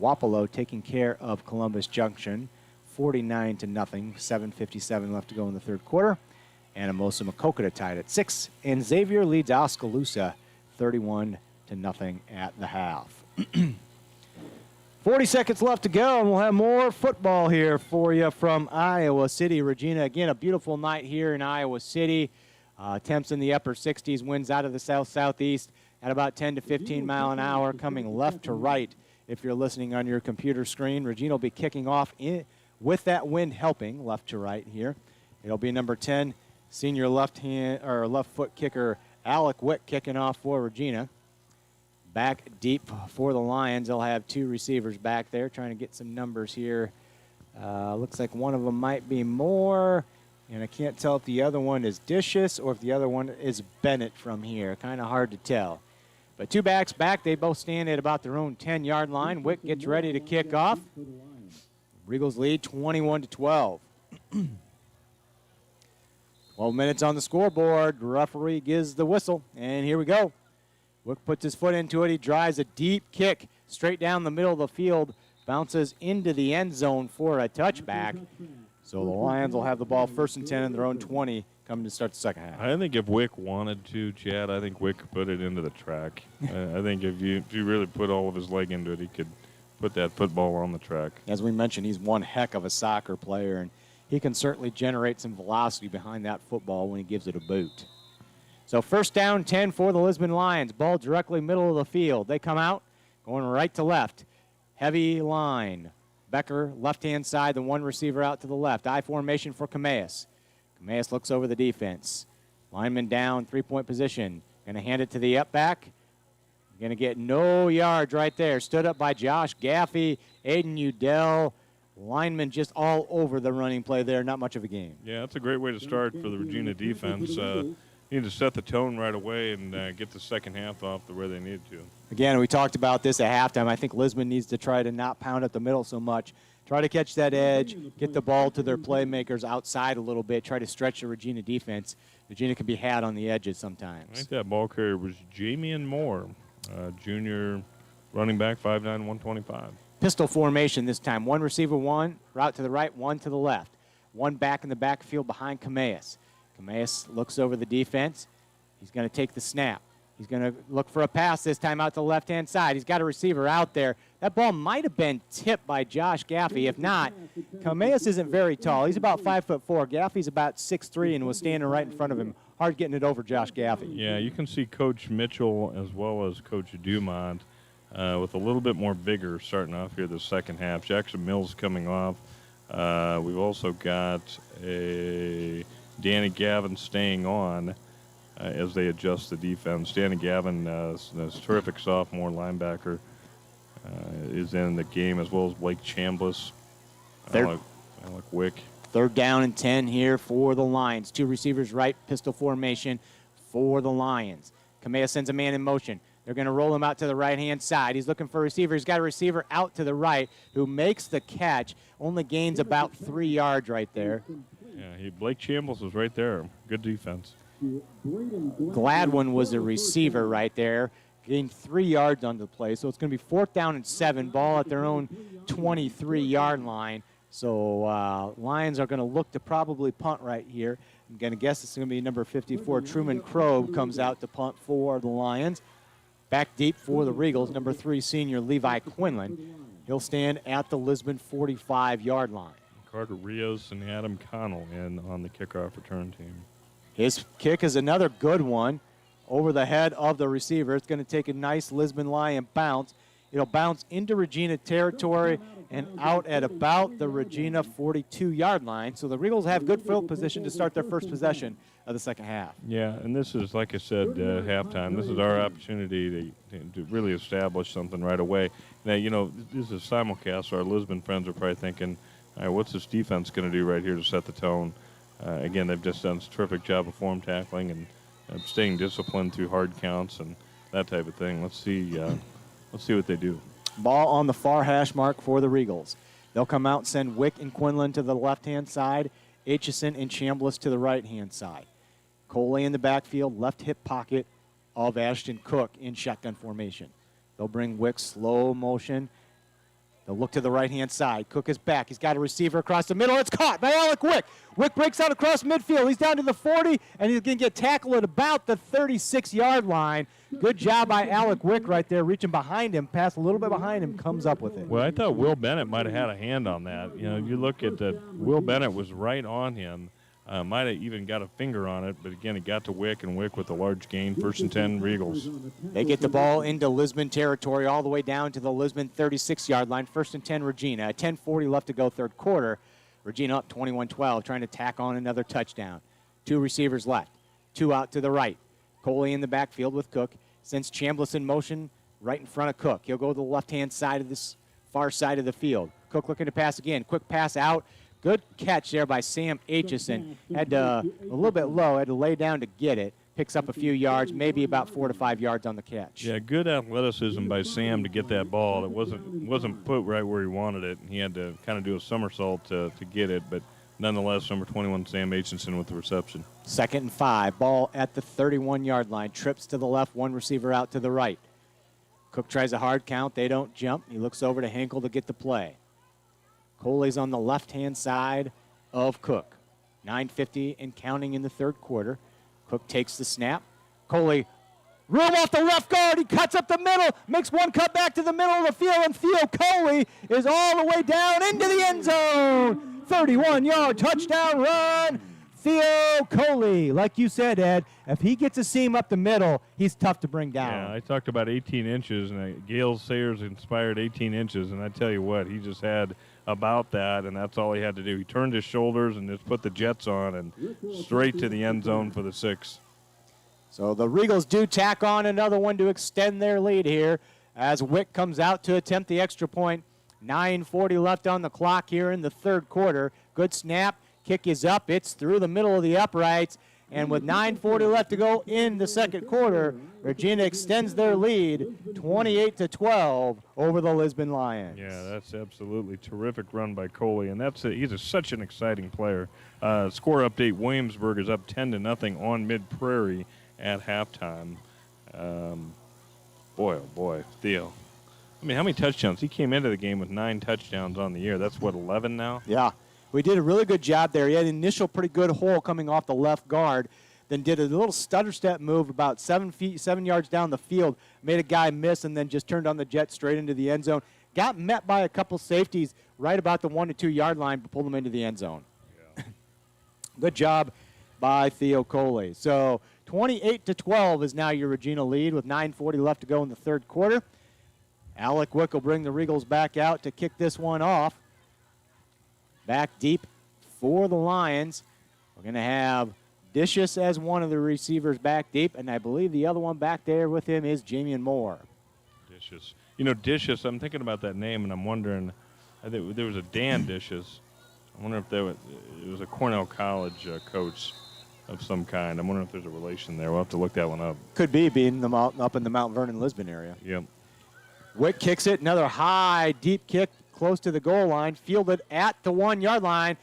Wapello taking care of Columbus Junction 49-0. 7:57 left to go in the third quarter. And Anamosa Makokata tied at 6. And Xavier leads Oskaloosa 31-0 at the half. 40 seconds left to go, and we'll have more football here for you from Iowa City, Regina. Again, a beautiful night here in Iowa City. Temps in the upper 60s, winds out of the south-southeast at about 10 to 15 mile an hour, coming left to right if you're listening on your computer screen. Regina will be kicking off with that wind helping left to right here. It'll be number 10, senior left foot kicker Alec Wick kicking off for Regina. Back deep for the Lions. They'll have two receivers back there trying to get some numbers here. Looks like one of them might be Moore, and I can't tell if the other one is Dishes or if the other one is Bennett from here. Kind of hard to tell. But two backs back. They both stand at about their own 10-yard line. Wick gets ready to kick off. Regals lead 21-12. 12 minutes on the scoreboard. Referee gives the whistle, and here we go. Wick puts his foot into it. He drives a deep kick straight down the middle of the field, bounces into the end zone for a touchback. So the Lions will have the ball 1st and 10 in their own 20 coming to start the second half. I think if Wick wanted to, Chad, I think Wick could put it into the track. I think if you really put all of his leg into it, he could put that football on the track. As we mentioned, he's one heck of a soccer player, and he can certainly generate some velocity behind that football when he gives it a boot. So 1st down, 10 for the Lisbon Lions. Ball directly middle of the field. They come out, going right to left. Heavy line. Becker, left-hand side, the one receiver out to the left. I formation for Cameas. Cameas looks over the defense. Lineman down, 3-point position. Going to hand it to the up back. Going to get no yards right there. Stood up by Josh Gaffey, Aiden Udell. Lineman just all over the running play there. Not much of a game. Yeah, that's a great way to start for the Regina defense. Need to set the tone right away and get the second half off the way they need to. Again, we talked about this at halftime. I think Lisbon needs to try to not pound up the middle so much. Try to catch that edge, get the ball to their playmakers outside a little bit, try to stretch the Regina defense. Regina can be had on the edges sometimes. I think that ball carrier was Jamian Moore, junior running back, 5'9", 125. Pistol formation this time. One receiver, one route to the right, one to the left. One back in the backfield behind Cameas. Cameas looks over the defense. He's going to take the snap. He's going to look for a pass this time out to the left-hand side. He's got a receiver out there. That ball might have been tipped by Josh Gaffey. If not, Cameas isn't very tall. He's about 5'4". Gaffey's about 6'3" and was standing right in front of him. Hard getting it over Josh Gaffey. Yeah, you can see Coach Mitchell as well as Coach Dumont with a little bit more vigor starting off here the second half. Jackson Mills coming off. We've also got a Danny Gavin staying on as they adjust the defense. Danny Gavin, this terrific sophomore linebacker, is in the game, as well as Blake Chambliss. Alec Wick. 3rd down and 10 here for the Lions. Two receivers right, pistol formation for the Lions. Kamea sends a man in motion. They're going to roll him out to the right-hand side. He's looking for a receiver. He's got a receiver out to the right who makes the catch, only gains about 3 yards right there. Yeah, Blake Chambliss was right there. Good defense. Gladwin was a receiver right there, gained 3 yards on the play. So it's going to be 4th down and 7, ball at their own 23-yard line. So Lions are going to look to probably punt right here. I'm going to guess it's going to be number 54, Truman Crow, comes out to punt for the Lions. Back deep for the Regals, number 3 senior Levi Quinlan. He'll stand at the Lisbon 45-yard line. Carter Rios and Adam Connell in on the kickoff return team. His kick is another good one over the head of the receiver. It's going to take a nice Lisbon Lion bounce. It'll bounce into Regina territory and out at about the Regina 42-yard line. So the Regals have good field position to start their first possession of the second half. Yeah, and this is, like I said, halftime. This is our opportunity to really establish something right away. Now, you know, this is simulcast, so our Lisbon friends are probably thinking, all right, what's this defense going to do right here to set the tone? Again, they've just done a terrific job of form tackling and staying disciplined through hard counts and that type of thing. Let's see what they do. Ball on the far hash mark for the Regals. They'll come out and send Wick and Quinlan to the left-hand side, Aitchison and Chambliss to the right-hand side. Coley in the backfield, left hip pocket of Ashton Cook in shotgun formation. They'll bring Wick slow motion. They'll look to the right-hand side. Cook is back. He's got a receiver across the middle. It's caught by Alec Wick. Wick breaks out across midfield. He's down to the 40, and he's going to get tackled at about the 36-yard line. Good job by Alec Wick right there, reaching behind him, pass a little bit behind him, comes up with it. Well, I thought Will Bennett might have had a hand on that. You know, you look at that, Will Bennett was right on him. Might have even got a finger on it, but again, it got to Wick, and Wick with a large gain, 1st and 10 Regals. They get the ball into Lisbon territory all the way down to the Lisbon 36-yard line. 1st and 10 Regina. 10:40 left to go third quarter. Regina up 21-12, trying to tack on another touchdown. 2 receivers left. 2 out to the right. Coley in the backfield with Cook. Sends Chambliss in motion right in front of Cook. He'll go to the left-hand side of this far side of the field. Cook looking to pass again. Quick pass out. Good catch there by Sam Aitchison. Had a little bit low, had to lay down to get it. Picks up a few yards, maybe about 4 to 5 yards on the catch. Yeah, good athleticism by Sam to get that ball. It wasn't put right where he wanted it. He had to kind of do a somersault to get it, but nonetheless, number 21, Sam Aitchison with the reception. 2nd and 5. Ball at the 31-yard line. Trips to the left, 1 receiver out to the right. Cook tries a hard count. They don't jump. He looks over to Henkel to get the play. Coley's on the left-hand side of Cook. 9:50 and counting in the third quarter. Cook takes the snap. Coley, room off the left guard. He cuts up the middle, makes one cut back to the middle of the field, and Theo Coley is all the way down into the end zone. 31-yard touchdown run. Theo Coley, like you said, Ed, if he gets a seam up the middle, he's tough to bring down. Yeah, I talked about 18 inches, and Gale Sayers inspired 18 inches, and I tell you what, he just had about that, and that's all he had to do. He turned his shoulders and just put the jets on and straight to the end zone for the 6. So the Regals do tack on another one to extend their lead here as Wick comes out to attempt the extra point. 9:40 left on the clock here in the third quarter. Good snap. Kick is up. It's through the middle of the uprights. And with 9:40 left to go in the second quarter, Regina extends their lead 28-12 over the Lisbon Lions. Yeah, that's absolutely terrific run by Coley, and he's such an exciting player. Score update, Williamsburg is up 10-0 on Mid-Prairie at halftime. Boy, oh boy, Theo. I mean, how many touchdowns? He came into the game with 9 touchdowns on the year. That's, what, 11 now? Yeah. We did a really good job there. He had an initial pretty good hole coming off the left guard, then did a little stutter step move about 7 yards down the field, made a guy miss, and then just turned on the jet straight into the end zone. Got met by a couple safeties right about the 1 to 2 yard line, but pulled them into the end zone. Yeah. Good job by Theo Coley. So 28-12 is now your Regina lead with 9:40 left to go in the third quarter. Alec Wick will bring the Regals back out to kick this one off. Back deep for the Lions. We're going to have Dicius as one of the receivers back deep, and I believe the other one back there with him is Jamian Moore. Dicius. You know, Dicius, I'm thinking about that name, and I'm wondering, I think there was a Dan Dicius. I wonder if it was a Cornell College coach of some kind. I'm wondering if there's a relation there. We'll have to look that one up. Could be, being up in the Mount Vernon, Lisbon area. Yep. Wick kicks it, another high, deep kick close to the goal line, fielded at the 1 yard line,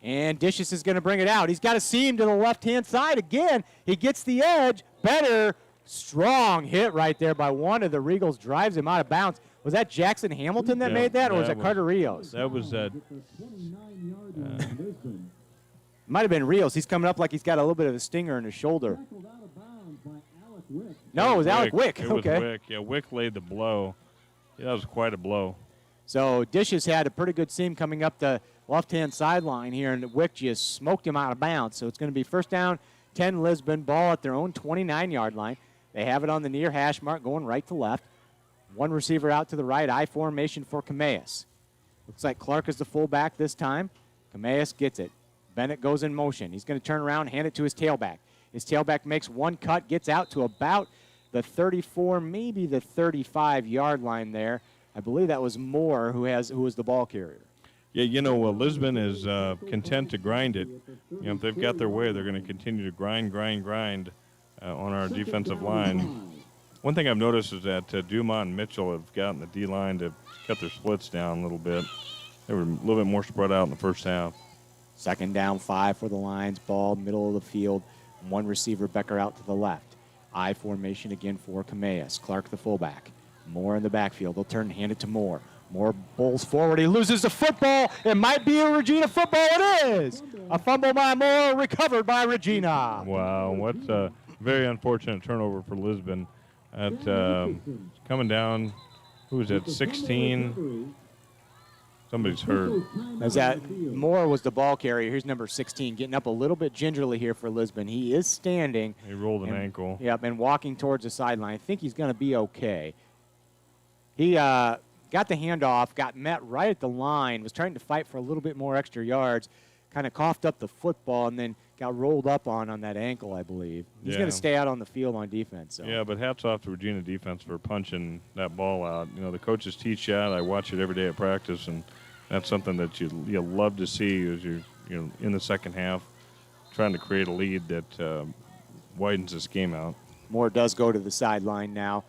and Dicius is going to bring it out. He's got a seam to the left-hand side again. He gets the edge. Better, strong hit right there by one of the Regals, drives him out of bounds. Was that Jackson Hamilton that made that, or was that Carter Rios? That was might have been Rios. He's coming up like he's got a little bit of a stinger in his shoulder. No, it was Alec Wick. It was Wick. Yeah, Wick laid the blow. Yeah, that was quite a blow. So Dicius had a pretty good seam coming up the left-hand sideline here, and Wick just smoked him out of bounds. So it's going to be first down, 10 Lisbon, ball at their own 29-yard line. They have it on the near hash mark going right to left. One receiver out to the right, I formation for Cameas. Looks like Clark is the fullback this time. Cameas gets it. Bennett goes in motion. He's going to turn around, hand it to his tailback. His tailback makes one cut, gets out to about the 34, maybe the 35-yard line there. I believe that was Moore who was the ball carrier. Yeah, Lisbon is content to grind it. If they've got their way, they're going to continue to grind on our defensive line. One thing I've noticed is that Dumas and Mitchell have gotten the D-line to cut their splits down a little bit. They were a little bit more spread out in the first half. 2nd down, 5 for the Lions. Ball, middle of the field. One receiver, Becker, out to the left. I formation again for Camillus. Clark, the fullback. Moore in the backfield. They'll turn and hand it to Moore. Moore bowls forward. He loses the football. It might be a Regina football. It is. A fumble by Moore, recovered by Regina. Wow, what a very unfortunate turnover for Lisbon. Coming down, who was that, 16? Somebody's hurt. As that Moore was the ball carrier. Here's number 16, getting up a little bit gingerly here for Lisbon. He is standing. He rolled an ankle. Yep, and walking towards the sideline. I think he's going to be okay. He got the handoff, got met right at the line, was trying to fight for a little bit more extra yards, kind of coughed up the football, and then got rolled up on that ankle, I believe. He's going to stay out on the field on defense. So. Yeah, but hats off to Regina defense for punching that ball out. The coaches teach that. I watch it every day at practice, and that's something that you love to see as you're in the second half, trying to create a lead that widens this game out. Moore does go to the sideline now.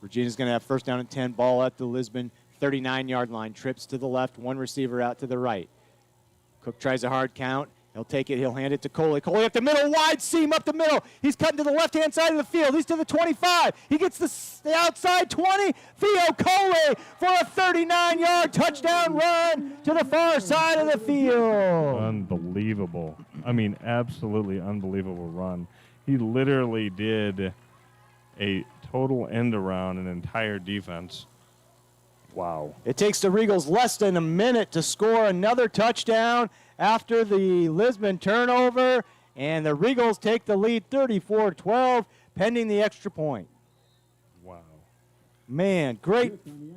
Regina's going to have 1st down and 10, ball at the Lisbon 39-yard line. Trips to the left, one receiver out to the right. Cook tries a hard count. He'll take it. He'll hand it to Coley. Coley up the middle, wide seam up the middle. He's cutting to the left-hand side of the field. He's to the 25. He gets the outside 20. Theo Coley for a 39-yard touchdown run to the far side of the field. Unbelievable. I mean, absolutely unbelievable run. He literally did a total end around an entire defense. Wow. It takes the Regals less than a minute to score another touchdown after the Lisbon turnover, and the Regals take the lead 34-12, pending the extra point. Wow. Man, great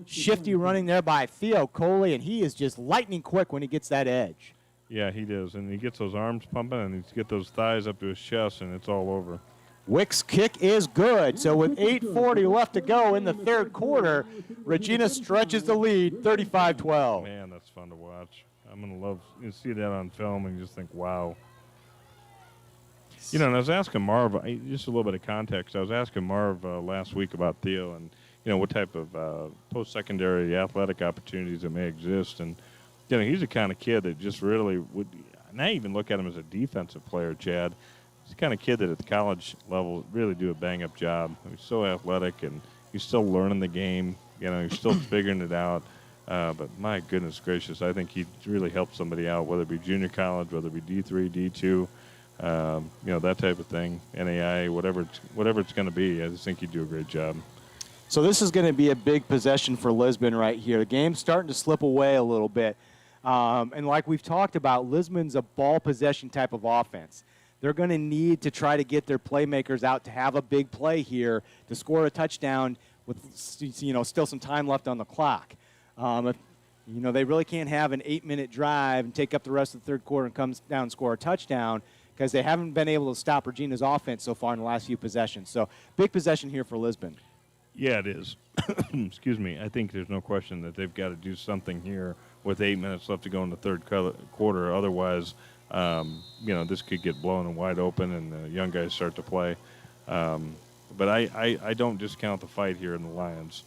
shifty running there by Theo Coley, and he is just lightning quick when he gets that edge. Yeah, he does, and he gets those arms pumping, and he gets those thighs up to his chest, and it's all over. Wick's kick is good. So with 8:40 left to go in the 3rd quarter, Regina stretches the lead 35-12. Man, that's fun to watch. I'm going to love to see that on film and just think, wow. And I was asking Marv, just a little bit of context, I was asking Marv last week about Theo and, what type of post-secondary athletic opportunities that may exist. And, he's the kind of kid that just really would, and I even look at him as a defensive player, Chad. He's the kind of kid that at the college level really do a bang-up job. He's so athletic, and he's still learning the game. He's still figuring it out. But my goodness gracious, I think he really helped somebody out, whether it be junior college, whether it be D3, D2, that type of thing, NAI, whatever it's going to be. I just think he'd do a great job. So this is going to be a big possession for Lisbon right here. The game's starting to slip away a little bit. And like we've talked about, Lisbon's a ball possession type of offense. They're going to need to try to get their playmakers out to have a big play here to score a touchdown with, still some time left on the clock. They really can't have an 8-minute drive and take up the rest of the 3rd quarter and come down and score a touchdown because they haven't been able to stop Regina's offense so far in the last few possessions. So big possession here for Lisbon. Yeah, it is. Excuse me. I think there's no question that they've got to do something here with 8 minutes left to go in the 3rd quarter. Otherwise, this could get blown and wide open and the young guys start to play. But I don't discount the fight here in the Lions.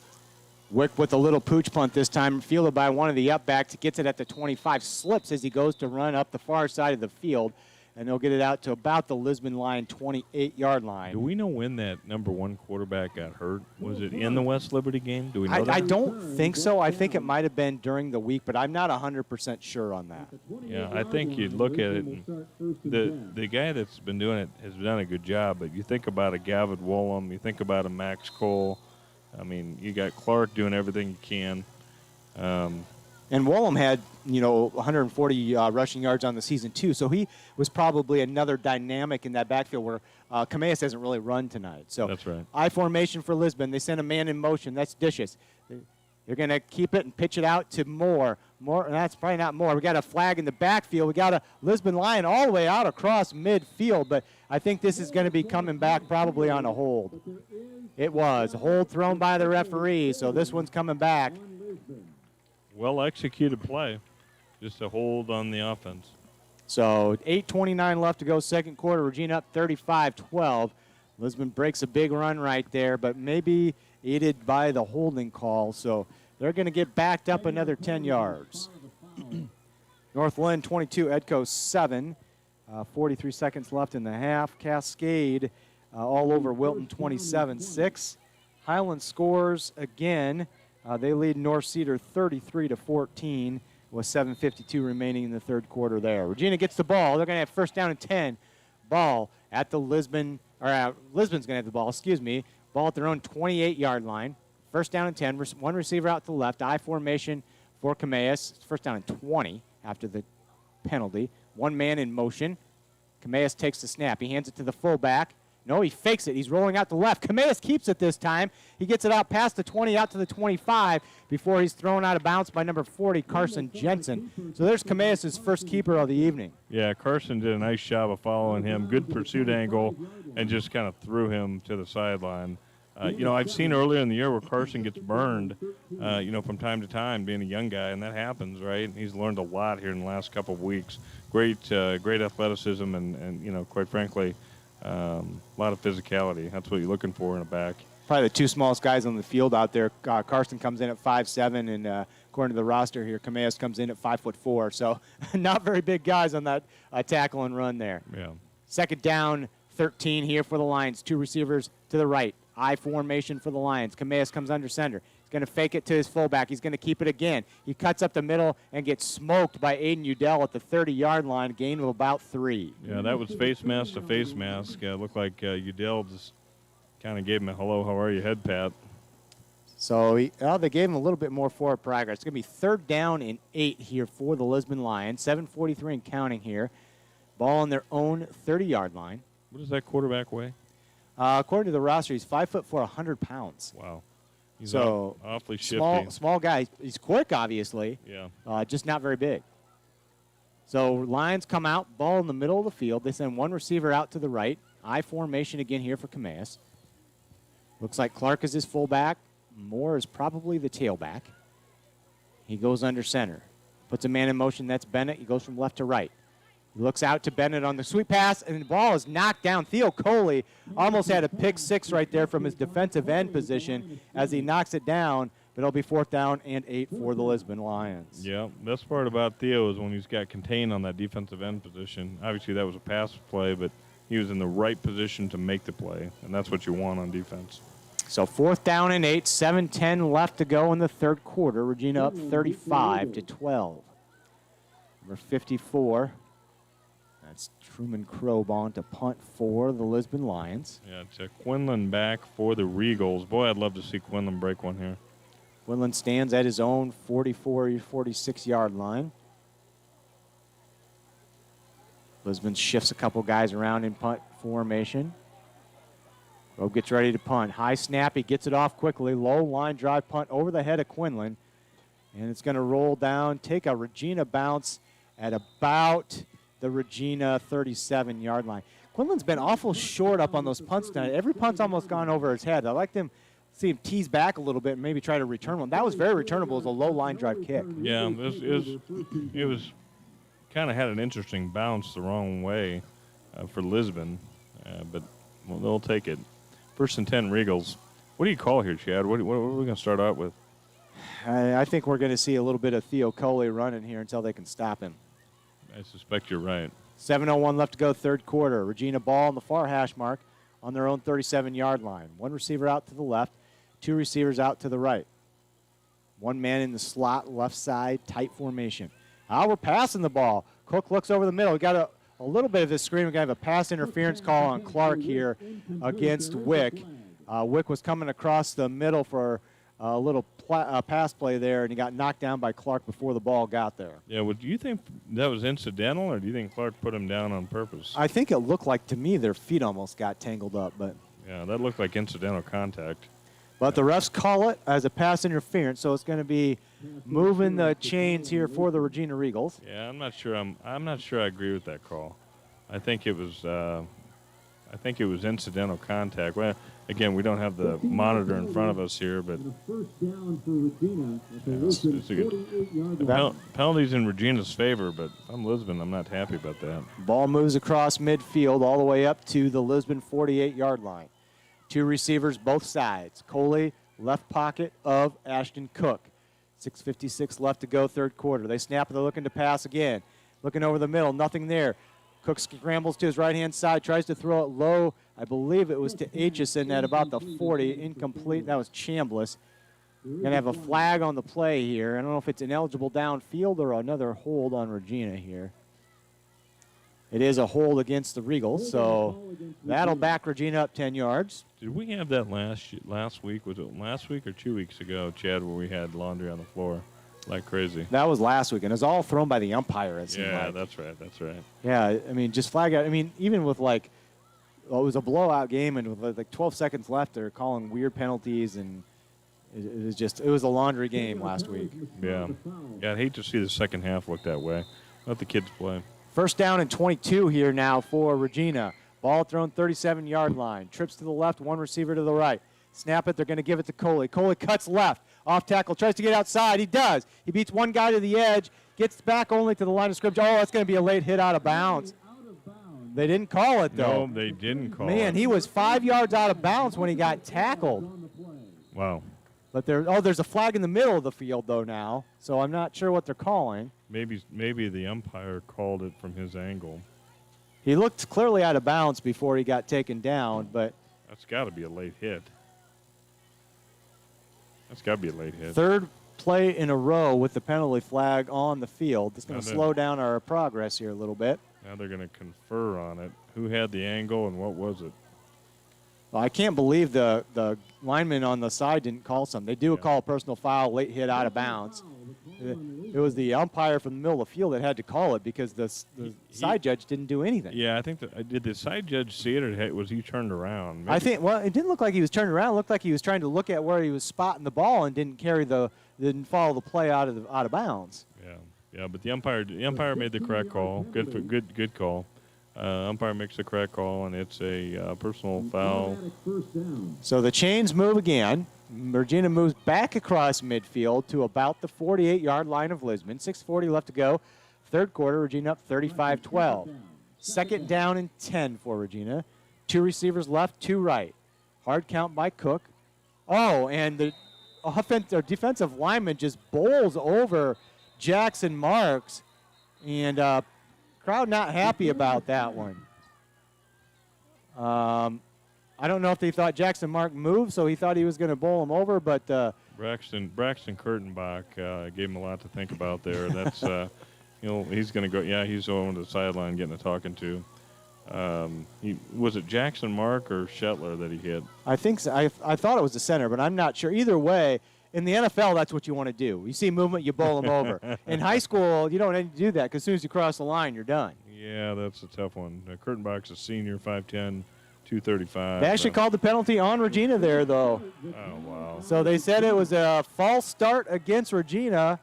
Wick with a little pooch punt this time, fielded by one of the upbacks. Gets it at the 25, slips as he goes to run up the far side of the field, and they'll get it out to about the Lisbon line, 28-yard line. Do we know when that number 1 quarterback got hurt? Was it in the West Liberty game? Do we know that? I don't think so. I think it might have been during the week, but I'm not 100% sure on that. Yeah, I think you'd look at it, and the guy that's been doing it has done a good job, but you think about a Gavid Wollum, you think about a Max Cole. I mean, you got Clark doing everything he can. And Wollum had, 140 rushing yards on the season, too. So he was probably another dynamic in that backfield where Camillus hasn't really run tonight. So that's right. I formation for Lisbon. They send a man in motion. That's Dishes. They're going to keep it and pitch it out to Moore. That's probably not Moore. We got a flag in the backfield. We got a Lisbon Lion all the way out across midfield, but I think this is going to be coming back probably on a hold. It was a hold thrown by the referee, so this one's coming back. Well executed play. Just a hold on the offense. So 8:29 left to go, second quarter. Regina up 35-12. Lisbon breaks a big run right there, but maybe aided by the holding call. So they're going to get backed up another 10 yards. Northland 22, Edco 7. 43 seconds left in the half. Cascade all over Wilton 27-6. Highland scores again. They lead North Cedar 33-14 with 7:52 remaining in the third quarter there. Regina gets the ball. They're going to have first down and 10. Ball at the Lisbon's going to have the ball, Ball at their own 28-yard line. First down and 10. One receiver out to the left. I formation for Camillus. First down and 20 after the penalty. One man in motion. Camillus takes the snap. He hands it to the fullback. No, he fakes it. He's rolling out to the left. Camillus keeps it this time. He gets it out past the 20, out to the 25 before he's thrown out of bounds by number 40, Carson Jensen. So there's Camillus' first keeper of the evening. Yeah, Carson did a nice job of following him. Good pursuit angle and just kind of threw him to the sideline. I've seen earlier in the year where Carson gets burned, from time to time, being a young guy, and that happens, right? He's learned a lot here in the last couple of weeks. Great athleticism and quite frankly, a lot of physicality. That's what you're looking for in a back. Probably the two smallest guys on the field out there. Carson comes in at 5'7", and according to the roster here, Camillus comes in at 5'4". So not very big guys on that tackle and run there. Yeah. Second down, 13 here for the Lions. Two receivers to the right. I formation for the Lions. Camillus comes under center. He's going to fake it to his fullback. He's going to keep it again. He cuts up the middle and gets smoked by Aiden Udell at the 30-yard line, gain of about 3. Yeah, that was face mask to face mask. Looked like Udell just kind of gave him a hello, how are you head pat. So they gave him a little bit more forward progress. It's going to be third down and 8 here for the Lisbon Lions. 7:43 and counting here. Ball on their own 30-yard line. What does that quarterback weigh? According to the roster, he's 5'4", 100 pounds. Wow. He's so awfully shifty. Small guy. He's quick, obviously. Yeah. Just not very big. So Lions come out, ball in the middle of the field. They send one receiver out to the right. I formation again here for Camillus. Looks like Clark is his fullback. Moore is probably the tailback. He goes under center. Puts a man in motion. That's Bennett. He goes from left to right. He looks out to Bennett on the sweep pass, and the ball is knocked down. Theo Coley almost had a pick six right there from his defensive end position as he knocks it down, but it'll be fourth down and 8 for the Lisbon Lions. Yeah, best part about Theo is when he's got contained on that defensive end position. Obviously, that was a pass play, but he was in the right position to make the play, and that's what you want on defense. So fourth down and 8, 7:10 left to go in the third quarter. Regina up 35-12. Number 54. That's Truman Crobon to punt for the Lisbon Lions. Yeah, it's Quinlan back for the Regals. Boy, I'd love to see Quinlan break one here. Quinlan stands at his own 46-yard line. Lisbon shifts a couple guys around in punt formation. Robe gets ready to punt. High snap, he gets it off quickly. Low line drive punt over the head of Quinlan. And it's going to roll down, take a Regina bounce at about the Regina 37-yard line. Quinlan's been awful short up on those punts tonight. Every punt's almost gone over his head. I like them see him tease back a little bit and maybe try to return one. That was very returnable as a low line drive kick. Yeah, it was kind of had an interesting bounce the wrong way for Lisbon, but they'll take it. First and 10 Regals. What do you call here, Chad? What are we going to start out with? I think we're going to see a little bit of Theo Coley running here until they can stop him. I suspect you're right. 7:01 left to go, third quarter. Regina ball on the far hash mark on their own 37-yard line. One receiver out to the left, two receivers out to the right. One man in the slot, left side, tight formation. We're passing the ball. Cook looks over the middle. We got a little bit of this screen. We're going to have a pass interference call on Clark here against Wick. Wick was coming across the middle for a little pass play there, and he got knocked down by Clark before the ball got there. Yeah, well, do you think that was incidental, or do you think Clark put him down on purpose? I think it looked like, to me, their feet almost got tangled up. But yeah, that looked like incidental contact. But the refs call it as a pass interference, so it's going to be moving the chains here for the Regina Regals. Yeah, I'm not sure. I'm not sure I agree with that call. I think it was. I think it was incidental contact. Well, again, we don't have the monitor in front of us here, but And a first down for Regina at the it's Lisbon a good 48-yard line. penalties in Regina's favor. But if I'm Lisbon, I'm not happy about that. Ball moves across midfield all the way up to the Lisbon 48-yard line. Two receivers both sides. Coley, left pocket of Ashton Cook. 6:56 left to go, third quarter. They snap, they're looking to pass again. Looking over the middle, nothing there. Cook scrambles to his right-hand side, tries to throw it low. I believe it was to Aitchison at about the 40. Incomplete. That was Chambliss. Going to have a flag on the play here. I don't know if it's ineligible downfield or another hold on Regina here. It is a hold against the Regals, so that'll back Regina up 10 yards. Did we have that last week? Was it last week or 2 weeks ago, Chad, where we had laundry on the floor like crazy? That was last week, and it was all thrown by the umpire, it seemed Yeah, like. that's right. That's right. Yeah, I mean, just flag out. I mean, even with like, well, it was a blowout game, and with like 12 seconds left, they're calling weird penalties, and it was a laundry game last week. Yeah. Yeah, I'd hate to see the second half look that way. Let the kids play. First down and 22 here now for Regina. Ball thrown 37-yard line. Trips to the left, one receiver to the right. Snap it, they're going to give it to Coley. Coley cuts left. Off tackle, tries to get outside. He does. He beats one guy to the edge, gets back only to the line of scrimmage. Oh, that's going to be a late hit out of bounds. They didn't call it, though. No, they didn't call it. Man, he was 5 yards out of bounds when he got tackled. Wow. But there's a flag in the middle of the field, though, now. So I'm not sure what they're calling. Maybe the umpire called it from his angle. He looked clearly out of bounds before he got taken down, but That's got to be a late hit. That's got to be a late hit. third play in a row with the penalty flag on the field. It's going to slow down our progress here a little bit. Now they're going to confer on it. Who had the angle and what was it? Well, I can't believe the lineman on the side didn't call something. They do call a personal foul, late hit out of bounds. It was the umpire from the middle of the field that had to call it because the side judge didn't do anything. Yeah, I think did the side judge see it or was he turned around? Maybe. I think, well, it didn't look like he was turning around. It looked like he was trying to look at where he was spotting the ball and didn't follow the play out of bounds. Yeah, but the umpire made the correct call. Good call. Umpire makes the correct call, and it's a personal foul. So the chains move again. Regina moves back across midfield to about the 48-yard line of Lisbon. 6:40 left to go. Third quarter, Regina up 35-12. Second down and 10 for Regina. Two receivers left, two right. Hard count by Cook. Oh, and the defensive lineman just bowls over Jackson Marks, and crowd not happy about that one. I don't know if they thought Jackson Mark moved, so he thought he was going to bowl him over, but Braxton Kurtenbach gave him a lot to think about there. That's he's going to go. Yeah, he's over to the sideline getting a talking to. Was it Jackson Mark or Shetler that he hit? I think so. I thought it was the center, but I'm not sure. Either way, in the NFL, that's what you want to do. You see movement, you bowl them over. In high school, you don't need to do that because as soon as you cross the line, you're done. Yeah, that's a tough one. Kurtenbach's a senior, 5'10", 235. They actually called the penalty on Regina there, though. Oh, wow. So they said it was a false start against Regina.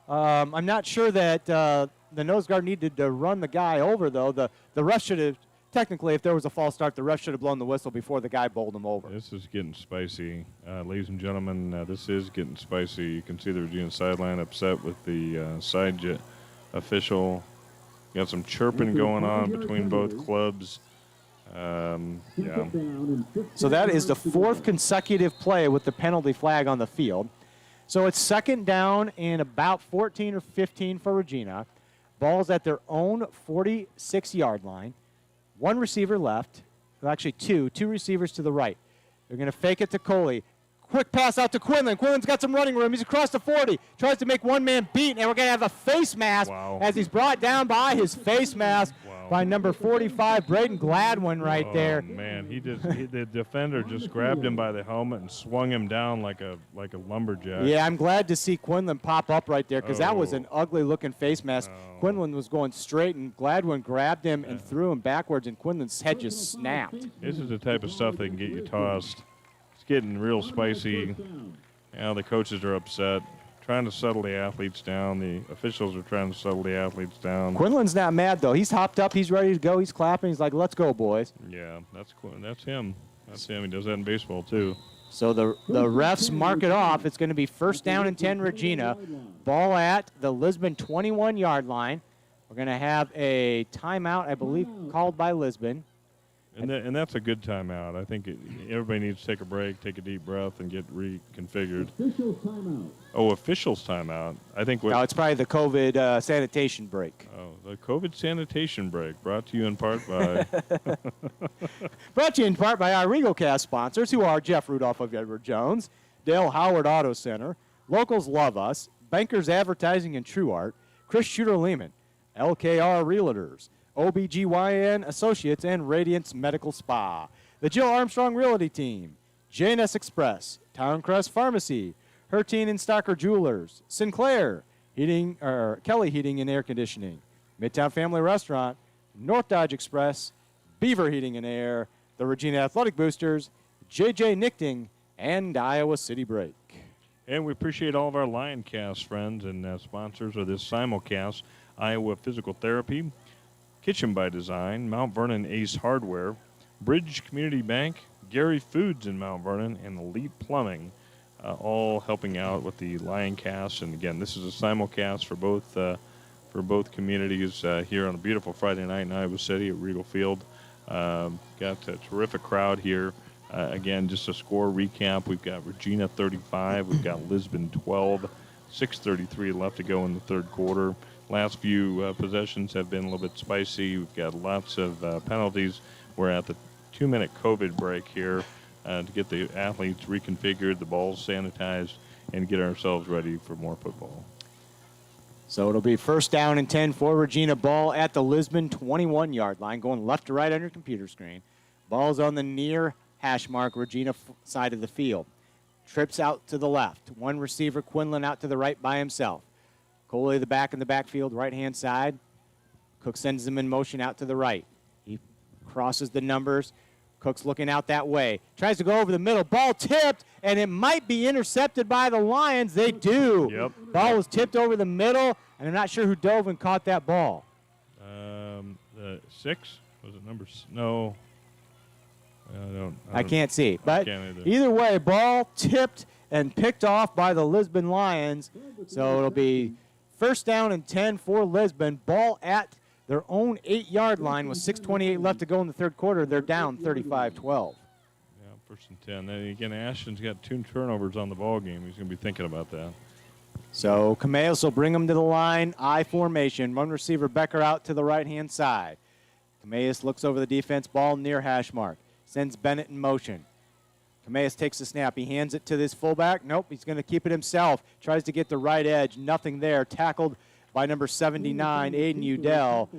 I'm not sure that the nose guard needed to run the guy over, though. The ref should have, technically, if there was a false start, the ref should have blown the whistle before the guy bowled him over. This is getting spicy. Ladies and gentlemen, this is getting spicy. You can see the Regina sideline upset with the side official. Got some chirping going on between both clubs. Yeah. So that is the fourth consecutive play with the penalty flag on the field. So it's second down and about 14 or 15 for Regina. Ball's at their own 46-yard line. One receiver left. Well, actually two receivers to the right. They're going to fake it to Coley. Quick pass out to Quinlan. Quinlan's got some running room. He's across the 40. Tries to make one man beat, and we're going to have a face mask as he's brought down by his face mask by number 45, Braden Gladwin right there. Oh, man, the defender just grabbed him by the helmet and swung him down like a lumberjack. Yeah, I'm glad to see Quinlan pop up right there because that was an ugly-looking face mask. Quinlan was going straight, and Gladwin grabbed him and threw him backwards, and Quinlan's head just snapped. This is the type of stuff that can get you tossed. getting real spicy. Now the coaches are upset, trying to settle the athletes down. The officials are trying to settle the athletes down. Quinlan's not mad, though. He's hopped up. He's ready to go. He's clapping. He's like, let's go, boys. Yeah, that's him. That's him. He does that in baseball, too. So the refs mark it off. It's going to be first down and 10, Regina. Ball at the Lisbon 21-yard line. We're going to have a timeout, I believe, called by Lisbon. And that's a good timeout. I think everybody needs to take a break, take a deep breath, and get reconfigured. Official timeout. Oh, officials timeout. I think No, it's probably the COVID sanitation break. Oh, the COVID sanitation break, brought to you in part by Brought to you in part by our RegalCast sponsors, who are Jeff Rudolph of Edward Jones, Dale Howard Auto Center, Locals Love Us, Bankers Advertising and True Art, Chris Shooter-Lehman, LKR Realtors, OBGYN Associates, and Radiance Medical Spa. The Jill Armstrong Realty Team, JNS Express, Towncrest Pharmacy, Herteen and Stocker Jewelers, Sinclair Kelly Heating and Air Conditioning, Midtown Family Restaurant, North Dodge Express, Beaver Heating and Air, the Regina Athletic Boosters, JJ Nichting, and Iowa City Break. And we appreciate all of our Lioncast friends and sponsors of this simulcast: Iowa Physical Therapy, Kitchen by Design, Mount Vernon Ace Hardware, Bridge Community Bank, Gary Foods in Mount Vernon, and Elite Plumbing, all helping out with the Lioncast. And again, this is a simulcast for both communities here on a beautiful Friday night in Iowa City at Regal Field. Got a terrific crowd here. Again, just a score recap: we've got Regina 35, we've got Lisbon 12, 6:33 left to go in the third quarter. Last few possessions have been a little bit spicy. We've got lots of penalties. We're at the 2-minute COVID break here to get the athletes reconfigured, the balls sanitized, and get ourselves ready for more football. So it'll be first down and 10 for Regina. Ball at the Lisbon 21-yard line, going left to right on your computer screen. Ball's on the near hash mark, Regina side of the field. Trips out to the left. One receiver, Quinlan, out to the right by himself. Coley, the back in the backfield, right-hand side. Cook sends him in motion out to the right. He crosses the numbers. Cook's looking out that way. Tries to go over the middle. Ball tipped, and it might be intercepted by the Lions. They do. Yep. Ball was tipped over the middle, and I'm not sure who dove and caught that ball. The 6? Was it number? No. I can't see. But can't either way, ball tipped and picked off by the Lisbon Lions. So it'll be first down and 10 for Lisbon. Ball at their own 8-yard line with 6:28 left to go in the third quarter. They're down 35-12. Yeah, first and 10. Then again, Ashton's got 2 turnovers on the ball game. He's going to be thinking about that. So Cameos will bring them to the line. I formation. One receiver, Becker, out to the right-hand side. Cameos looks over the defense. Ball near hash mark. Sends Bennett in motion. Cameos takes the snap. He hands it to this fullback. Nope, he's going to keep it himself. Tries to get the right edge. Nothing there. Tackled by number 79, Aiden Udell.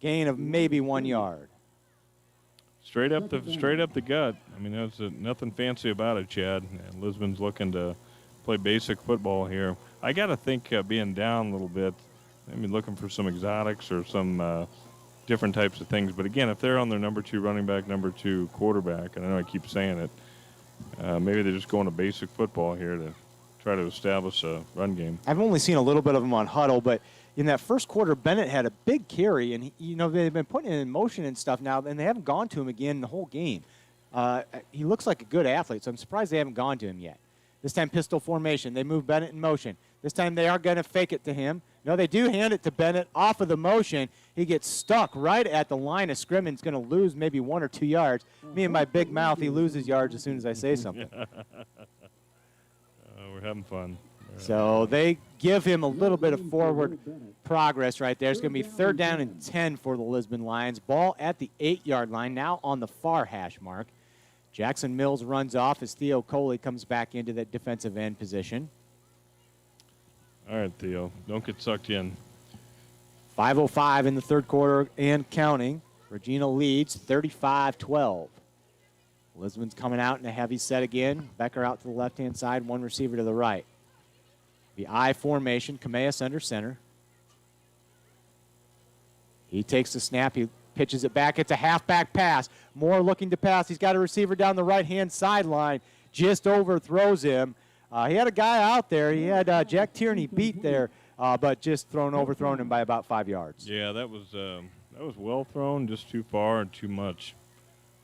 Gain of maybe 1 yard. Straight up the gut. I mean, there's nothing fancy about it, Chad. And Lisbon's looking to play basic football here. I got to think being down a little bit, maybe looking for some exotics or some different types of things. But again, if they're on their number 2 running back, number 2 quarterback, and I know I keep saying it, maybe they're just going to basic football here to try to establish a run game. I've only seen a little bit of him on huddle, but in that first quarter, Bennett had a big carry, and they've been putting it in motion and stuff now, and they haven't gone to him again the whole game. He looks like a good athlete, so I'm surprised they haven't gone to him yet. This time, pistol formation. They move Bennett in motion. This time, they are going to fake it to him. No, they do hand it to Bennett off of the motion. He gets stuck right at the line of scrimmage. He's going to lose maybe 1 or 2 yards. Me and my big mouth, he loses yards as soon as I say something. We're having fun. So they give him a little bit of forward progress right there. It's going to be third down and 10 for the Lisbon Lions. Ball at the 8-yard line, now on the far hash mark. Jackson Mills runs off as Theo Coley comes back into that defensive end position. All right, Theo, don't get sucked in. 5:05 in the third quarter and counting. Regina leads 35-12. Lisbon's coming out in a heavy set again. Becker out to the left-hand side, one receiver to the right. The I formation, Cameas under center. He takes the snap. He pitches it back. It's a halfback pass. Moore looking to pass. He's got a receiver down the right-hand sideline. just overthrows him. He had a guy out there. He had Jack Tierney beat there, but just overthrown him by about 5 yards. Yeah, that was well thrown, just too far and too much.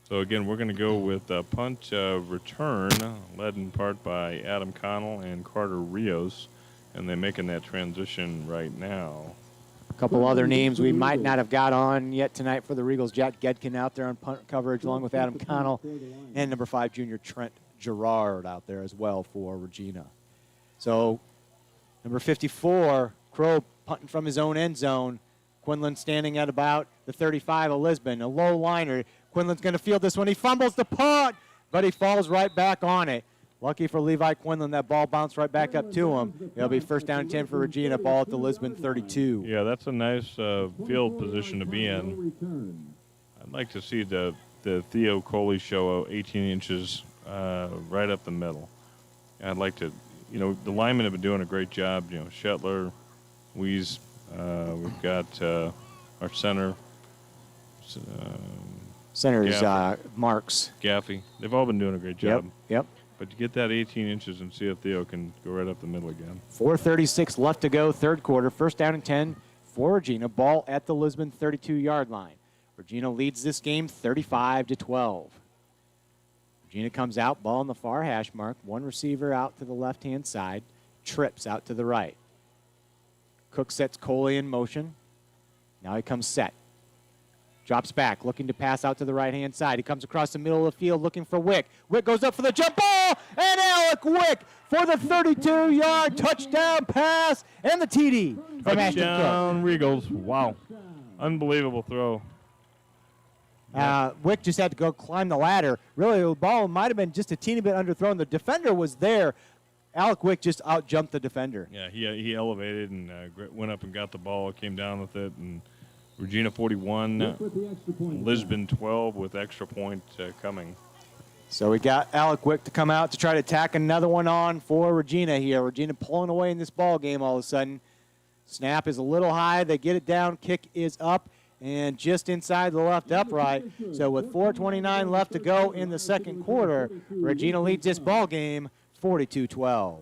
So, again, we're going to go with punt return, led in part by Adam Connell and Carter Rios, and they're making that transition right now. A couple other names we might not have got on yet tonight for the Regals. Jack Gedkin out there on punt coverage along with Adam Connell, and number 5 junior Trent Gerard out there as well for Regina. So, number 54, Crow punting from his own end zone. Quinlan standing at about the 35 of Lisbon. A low liner. Quinlan's going to field this one. He fumbles the punt, but he falls right back on it. Lucky for Levi Quinlan, that ball bounced right back up to him. It'll be first down and 10 for Regina. Ball at the Lisbon 32. Yeah, that's a nice field position to be in. I'd like to see the Theo Coley show 18 inches right up the middle. I'd like to, the linemen have been doing a great job. Shetler, Weeze, we've got our center. Center's Marks. Gaffey. They've all been doing a great job. Yep. But you get that 18 inches and see if Theo can go right up the middle again. 4:36 left to go, third quarter. First down and 10 for Regina. Ball at the Lisbon 32-yard line. Regina leads this game 35-12. Regina comes out, ball on the far hash mark. One receiver out to the left-hand side. Trips out to the right. Cook sets Coley in motion. Now he comes set. Drops back, looking to pass out to the right-hand side. He comes across the middle of the field looking for Wick. Wick goes up for the jump ball, and Alec Wick for the 32-yard touchdown pass and the TD from Ashton Cook. Touchdown, Regals. Wow. Unbelievable throw. Wick just had to go climb the ladder. Really, the ball might have been just a teeny bit underthrown. The defender was there. Alec Wick just out-jumped the defender. Yeah, he elevated and went up and got the ball, came down with it, and Regina 41, Lisbon 12 with extra point coming. So we got Alec Wick to come out to try to tack another one on for Regina here. Regina pulling away in this ball game all of a sudden. Snap is a little high. They get it down. Kick is up and just inside the left upright. So with 4:29 left to go in the second quarter, Regina leads this ball game 42-12.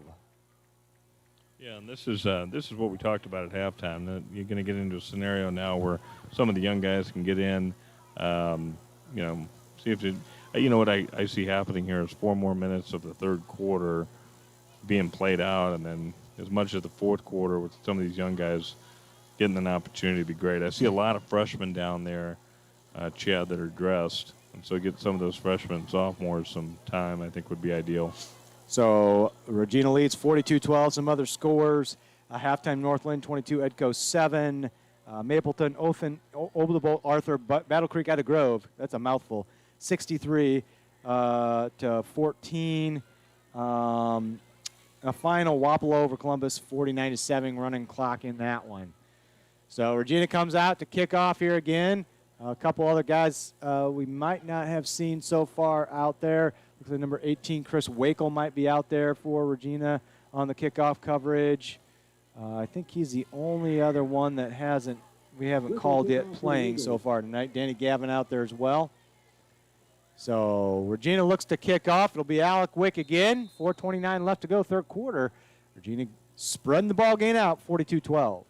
Yeah, and this is what we talked about at halftime. That you're going to get into a scenario now where some of the young guys can get in, see if what I see happening here is 4 more minutes of the third quarter being played out, and then as much as the fourth quarter with some of these young guys getting an opportunity to be great. I see a lot of freshmen down there, Chad, that are dressed, and so get some of those freshmen, sophomores, some time I think would be ideal. So Regina leads 42-12. Some other scores. Halftime Northland 22, Edco 7. Mapleton, Oblabo, Arthur, Battle Creek, Ida Grove. That's a mouthful. 63 to 14. A final Wapello over Columbus 49-7 running clock in that one. So Regina comes out to kick off here again. A couple other guys we might not have seen so far out there. Looks like number 18, Chris Wakel, might be out there for Regina on the kickoff coverage. I think he's the only other one that we haven't called yet playing so far tonight. Danny Gavin out there as well. So Regina looks to kick off. It'll be Alec Wick again. 4:29 left to go, third quarter. Regina spreading the ball game out, 42-12.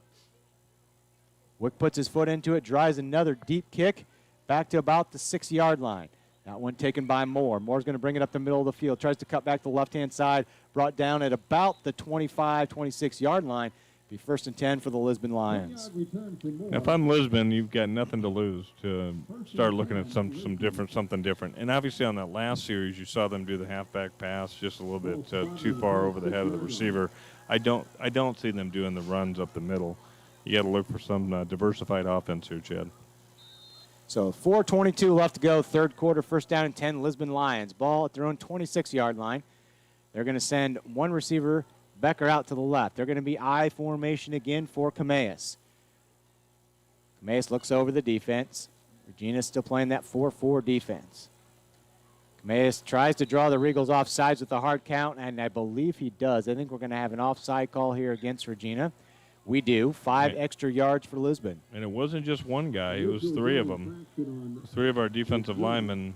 Wick puts his foot into it, drives another deep kick back to about the 6-yard line. That one taken by Moore. Moore's going to bring it up the middle of the field. Tries to cut back the left-hand side. Brought down at about the 25, 26-yard line. Be first and 10 for the Lisbon Lions. Now, if I'm Lisbon, you've got nothing to lose to start looking at something different. And obviously on that last series, you saw them do the halfback pass just a little bit too far over the head of the receiver. I don't see them doing the runs up the middle. You got to look for some diversified offense here, Chad. So 4:22 left to go, third quarter, first down and 10, Lisbon Lions. Ball at their own 26-yard line. They're going to send one receiver, Becker, out to the left. They're going to be I formation again for Cameas. Cameas looks over the defense. Regina's still playing that 4-4 defense. Cameas tries to draw the Regals off sides with a hard count, and I believe he does. I think we're going to have an offside call here against Regina. We do. 5 extra yards for Lisbon. And it wasn't just one guy. It was 3 of them. 3 of our defensive linemen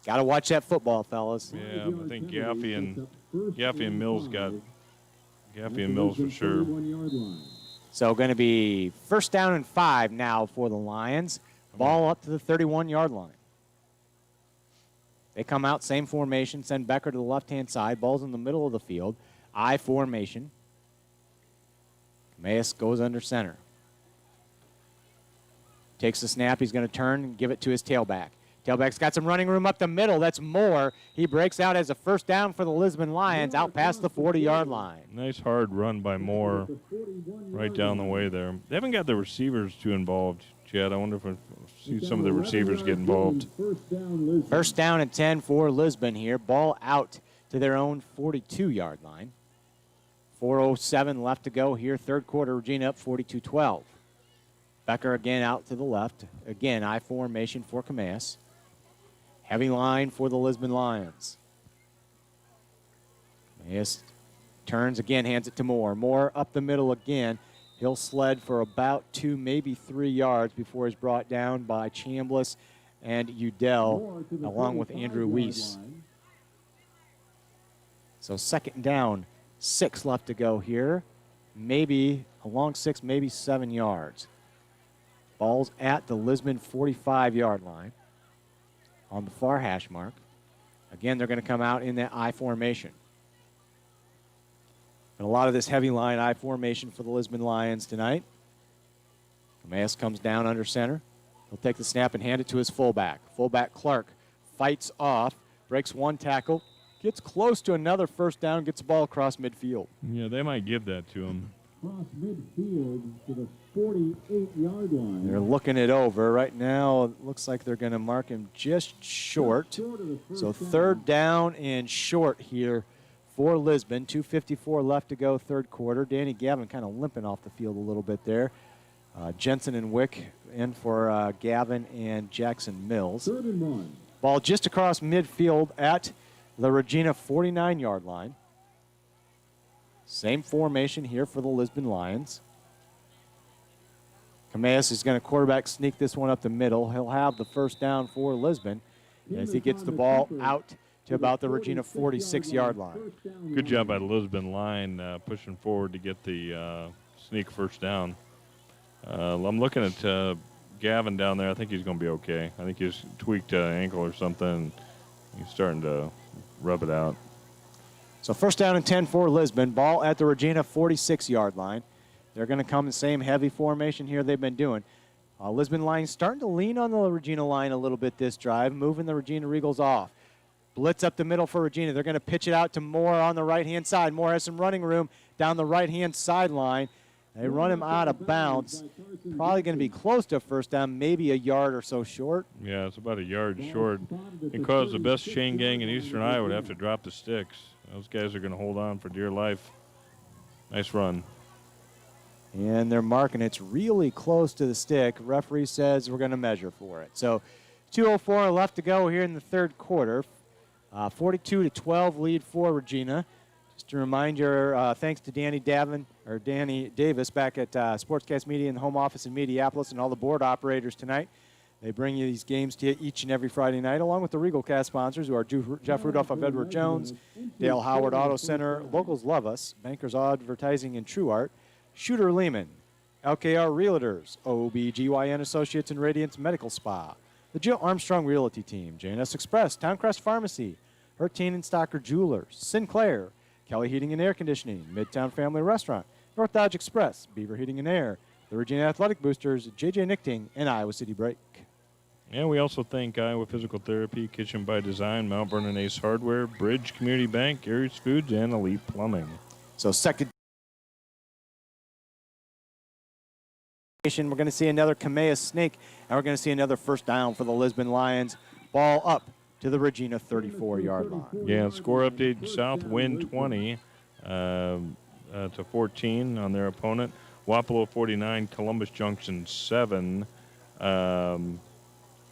Got to watch that football, fellas. Yeah, I think Gaffey and Mills got Gaffey and Mills for sure. So going to be first down and 5 now for the Lions. Ball up to the 31-yard line. They come out, same formation, send Becker to the left-hand side. Ball's in the middle of the field. I formation. Mayes goes under center. Takes the snap. He's going to turn and give it to his tailback. Tailback's got some running room up the middle. That's Moore. He breaks out as a first down for the Lisbon Lions out past the 40-yard line. Nice hard run by Moore right down the way there. They haven't got the receivers too involved, Chad. I wonder if we'll see some of the receivers get involved. First down and 10 for Lisbon here. Ball out to their own 42-yard line. 4:07 left to go here. Third quarter, Regina up 42-12. Becker again out to the left. Again, I formation for Camas. Heavy line for the Lisbon Lions. Camas turns again, hands it to Moore. Moore up the middle again. He'll sled for about 2, maybe 3 yards before he's brought down by Chambliss and Udell, along with Andrew Weiss. So second down, 6 left to go here. Maybe along 6, maybe 7 yards. Ball's at the Lisbon 45-yard line on the far hash mark. Again, they're going to come out in that I formation. And a lot of this heavy line I formation for the Lisbon Lions tonight. Camas comes down under center. He'll take the snap and hand it to his fullback. Fullback Clark fights off, breaks one tackle, gets close to another first down, gets the ball across midfield. Yeah, they might give that to him. Cross midfield to the 48-yard line. They're looking it over. Right now, it looks like they're going to mark him just short. So third down and short here for Lisbon. 2:54 left to go, third quarter. Danny Gavin kind of limping off the field a little bit there. Jensen and Wick in for Gavin and Jackson Mills. 3rd and 1. Ball just across midfield at the Regina 49-yard line. Same formation here for the Lisbon Lions. Camas is going to quarterback sneak this one up the middle. He'll have the first down for Lisbon as he gets the ball out to about the Regina 46-yard line. Good job by the Lisbon line pushing forward to get the sneak first down. I'm looking at Gavin down there. I think he's going to be okay. I think he's tweaked ankle or something. He's starting to rub it out. So first down and 10 for Lisbon. Ball at the Regina 46-yard line. They're going to come the same heavy formation here they've been doing. Lisbon Lions starting to lean on the Regina line a little bit this drive, moving the Regina Regals off. Blitz up the middle for Regina. They're going to pitch it out to Moore on the right-hand side. Moore has some running room down the right-hand sideline. They run him out of bounds. Probably going to be close to a first down, maybe a yard or so short. Yeah, it's about a yard short. Because the best chain gang in Eastern Iowa would have to drop the sticks. Those guys are going to hold on for dear life. Nice run. And they're marking it's really close to the stick. Referee says we're going to measure for it. So 2:04 left to go here in the third quarter. 42-12 lead for Regina. Just to remind you, thanks to Danny Davis back at Sportscast Media in the home office in Mediapolis and all the board operators tonight. They bring you these games to you each and every Friday night, along with the Regal Cast sponsors, who are Jeff Rudolph of Edward Jones, Dale Howard Auto Center, Locals Love Us, Bankers Advertising and True Art, Shooter Lehman, LKR Realtors, OBGYN Associates and Radiance Medical Spa, the Jill Armstrong Realty Team, JNS Express, Towncrest Pharmacy, Herteen and Stocker Jewelers, Sinclair, Kelly Heating and Air Conditioning, Midtown Family Restaurant, North Dodge Express, Beaver Heating and Air, the Regina Athletic Boosters, JJ Nichting, and Iowa City Break. And we also thank Iowa Physical Therapy, Kitchen by Design, Mount Vernon Ace Hardware, Bridge Community Bank, Gary's Foods, and Elite Plumbing. So second, we're going to see another Camas snake, and we're going to see another first down for the Lisbon Lions. Ball up to the Regina 34-yard line. Yeah, score update, South win 20 to 14 on their opponent. Wapello 49, Columbus Junction 7.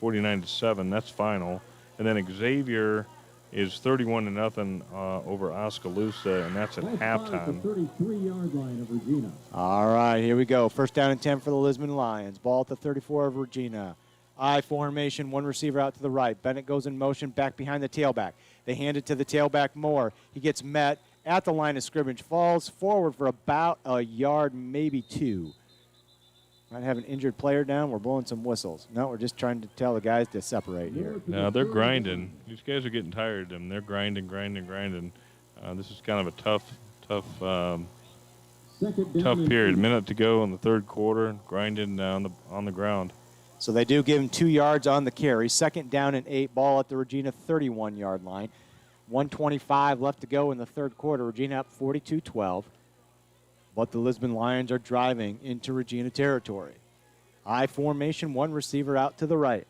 49-7, that's final. And then Xavier is 31-0 over Oskaloosa, and that's at halftime. 33-yard line of Regina. All right, here we go. First down and 10 for the Lisbon Lions. Ball at the 34 of Regina. I formation, one receiver out to the right. Bennett goes in motion back behind the tailback. They hand it to the tailback Moore. He gets met at the line of scrimmage, falls forward for about a yard, maybe 2. Might have an injured player down. We're blowing some whistles. No, we're just trying to tell the guys to separate here. No, they're grinding. These guys are getting tired, and they're grinding. This is kind of a tough period. A minute to go in the third quarter, grinding on the ground. So they do give him 2 yards on the carry. 2nd down and 8. Ball at the Regina 31-yard line. 1:25 left to go in the third quarter. Regina up 42-12. But the Lisbon Lions are driving into Regina territory. I formation, one receiver out to the right.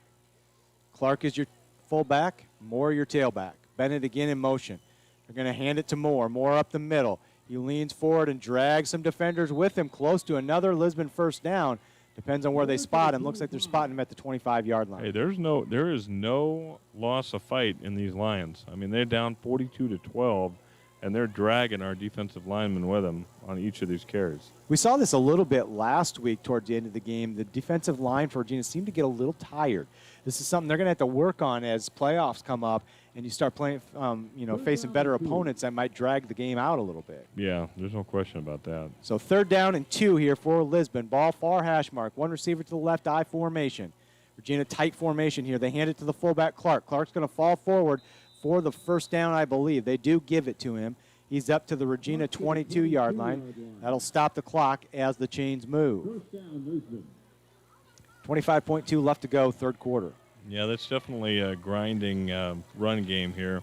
Clark is your fullback, Moore your tailback. Bennett again in motion. They're going to hand it to Moore. Moore up the middle. He leans forward and drags some defenders with him close to another Lisbon first down. Depends on where they spot him. Looks like they're spotting him at the 25-yard line. Hey, there is no loss of fight in these Lions. I mean, they're down 42-12, and they're dragging our defensive linemen with them on each of these carries. We saw this a little bit last week towards the end of the game. The defensive line for Regina seemed to get a little tired. This is something they're going to have to work on as playoffs come up and you start playing, facing better opponents that might drag the game out a little bit. Yeah, there's no question about that. So 3rd down and 2 here for Lisbon. Ball far hash mark. One receiver to the left, I formation. Regina tight formation here. They hand it to the fullback, Clark. Clark's going to fall forward for the first down, I believe. They do give it to him. He's up to the Regina 22-yard line. That'll stop the clock as the chains move. 25.2 left to go, third quarter. Yeah, that's definitely a grinding run game here.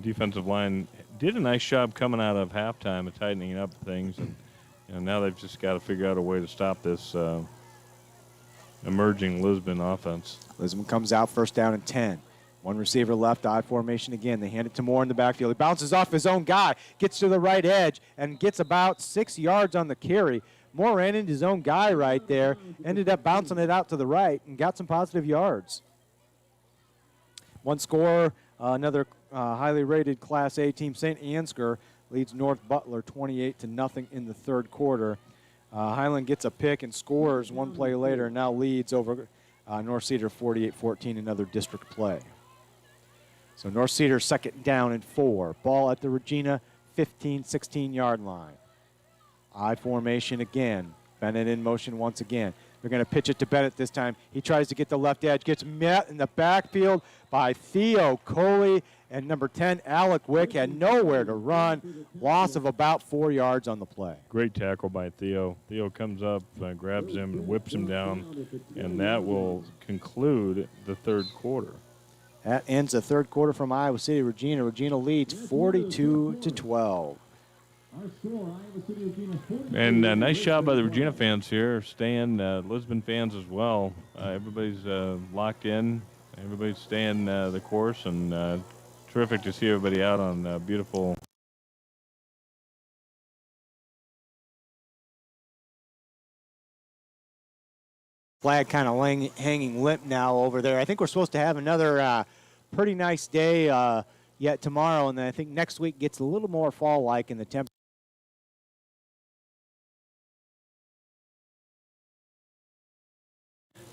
Defensive line did a nice job coming out of halftime of tightening up things, and now they've just got to figure out a way to stop this emerging Lisbon offense. Lisbon comes out, 1st down and 10. One receiver left, I formation again. They hand it to Moore in the backfield. He bounces off his own guy, gets to the right edge, and gets about 6 yards on the carry. Moore ran into his own guy right there, ended up bouncing it out to the right, and got some positive yards. One scorer, another highly rated Class A team, St. Ansgar, leads North Butler 28-0 in the third quarter. Highland gets a pick and scores one play later, and now leads over North Cedar 48-14, another district play. So North Cedar 2nd down and 4. Ball at the Regina 16-yard line. I formation again. Bennett in motion once again. They're going to pitch it to Bennett this time. He tries to get the left edge, gets met in the backfield by Theo Coley, and number 10, Alec Wick, had nowhere to run. Loss of about 4 yards on the play. Great tackle by Theo. Theo comes up, grabs him, and whips him down, and that will conclude the third quarter. That ends the third quarter from Iowa City. Regina leads 42-12. And nice job by the Regina fans here, staying, Lisbon fans as well. Everybody's locked in. Everybody's staying the course, and terrific to see everybody out on beautiful. Flag kind of hanging limp now over there. I think we're supposed to have another pretty nice day yet tomorrow, and then I think next week gets a little more fall-like in the temperature.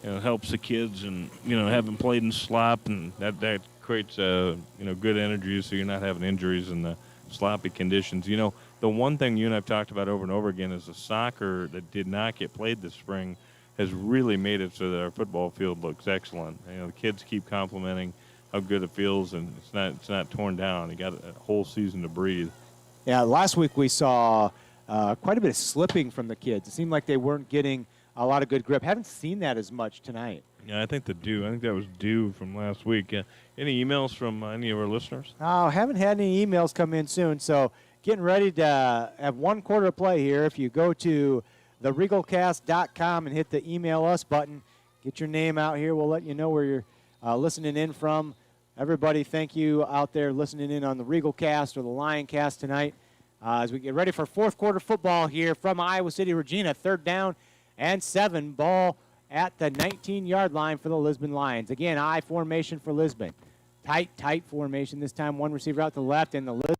It helps the kids, and having played in slop, and that creates good energy, so you're not having injuries in the sloppy conditions. The one thing you and I've talked about over and over again is the soccer that did not get played this spring has really made it so that our football field looks excellent. The kids keep complimenting how good it feels, and it's not torn down. You got a whole season to breathe. Yeah, last week we saw quite a bit of slipping from the kids. It seemed like they weren't getting a lot of good grip. Haven't seen that as much tonight. Yeah, I think that was due from last week. Any emails from any of our listeners? Oh, haven't had any emails come in soon, so getting ready to have one quarter of play here. If you go to theregalcast.com and hit the email us button, get your name out here. We'll let you know where you're listening in from. Everybody, thank you out there listening in on the Regal Cast or the Lion Cast tonight as we get ready for fourth quarter football here from Iowa City, Regina. 3rd down and 7. Ball at the 19-yard line for the Lisbon Lions. Again, I formation for Lisbon. Tight formation this time. One receiver out to the left, and the Lisbon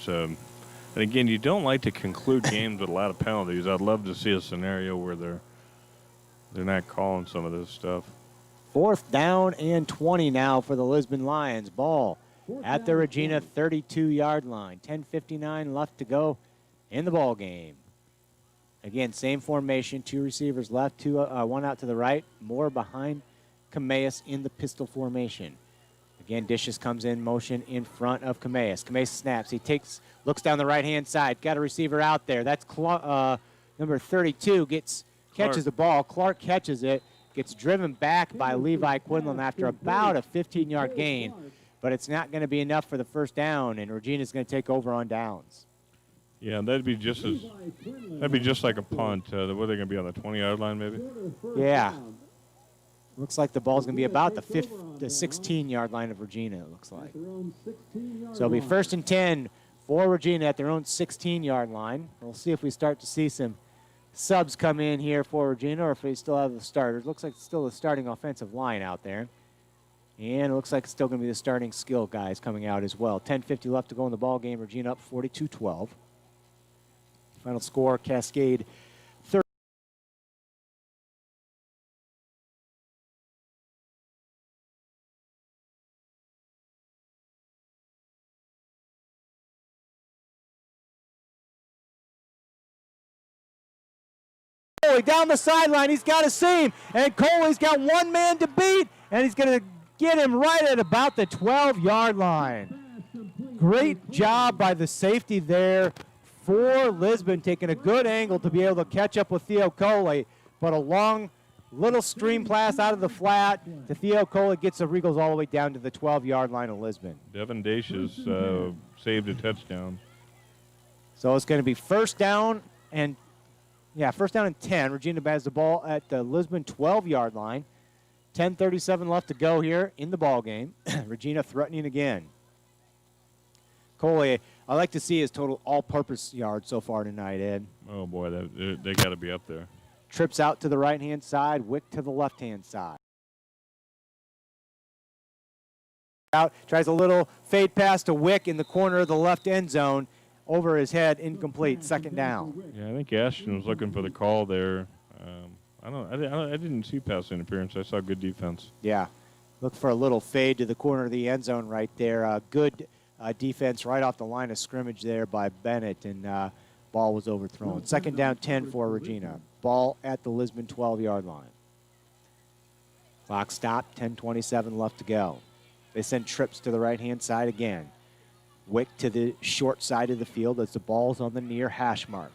drives. And again, you don't like to conclude games with a lot of penalties. I'd love to see a scenario where they're not calling some of this stuff. 4th down and 20 now for the Lisbon Lions. Ball at the Regina 32-yard line. 10:59 left to go in the ball game. Again, same formation, 2 receivers left, 1 out to the right, more behind Cameas in the pistol formation. Again, Dishes comes in motion in front of Cameas. Cameas snaps. He looks down the right-hand side. Got a receiver out there. That's number 32. Catches the ball. Clark catches it. Gets driven back by Levi Quinlan after about a 15-yard gain. But it's not going to be enough for the first down, and Regina's going to take over on downs. Yeah, that'd be just like a punt. What are they going to be on the 20-yard line, maybe? Yeah. Looks like the ball's going to be about the 16-yard line of Regina, it looks like. So it'll be 1st and 10 for Regina at their own 16-yard line. We'll see if we start to see some subs come in here for Regina or if we still have the starters. Looks like it's still the starting offensive line out there. And it looks like it's still going to be the starting skill guys coming out as well. 10:50 left to go in the ball game. Regina up 42-12. Final score, Cascade 30. Down the sideline, he's got a seam, and Coley's got one man to beat, and he's going to get him right at about the 12-yard line. Great job by the safety there for Lisbon, taking a good angle to be able to catch up with Theo Coley, but a long little stream pass out of the flat to Theo Coley gets the Regals all the way down to the 12-yard line of Lisbon. Devin Dashes saved a touchdown. So it's going to be first down and 10. Regina has the ball at the Lisbon 12-yard line. 10:37 left to go here in the ball game. Regina threatening again. Coley, I like to see his total all-purpose yards so far tonight, Ed. Oh, boy, they got to be up there. Trips out to the right-hand side, Wick to the left-hand side. Out, tries a little fade pass to Wick in the corner of the left end zone. Over his head, incomplete, 2nd down. Yeah, I think Ashton was looking for the call there. I didn't see pass interference. I saw good defense. Yeah, look for a little fade to the corner of the end zone right there. Good defense right off the line of scrimmage there by Bennett, and ball was overthrown. 2nd down, 10 for Regina. Ball at the Lisbon 12-yard line. Clock stopped, 10:27 left to go. They send trips to the right-hand side again. Wick to the short side of the field as the ball's on the near hash mark.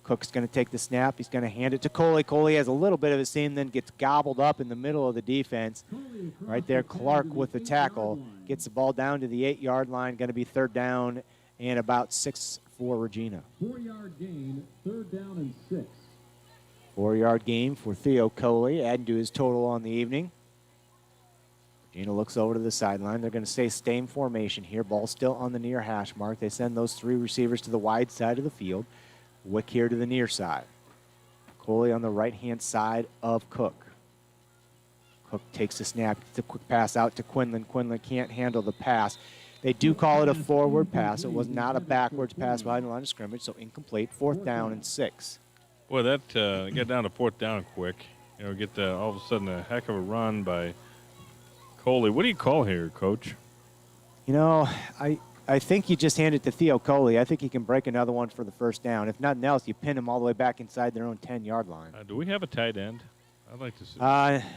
Cook's going to take the snap. He's going to hand it to Coley. Coley has a little bit of a seam, then gets gobbled up in the middle of the defense. Right there, Clark with the tackle. Gets the ball down to the 8-yard line. Going to be 3rd down and about 6 for Regina. 4-yard gain, 3rd down and 6. 4-yard gain for Theo Coley, adding to his total on the evening. Regina looks over to the sideline. They're going to stay same formation here. Ball still on the near hash mark. They send those 3 receivers to the wide side of the field. Wick here to the near side. Coley on the right-hand side of Cook. Cook takes the snap, gets a quick pass out to Quinlan. Quinlan can't handle the pass. They do call it a forward pass. It was not a backwards pass behind the line of scrimmage, so incomplete. 4th down and 6. Boy, that got down to 4th down quick. Get all of a sudden a heck of a run by Coley. What do you call here, Coach? I think you just hand it to Theo Coley. I think he can break another one for the first down. If nothing else, you pin him all the way back inside their own 10-yard line. Do we have a tight end? I'd like to see.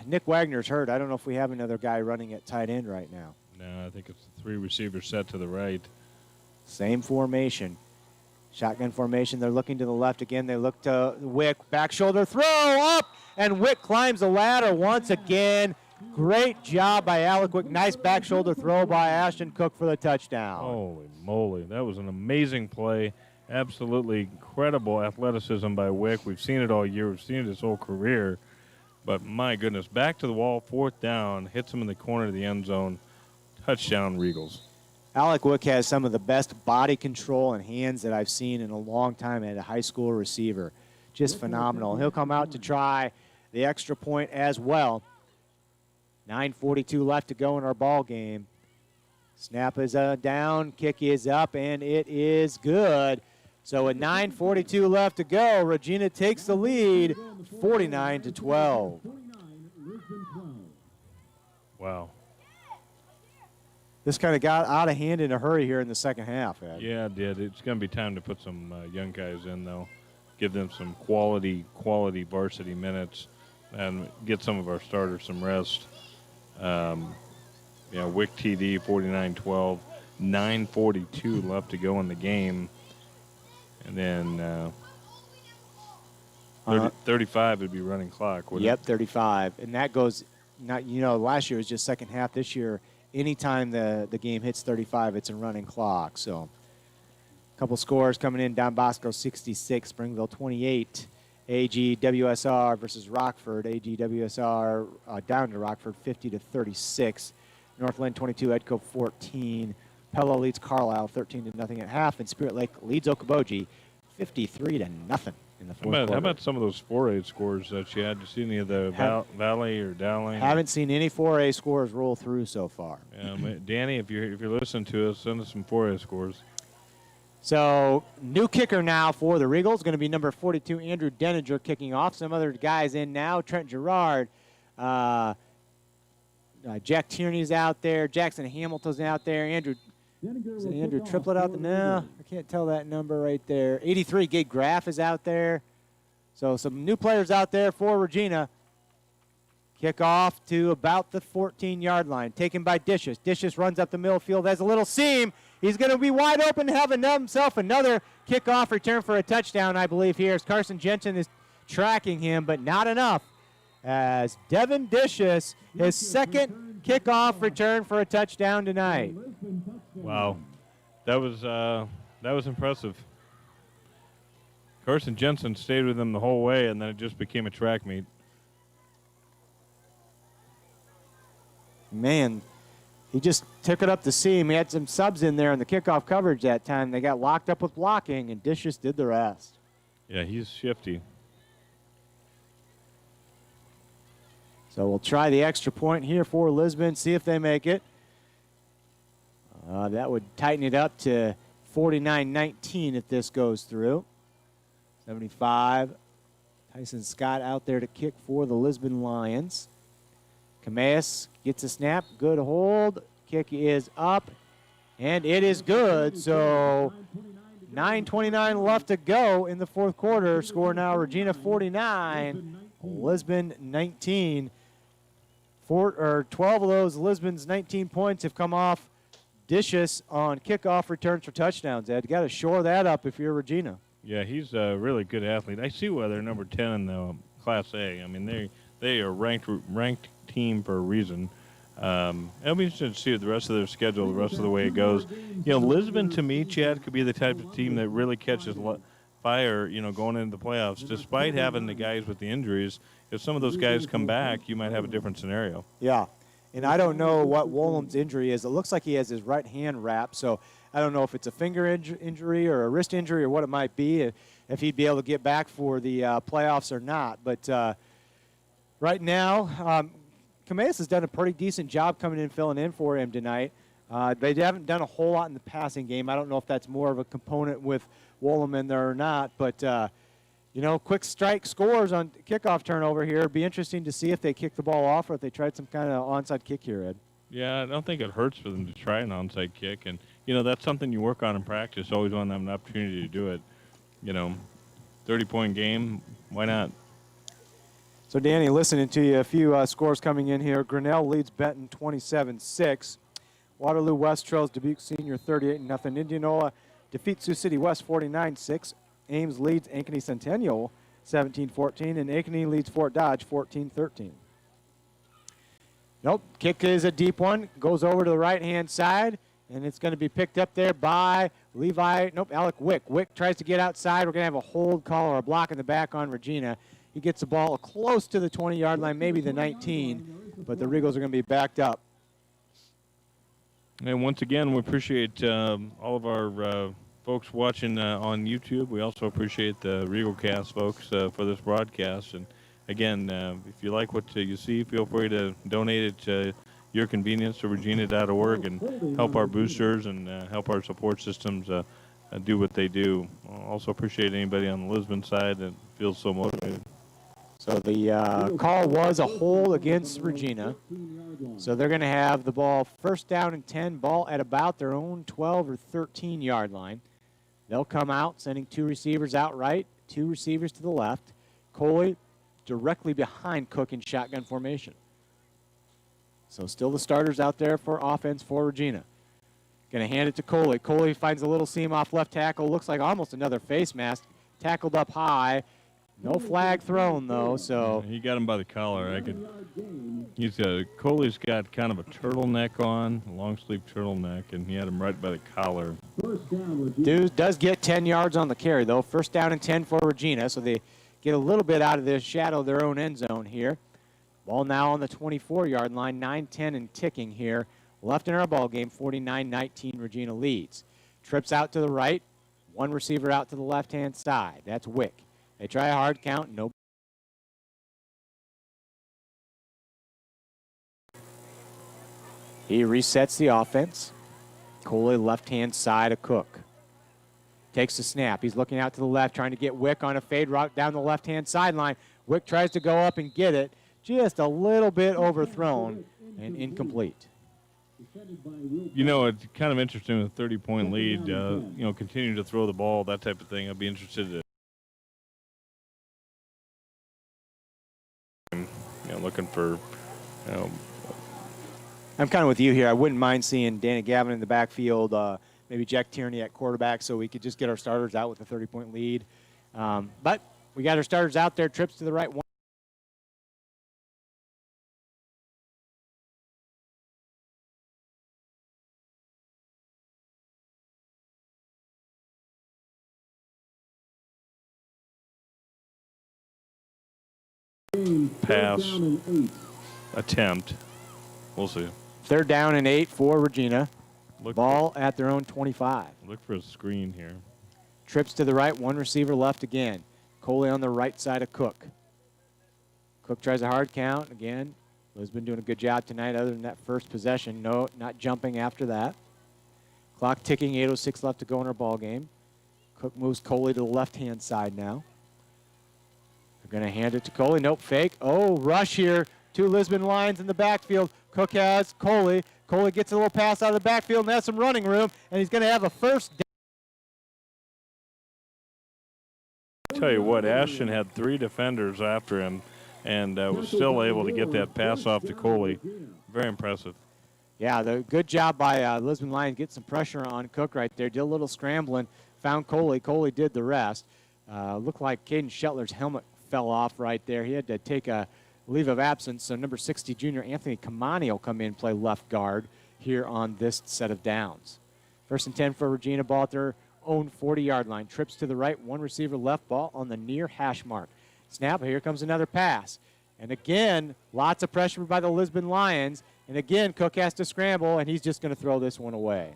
Nick Wagner's hurt. I don't know if we have another guy running at tight end right now. No, I think it's the 3 receivers set to the right. Same formation. Shotgun formation. They're looking to the left again. They look to Wick. Back shoulder throw up, and Wick climbs the ladder once again. Great job by Alec Wick. Nice back shoulder throw by Ashton Cook for the touchdown. Holy moly. That was an amazing play. Absolutely incredible athleticism by Wick. We've seen it all year. We've seen it his whole career. But, my goodness, back to the wall, 4th down, hits him in the corner of the end zone. Touchdown, Regals. Alec Wick has some of the best body control and hands that I've seen in a long time at a high school receiver. Just phenomenal. He'll come out to try the extra point as well. 9:42 left to go in our ball game. Snap is down, kick is up, and it is good. So with 9:42 left to go, Regina takes the lead, 49-12. Wow. This kind of got out of hand in a hurry here in the second half, Ed. Yeah, it did. It's going to be time to put some young guys in, though. Give them some quality varsity minutes and get some of our starters some rest. Wick TD 49-12, 9:42 left to go in the game. And then 35 would be running clock, wouldn't Yep, 35. And that goes, last year was just second half. This year, anytime the game hits 35, it's a running clock. So a couple scores coming in. Don Bosco 66, Springville 28. AGWSR versus Rockford. AGWSR down to Rockford 50-36. Northland 22, Edco 14. Pella leads Carlisle 13-0 at half, and Spirit Lake leads Okoboji 53-0 in the fourth quarter. How about some of those 4A scores that you had? Did you see any of the Valley or Dowling? Haven't seen any 4A scores roll through so far. Danny, if you're listening to us, send us some 4A scores. So new kicker now for the Regals, going to be number 42, Andrew Denninger, kicking off. Some other guys in now. Trent Gerard, Jack Tierney's out there. Jackson Hamilton's out there. Andrew Triplett out there? No, I can't tell that number right there. 83, Gabe Graff is out there. So some new players out there for Regina. Kick off to about the 14-yard line. Taken by Dishes. Dishes runs up the middle field. Has a little seam. He's going to be wide open, having himself another kickoff return for a touchdown, I believe, here as Carson Jensen is tracking him, but not enough. As Devin Dishes, his second kickoff return for a touchdown tonight. Wow, that was impressive. Carson Jensen stayed with him the whole way, and then it just became a track meet. Man, he just took it up the seam. He had some subs in there in the kickoff coverage that time. They got locked up with blocking, and Dishes did the rest. Yeah, he's shifty. So we'll try the extra point here for Lisbon, see if they make it. That would tighten it up to 49-19 if this goes through. 75. Tyson Scott out there to kick for the Lisbon Lions. Cameas gets a snap. Good hold. Kick is up, and it is good. So 9:29 left to go in the fourth quarter. Score now Regina 49, Lisbon 19. 12 of those Lisbon's 19 points have come off Dishes on kickoff returns for touchdowns, Ed. You got to shore that up if you're Regina. Yeah, he's a really good athlete. I see why they're number 10 in the Class A. I mean, they are ranked team for a reason. It'll be interesting to see the rest of their schedule, the rest of the way it goes. Lisbon, to me, Chad, could be the type of team that really catches fire, going into the playoffs. Despite having the guys with the injuries, if some of those guys come back, you might have a different scenario. Yeah, and I don't know what Wollum's injury is. It looks like he has his right hand wrapped, so I don't know if it's a finger injury or a wrist injury or what it might be, if he'd be able to get back for the playoffs or not. But right now, Cameas has done a pretty decent job coming in, filling in for him tonight. They haven't done a whole lot in the passing game. I don't know if that's more of a component with Wollum in there or not, but quick strike scores on kickoff turnover here. It'd be interesting to see if they kick the ball off or if they tried some kind of onside kick here, Ed. Yeah, I don't think it hurts for them to try an onside kick. And, that's something you work on in practice. Always want to have an opportunity to do it. 30-point game, why not? So, Danny, listening to you, a few scores coming in here. Grinnell leads Benton 27-6. Waterloo West trails Dubuque Senior 38-0. Indianola defeats Sioux City West 49-6. Ames leads Ankeny Centennial 17-14, and Ankeny leads Fort Dodge 14-13. Nope, kick is a deep one, goes over to the right-hand side, and it's going to be picked up there by Alec Wick. Wick tries to get outside. We're going to have a hold call or a block in the back on Regina. He gets the ball close to the 20-yard line, maybe the 19, but the Regals are going to be backed up. And once again, we appreciate all of our folks watching on YouTube. We also appreciate the RegalCast folks for this broadcast. And again, if you like what you see, feel free to donate it. your convenience to Regina.org and help our boosters and help our support systems do what they do. Also appreciate anybody on the Lisbon side that feels so motivated. So the call was a hold against Regina. So they're going to have the ball first down and 10, ball at about their own 12 or 13-yard line. They'll come out, sending 2 receivers out right, 2 receivers to the left. Coley directly behind Cook in shotgun formation. So still the starters out there for offense for Regina. Going to hand it to Coley. Coley finds a little seam off left tackle. Looks like almost another face mask. Tackled up high. No flag thrown, though, so. He got him by the collar. Coley's got kind of a turtleneck on, a long-sleeve turtleneck, and he had him right by the collar. Dude does get 10 yards on the carry, though. First down and 10 for Regina, so they get a little bit out of the shadow of their own end zone here. Ball now on the 24-yard line, 9-10 and ticking here. Left in our ball game, 49-19, Regina leads. Trips out to the right, 1 receiver out to the left-hand side. That's Wick. They try a hard count, no. He resets the offense. Coley left-hand side of Cook. Takes the snap. He's looking out to the left, trying to get Wick on a fade route down the left-hand sideline. Wick tries to go up and get it. Just a little bit overthrown and incomplete. You know, it's kind of interesting with a 30-point lead, continuing to throw the ball, that type of thing. I'd be interested to looking for, I'm kind of with you here. I wouldn't mind seeing Danny Gavin in the backfield, maybe Jack Tierney at quarterback, so we could just get our starters out with a 30-point lead. But we got our starters out there, trips to the right. Pass attempt. We'll see. 3rd down and 8 for Regina. Ball at their own 25. Look for a screen here. Trips to the right, 1 receiver left again. Coley on the right side of Cook. Cook tries a hard count again. Lisbon doing a good job tonight other than that first possession. No, not jumping after that. Clock ticking, 8:06 left to go in our ball game. Cook moves Coley to the left-hand side now. They're going to hand it to Coley. Nope, fake. Oh, rush here. 2 Lisbon Lions in the backfield. Cook has Coley. Coley gets a little pass out of the backfield and has some running room, and he's going to have a first down. I'll tell you what, Ashton had 3 defenders after him and was still able to get that pass off to Coley. Very impressive. Yeah, the good job by Lisbon Lions. Get some pressure on Cook right there. Did a little scrambling. Found Coley. Coley did the rest. Looked like Caden Shetler's helmet fell off right there. He had to take a leave of absence. So number 60 junior Anthony Kamani will come in and play left guard here on this set of downs. 1st and 10 for Regina, ball at their own 40-yard line. Trips to the right, 1 receiver left, ball on the near hash mark. Snap, here comes another pass. And again, lots of pressure by the Lisbon Lions. And again, Cook has to scramble, and he's just going to throw this one away.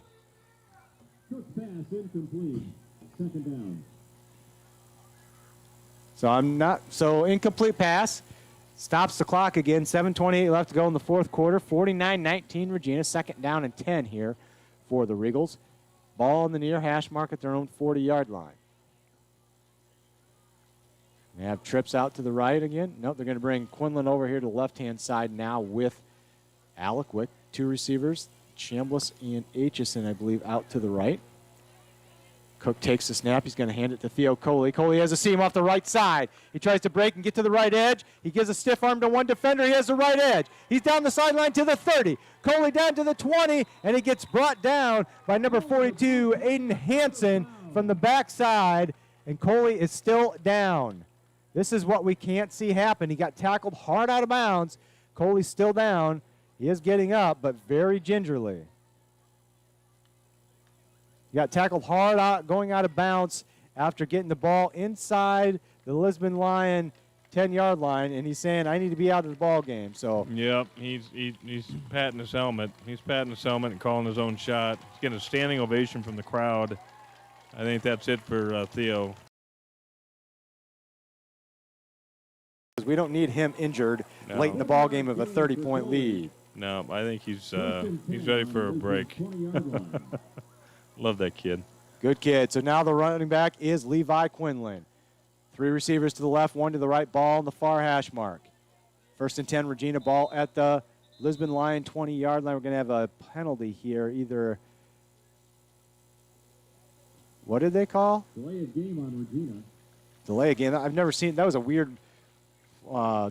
Cook pass incomplete. 2nd down. So incomplete pass. Stops the clock again. 7:28 left to go in the 4th quarter. 49-19 Regina. 2nd down and 10 here for the Regals. Ball in the near hash mark at their own 40-yard line. They have trips out to the right again. Nope, they're going to bring Quinlan over here to the left-hand side now with Alec Wick. 2 receivers, Chambliss and Aitchison, I believe, out to the right. Cook takes the snap. He's going to hand it to Theo Coley. Coley has a seam off the right side. He tries to break and get to the right edge. He gives a stiff arm to 1 defender. He has the right edge. He's down the sideline to the 30. Coley down to the 20, and he gets brought down by number 42, Aiden Hansen, from the backside, and Coley is still down. This is what we can't see happen. He got tackled hard out of bounds. Coley's still down. He is getting up, but very gingerly. He got tackled hard out, going out of bounds after getting the ball inside the Lisbon Lion 10-yard line, and he's saying, I need to be out of the ball game. So yep, he's patting his helmet. He's patting his helmet and calling his own shot. He's getting a standing ovation from the crowd. I think that's it for Theo. We don't need him injured late in the ball game of a 30-point lead. No, I think he's ready for a break. Love that kid. Good kid. So now the running back is Levi Quinlan. 3 receivers to the left, 1 to the right, ball on the far hash mark. 1st and 10, Regina, ball at the Lisbon Lion 20-yard line. We're going to have a penalty here. Either, what did they call? Delay of game on Regina. Delay a game. I've never seen, that was a weird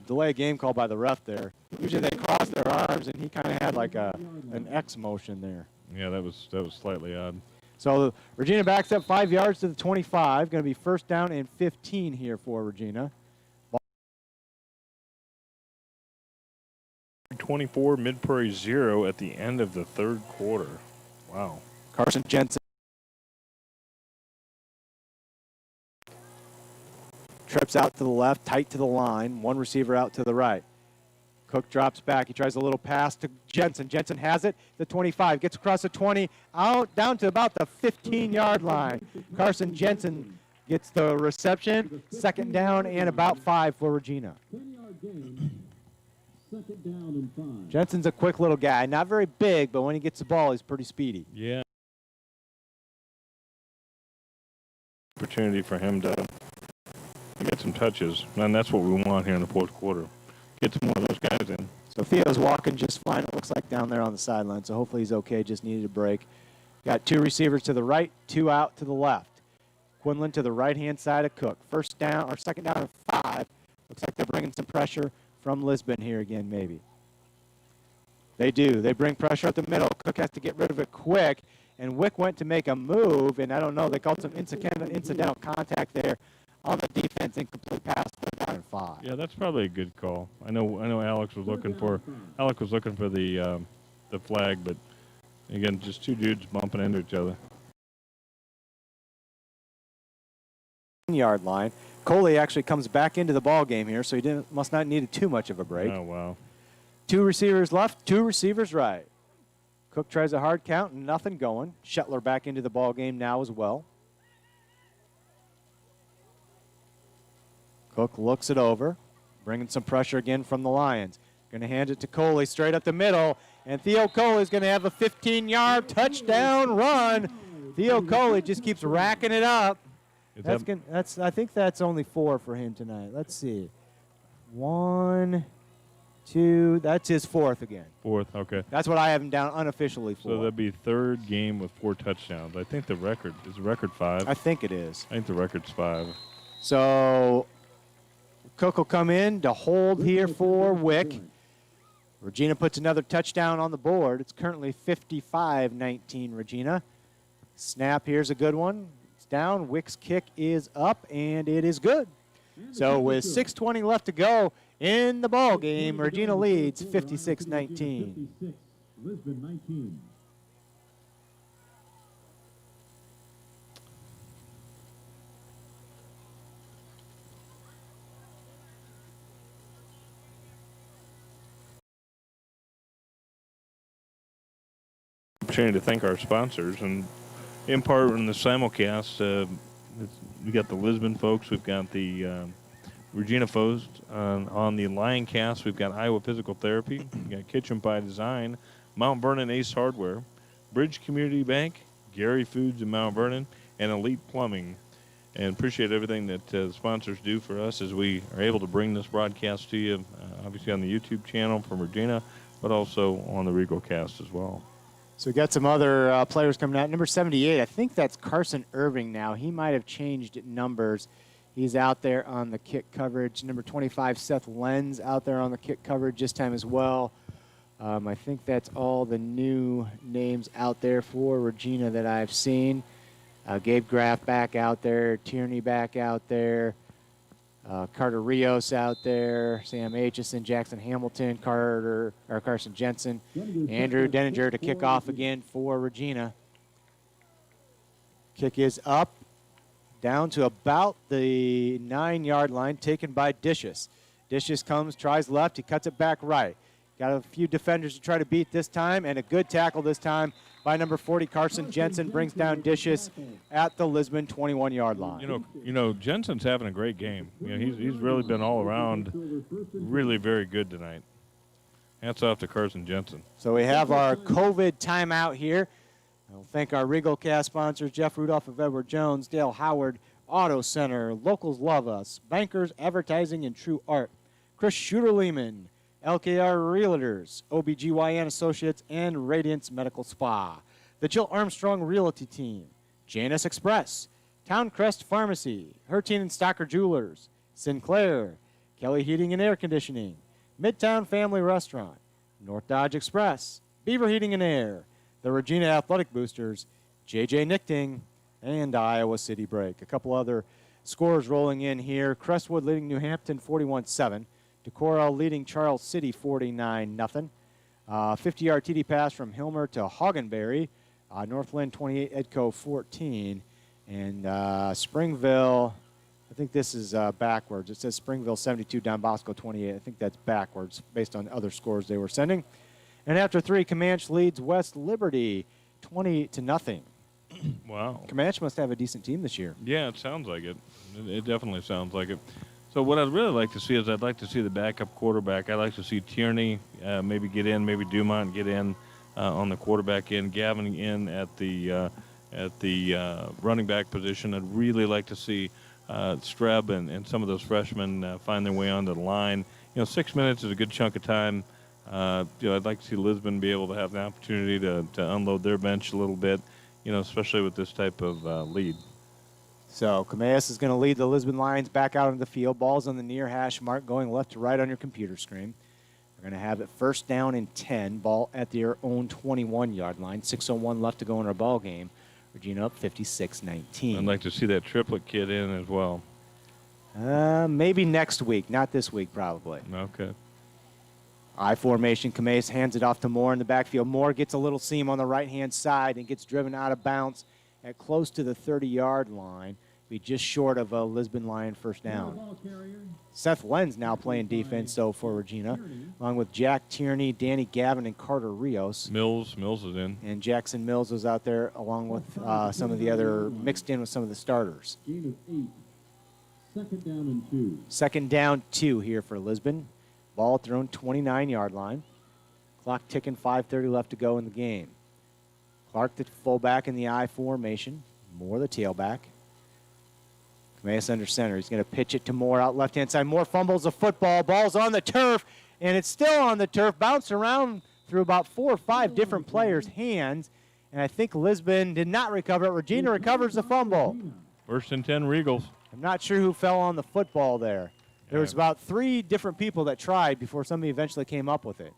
delay a game call by the ref there. Usually they cross their arms, and he kind of had like an X motion there. Yeah, that was slightly odd. So Regina backs up 5 yards to the 25. Going to be 1st down and 15 here for Regina. 24, Mid-Prairie 0 at the end of the 3rd quarter. Wow. Carson Jensen trips out to the left, tight to the line. 1 receiver out to the right. Cook drops back. He tries a little pass to Jensen. Jensen has it. The 25 gets across the 20, out down to about the 15-yard line. Carson Jensen gets the reception. 2nd down and about 5 for Regina. 10-yard game. 2nd down and 5. Jensen's a quick little guy. Not very big, but when he gets the ball, he's pretty speedy. Yeah. Opportunity for him to get some touches, and that's what we want here in the 4th quarter. Get some more of those guys in. So Theo's walking just fine, it looks like, down there on the sideline. So hopefully he's okay, just needed a break. Got 2 receivers to the right, 2 out to the left. Quinlan to the right-hand side of Cook. 1st down, or 2nd down and 5. Looks like they're bringing some pressure from Lisbon here again, maybe. They do. They bring pressure up the middle. Cook has to get rid of it quick. And Wick went to make a move, and I don't know, they called some incidental contact there on the defense, incomplete pass, 3rd down and 5. Yeah, that's probably a good call. I know Alex was looking for the flag, but again, just 2 dudes bumping into each other. Yard line. Coley actually comes back into the ball game here, so he must not needed too much of a break. Oh wow. 2 receivers left, 2 receivers right. Cook tries a hard count, and nothing going. Shetler back into the ball game now as well. Cook looks it over, bringing some pressure again from the Lions. Going to hand it to Coley straight up the middle, and Theo Coley's going to have a 15-yard touchdown run. Theo Coley just keeps racking it up. I think that's only 4 for him tonight. Let's see. 1, 2. That's his 4th again. 4th, okay. That's what I have him down unofficially for. So that'd be 3rd game with 4 touchdowns. I think the record is 5. I think it is. I think the record's 5. So Cook will come in to hold here for Wick. Regina puts another touchdown on the board. It's currently 55-19 Regina. Snap, here's a good one. It's down. Wick's kick is up, and it is good. So with 6:20 left to go in the ball game, Regina leads 56-19. Lisbon 19. Opportunity to thank our sponsors, and in part in the simulcast, we got the Lisbon folks, we've got the Regina folks on the Lioncast, we've got Iowa Physical Therapy, we got Kitchen by Design, Mount Vernon Ace Hardware, Bridge Community Bank, Gary Foods in Mount Vernon, and Elite Plumbing. And appreciate everything that the sponsors do for us as we are able to bring this broadcast to you, obviously on the YouTube channel from Regina, but also on the Regal Cast as well. So we got some other players coming out. Number 78, I think that's Carson Irving now. He might have changed numbers. He's out there on the kick coverage. Number 25, Seth Lenz, out there on the kick coverage this time as well. I think that's all the new names out there for Regina that I've seen. Gabe Graff back out there. Tierney back out there. Carter Rios out there, Sam Aitchison, Jackson Hamilton, Carson Jensen, Andrew Denninger to kick off again for Regina. Kick is up, down to about the 9-yard line, taken by Dishes. Dishes comes, tries left, he cuts it back right. Got a few defenders to try to beat this time, and a good tackle this time by number 40, Carson Jensen, brings down Dishes at the Lisbon 21-yard line. You know, Jensen's having a great game. You know, he's really been all around, really very good tonight. Hats off to Carson Jensen. So we have our COVID timeout here. I'll thank our Regal Cast sponsors, Jeff Rudolph of Edward Jones, Dale Howard, Auto Center, Locals Love Us, Bankers, Advertising, and True Art, Chris Shooter-Lehman, LKR Realtors, OBGYN Associates, and Radiance Medical Spa, the Jill Armstrong Realty Team, JNS Express, Towncrest Pharmacy, Hertine and Stocker Jewelers, Sinclair, Kelly Heating and Air Conditioning, Midtown Family Restaurant, North Dodge Express, Beaver Heating and Air, the Regina Athletic Boosters, JJ Nichting, and Iowa City Break. A couple other scores rolling in here. Crestwood leading New Hampton 41-7. Decorah leading Charles City 49-0. 50-yard TD pass from Hilmer to Hoggenberry. Northland 28, Edco 14. And Springville, I think this is backwards. It says Springville 72, Don Bosco 28. I think that's backwards based on other scores they were sending. And after 3, Comanche leads West Liberty 20-0. Wow. Comanche must have a decent team this year. Yeah, it sounds like it. It definitely sounds like it. So what I'd really like to see is I'd like to see the backup quarterback. I'd like to see Tierney maybe get in, maybe Dumont get in on the quarterback end, Gavin in at the running back position. I'd really like to see Streb and some of those freshmen find their way onto the line. 6 minutes is a good chunk of time. I'd like to see Lisbon be able to have the opportunity to unload their bench a little bit, especially with this type of lead. So Camellas is going to lead the Lisbon Lions back out into the field. Ball's on the near hash mark, going left to right on your computer screen. We're going to have it first down and 10. Ball at their own 21-yard line. 6:01 left to go in our ball game. Regina up 56-19. I'd like to see that triplet kid in as well. Maybe next week. Not this week, probably. Okay. I formation. Camellas hands it off to Moore in the backfield. Moore gets a little seam on the right-hand side and gets driven out of bounds at close to the 30-yard line. Be just short of a Lisbon Lion first down. Seth Lenz now playing defense, though, for Regina, along with Jack Tierney, Danny Gavin, and Carter Rios. Mills is in. And Jackson Mills was out there along with some of the other, mixed in with some of the starters. Gain of 8. Second down and 2. Second down 2 here for Lisbon. Ball at their own 29-yard line. Clock ticking, 5:30 left to go in the game. Clark, the fullback in the I formation. Moore, the tailback. Camellas under center. He's going to pitch it to Moore out left-hand side. Moore fumbles the football. Ball's on the turf, and it's still on the turf. Bounced around through about 4 or 5 different players' hands, and I think Lisbon did not recover it. Regina recovers the fumble. First and 10 Regals. I'm not sure who fell on the football there. There was about 3 different people that tried before somebody eventually came up with it.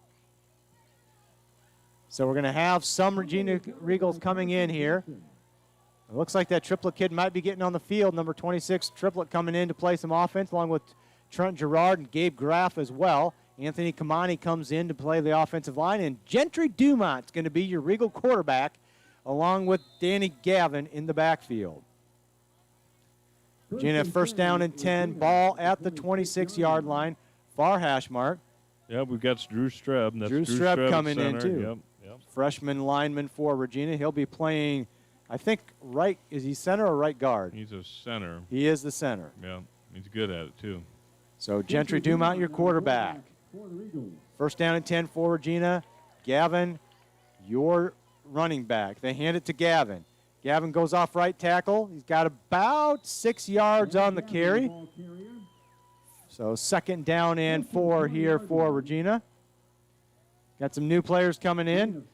So we're going to have some Regina Regals coming in here. It looks like that triplet kid might be getting on the field. Number 26 triplet coming in to play some offense along with Trent Gerard and Gabe Graff as well. Anthony Kamani comes in to play the offensive line. And Gentry Dumont's going to be your Regal quarterback along with Danny Gavin in the backfield. Regina first down and 10. Ball at the 26-yard line. Far hash mark. Yeah, we've got Drew Streb. That's Drew Streb coming in, center. too. Yep. Freshman lineman for Regina. He'll be playing, I think, right. Is he center or right guard? He's a center. He is the center. Yeah, he's good at it, too. So Gentry Dumont, your quarterback. First down and 10 for Regina. Gavin, your running back. They hand it to Gavin. Gavin goes off right tackle. He's got about 6 yards on the carry. So second down and 4 here for Regina. Got some new players coming in.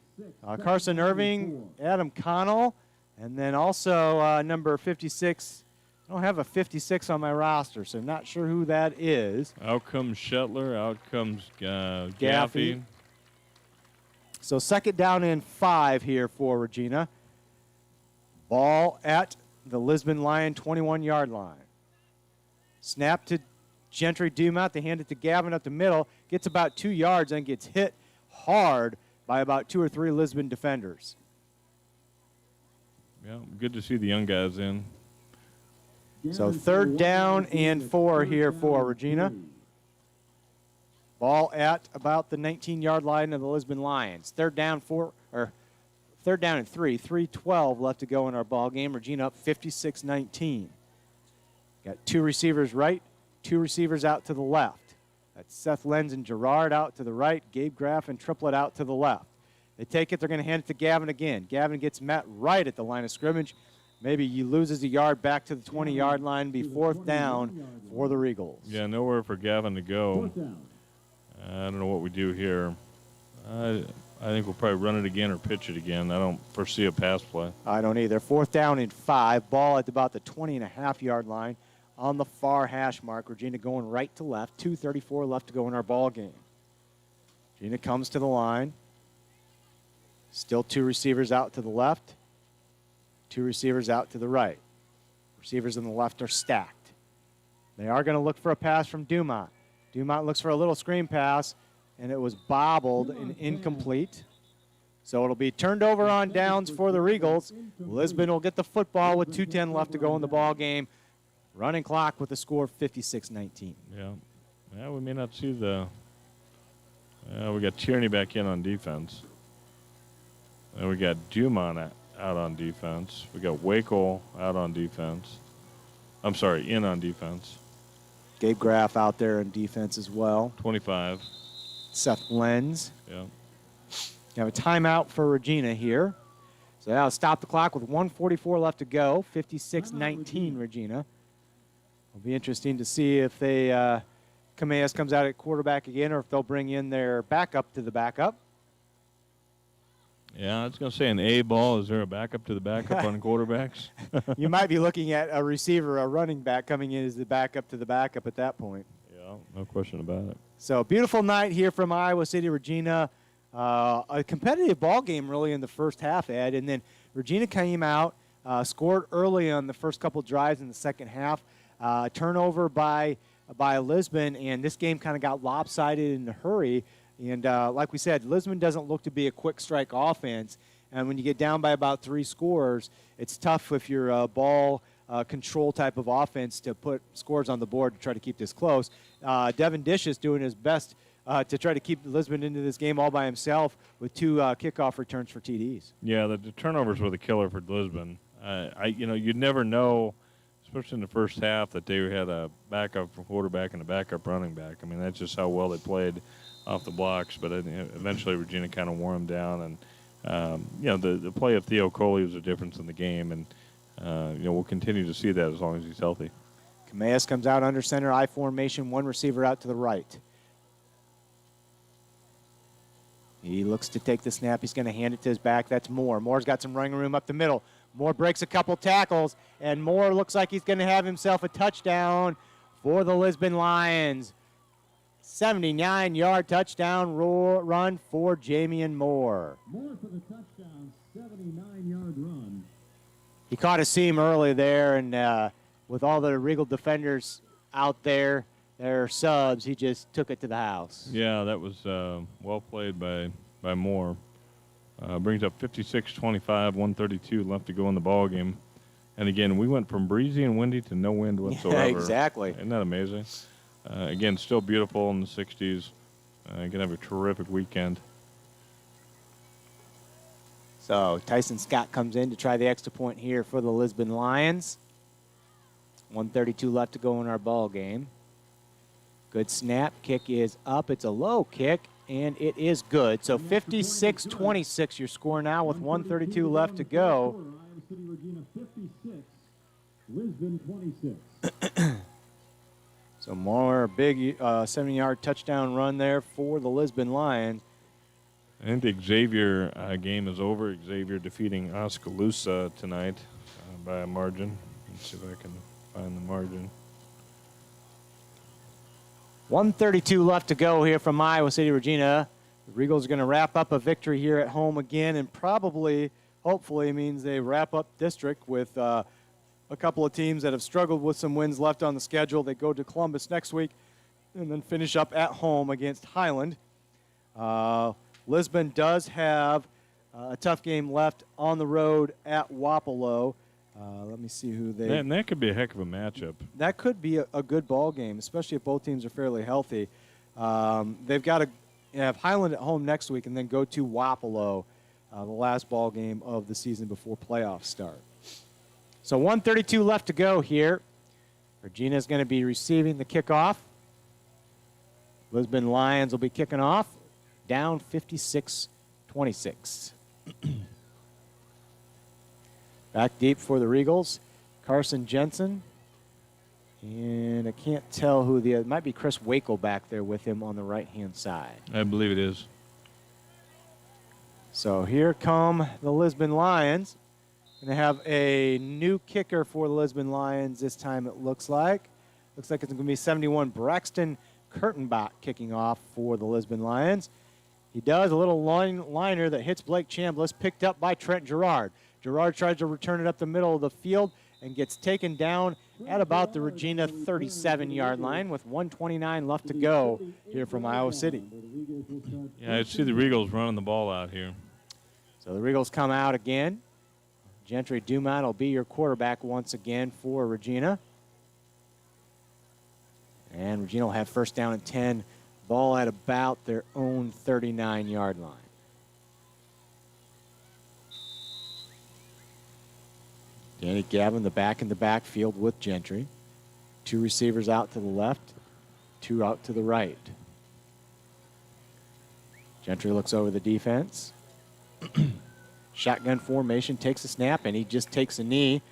Carson Irving, Adam Connell, and then also number 56. I don't have a 56 on my roster, so I'm not sure who that is. Out comes Shetler. Out comes Gaffey. Gaffey. So second down and 5 here for Regina. Ball at the Lisbon Lion 21-yard line. Snap to Gentry Dumont. They hand it to Gavin up the middle. Gets about 2 yards and gets hit hard by about 2 or 3 Lisbon defenders. Yeah, good to see the young guys in. So third down and 4 here for Regina. Ball at about the 19-yard line of the Lisbon Lions. Third down and 3. 3:12 left to go in our ball game. Regina up 56-19. Got 2 receivers right, 2 receivers out to the left. That's Seth Lenz and Gerard out to the right, Gabe Graff and Triplett out to the left. They take it, they're going to hand it to Gavin again. Gavin gets met right at the line of scrimmage. Maybe he loses a yard back to the 20-yard line, be fourth down for the Regals. Yeah, nowhere for Gavin to go. Fourth down. I don't know what we do here. I think we'll probably run it again or pitch it again. I don't foresee a pass play. I don't either. Fourth down and 5. Ball at about the 20.5-yard line on the far hash mark. Regina going right to left. 2:34 left to go in our ball game. Regina comes to the line. Still 2 receivers out to the left. 2 receivers out to the right. Receivers on the left are stacked. They are going to look for a pass from Dumont. Dumont looks for a little screen pass, and it was bobbled and incomplete. So it'll be turned over on downs for the Regals. Lisbon will get the football with 2:10 left to go in the ball game. Running clock with a score of 56-19. Yeah. Yeah, we may not see the. We got Tierney back in on defense. And we got Dumont out on defense. We got Wakel out on defense. I'm sorry, in on defense. Gabe Graff out there in defense as well. 25. Seth Lenz. Yeah. You have a timeout for Regina here. So that'll stop the clock with 1:44 left to go. 56-19 Regina. It'll be interesting to see if they Camellas comes out at quarterback again or if they'll bring in their backup to the backup. Yeah, I was going to say an A ball. Is there a backup to the backup on quarterbacks? You might be looking at a receiver, a running back coming in as the backup to the backup at that point. Yeah, no question about it. So beautiful night here from Iowa City, Regina. A competitive ball game really in the first half, Ed. And then Regina came out, scored early on the first couple drives in the second half. Turnover by Lisbon, and this game kind of got lopsided in a hurry. And like we said, Lisbon doesn't look to be a quick strike offense. And when you get down by about 3 scores, it's tough if you're a ball control type of offense to put scores on the board to try to keep this close. Devin Dish is doing his best to try to keep Lisbon into this game all by himself with 2 kickoff returns for TDs. Yeah, the turnovers were the killer for Lisbon. You'd never know, especially in the first half, that they had a backup quarterback and a backup running back. I mean, that's just how well they played off the blocks. But eventually Regina kind of wore them down. And, the play of Theo Coley was a difference in the game. And, we'll continue to see that as long as he's healthy. Camellas comes out under center, I formation, 1 receiver out to the right. He looks to take the snap. He's going to hand it to his back. That's Moore. Moore's got some running room up the middle. Moore breaks a couple tackles, and Moore looks like he's going to have himself a touchdown for the Lisbon Lions. 79-yard touchdown run for Jamian Moore. Moore for the touchdown, 79-yard run. He caught a seam early there, and with all the Regal defenders out there, their subs, he just took it to the house. Yeah, that was well played by Moore. Brings up 56-25, 132 left to go in the ball game. And again, we went from breezy and windy to no wind whatsoever. Yeah, exactly. Isn't that amazing? Again, still beautiful in the 60s. Going to have a terrific weekend. So Tyson Scott comes in to try the extra point here for the Lisbon Lions. 1:32 left to go in our ball game. Good snap. Kick is up. It's a low kick, and it is good. So 56-26 your score now with 1:32 left to go. Iowa City, Regina 56, Lisbon 26. So more big 70-yard touchdown run there for the Lisbon Lions. I think the Xavier game is over. Xavier defeating Oskaloosa tonight by a margin. Let's see if I can find the margin. 1:32 left to go here from Iowa City, Regina. The Regals are going to wrap up a victory here at home again, and probably, hopefully, means they wrap up district with a couple of teams that have struggled with some wins left on the schedule. They go to Columbus next week and then finish up at home against Highland. Lisbon does have a tough game left on the road at Wapello. Let me see who they... And that could be a heck of a matchup. That could be a good ball game, especially if both teams are fairly healthy. They've got to have Highland at home next week and then go to Wapello, the last ball game of the season before playoffs start. So 1:32 left to go here. Regina is going to be receiving the kickoff. Lisbon Lions will be kicking off, down 56-26. Back deep for the Regals, Carson Jensen. And I can't tell who the other, might be Chris Wakel back there with him on the right-hand side. I believe it is. So here come the Lisbon Lions. Going to have a new kicker for the Lisbon Lions this time, it looks like. Looks like it's going to be 71 Braxton Kurtenbach kicking off for the Lisbon Lions. He does a little liner that hits Blake Chambliss, picked up by Trent Gerard. Gerard tries to return it up the middle of the field and gets taken down at about the Regina 37-yard line with 1:29 left to go here from Iowa City. Yeah, I see the Regals running the ball out here. So the Regals come out again. Gentry Dumont will be your quarterback once again for Regina. And Regina will have first down and 10, ball at about their own 39-yard line. Danny Gavin, the back in the backfield with Gentry. 2 receivers out to the left, 2 out to the right. Gentry looks over the defense. Shotgun formation, takes a snap, and he just takes a knee.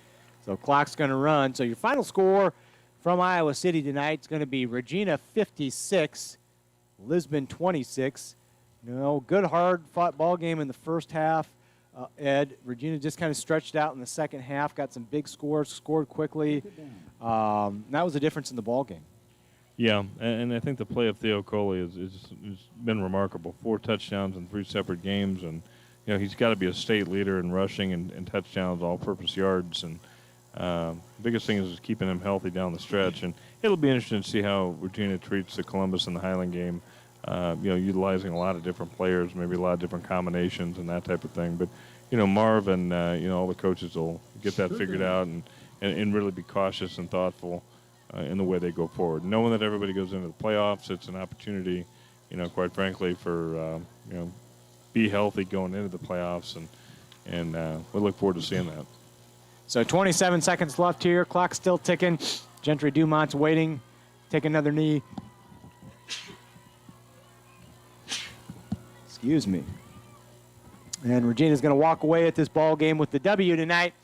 So clock's going to run. So your final score from Iowa City tonight is going to be Regina 56, Lisbon 26. Good hard-fought ball game in the first half. Ed, Regina just kind of stretched out in the second half, got some big scores, scored quickly. That was the difference in the ball game. Yeah, and I think the play of Theo Coley has been remarkable. 4 touchdowns in 3 separate games, and he's got to be a state leader in rushing and touchdowns, all-purpose yards, and biggest thing is keeping him healthy down the stretch. And it'll be interesting to see how Regina treats the Columbus and the Highland game. Utilizing a lot of different players, maybe a lot of different combinations and that type of thing. But, Marv and, all the coaches will get that figured out and really be cautious and thoughtful in the way they go forward. Knowing that everybody goes into the playoffs, it's an opportunity, quite frankly, for, be healthy going into the playoffs. And we look forward to seeing that. So 27 seconds left here. Clock still ticking. Gentry Dumont's waiting. Take another knee. Excuse me. And Regina's going to walk away at this ball game with the W tonight.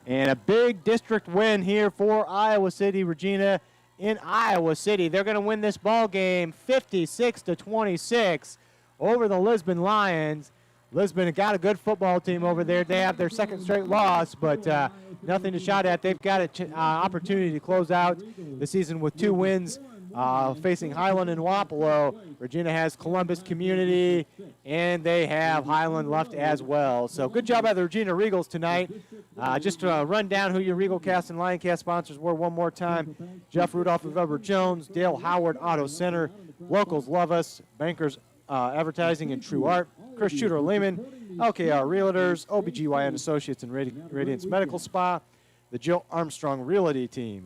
And a big district win here for Iowa City. Regina in Iowa City. They're going to win this ball game 56-26 over the Lisbon Lions. Lisbon got a good football team over there. They have their second straight loss, but nothing to shout at. They've got an opportunity to close out the season with 2 wins. Facing Highland and Wapello. Regina has Columbus Community, and they have Highland left as well. So good job by the Regina Regals tonight. Just to run down who your RegalCast and LionCast sponsors were one more time. Jeff Rudolph of Edward Jones, Dale Howard Auto Center, Locals Love Us, Bankers Advertising and True Art, Chris Shooter Lehman, LKR Realtors, OBGYN Associates and Radiance Medical Spa, the Jill Armstrong Realty Team,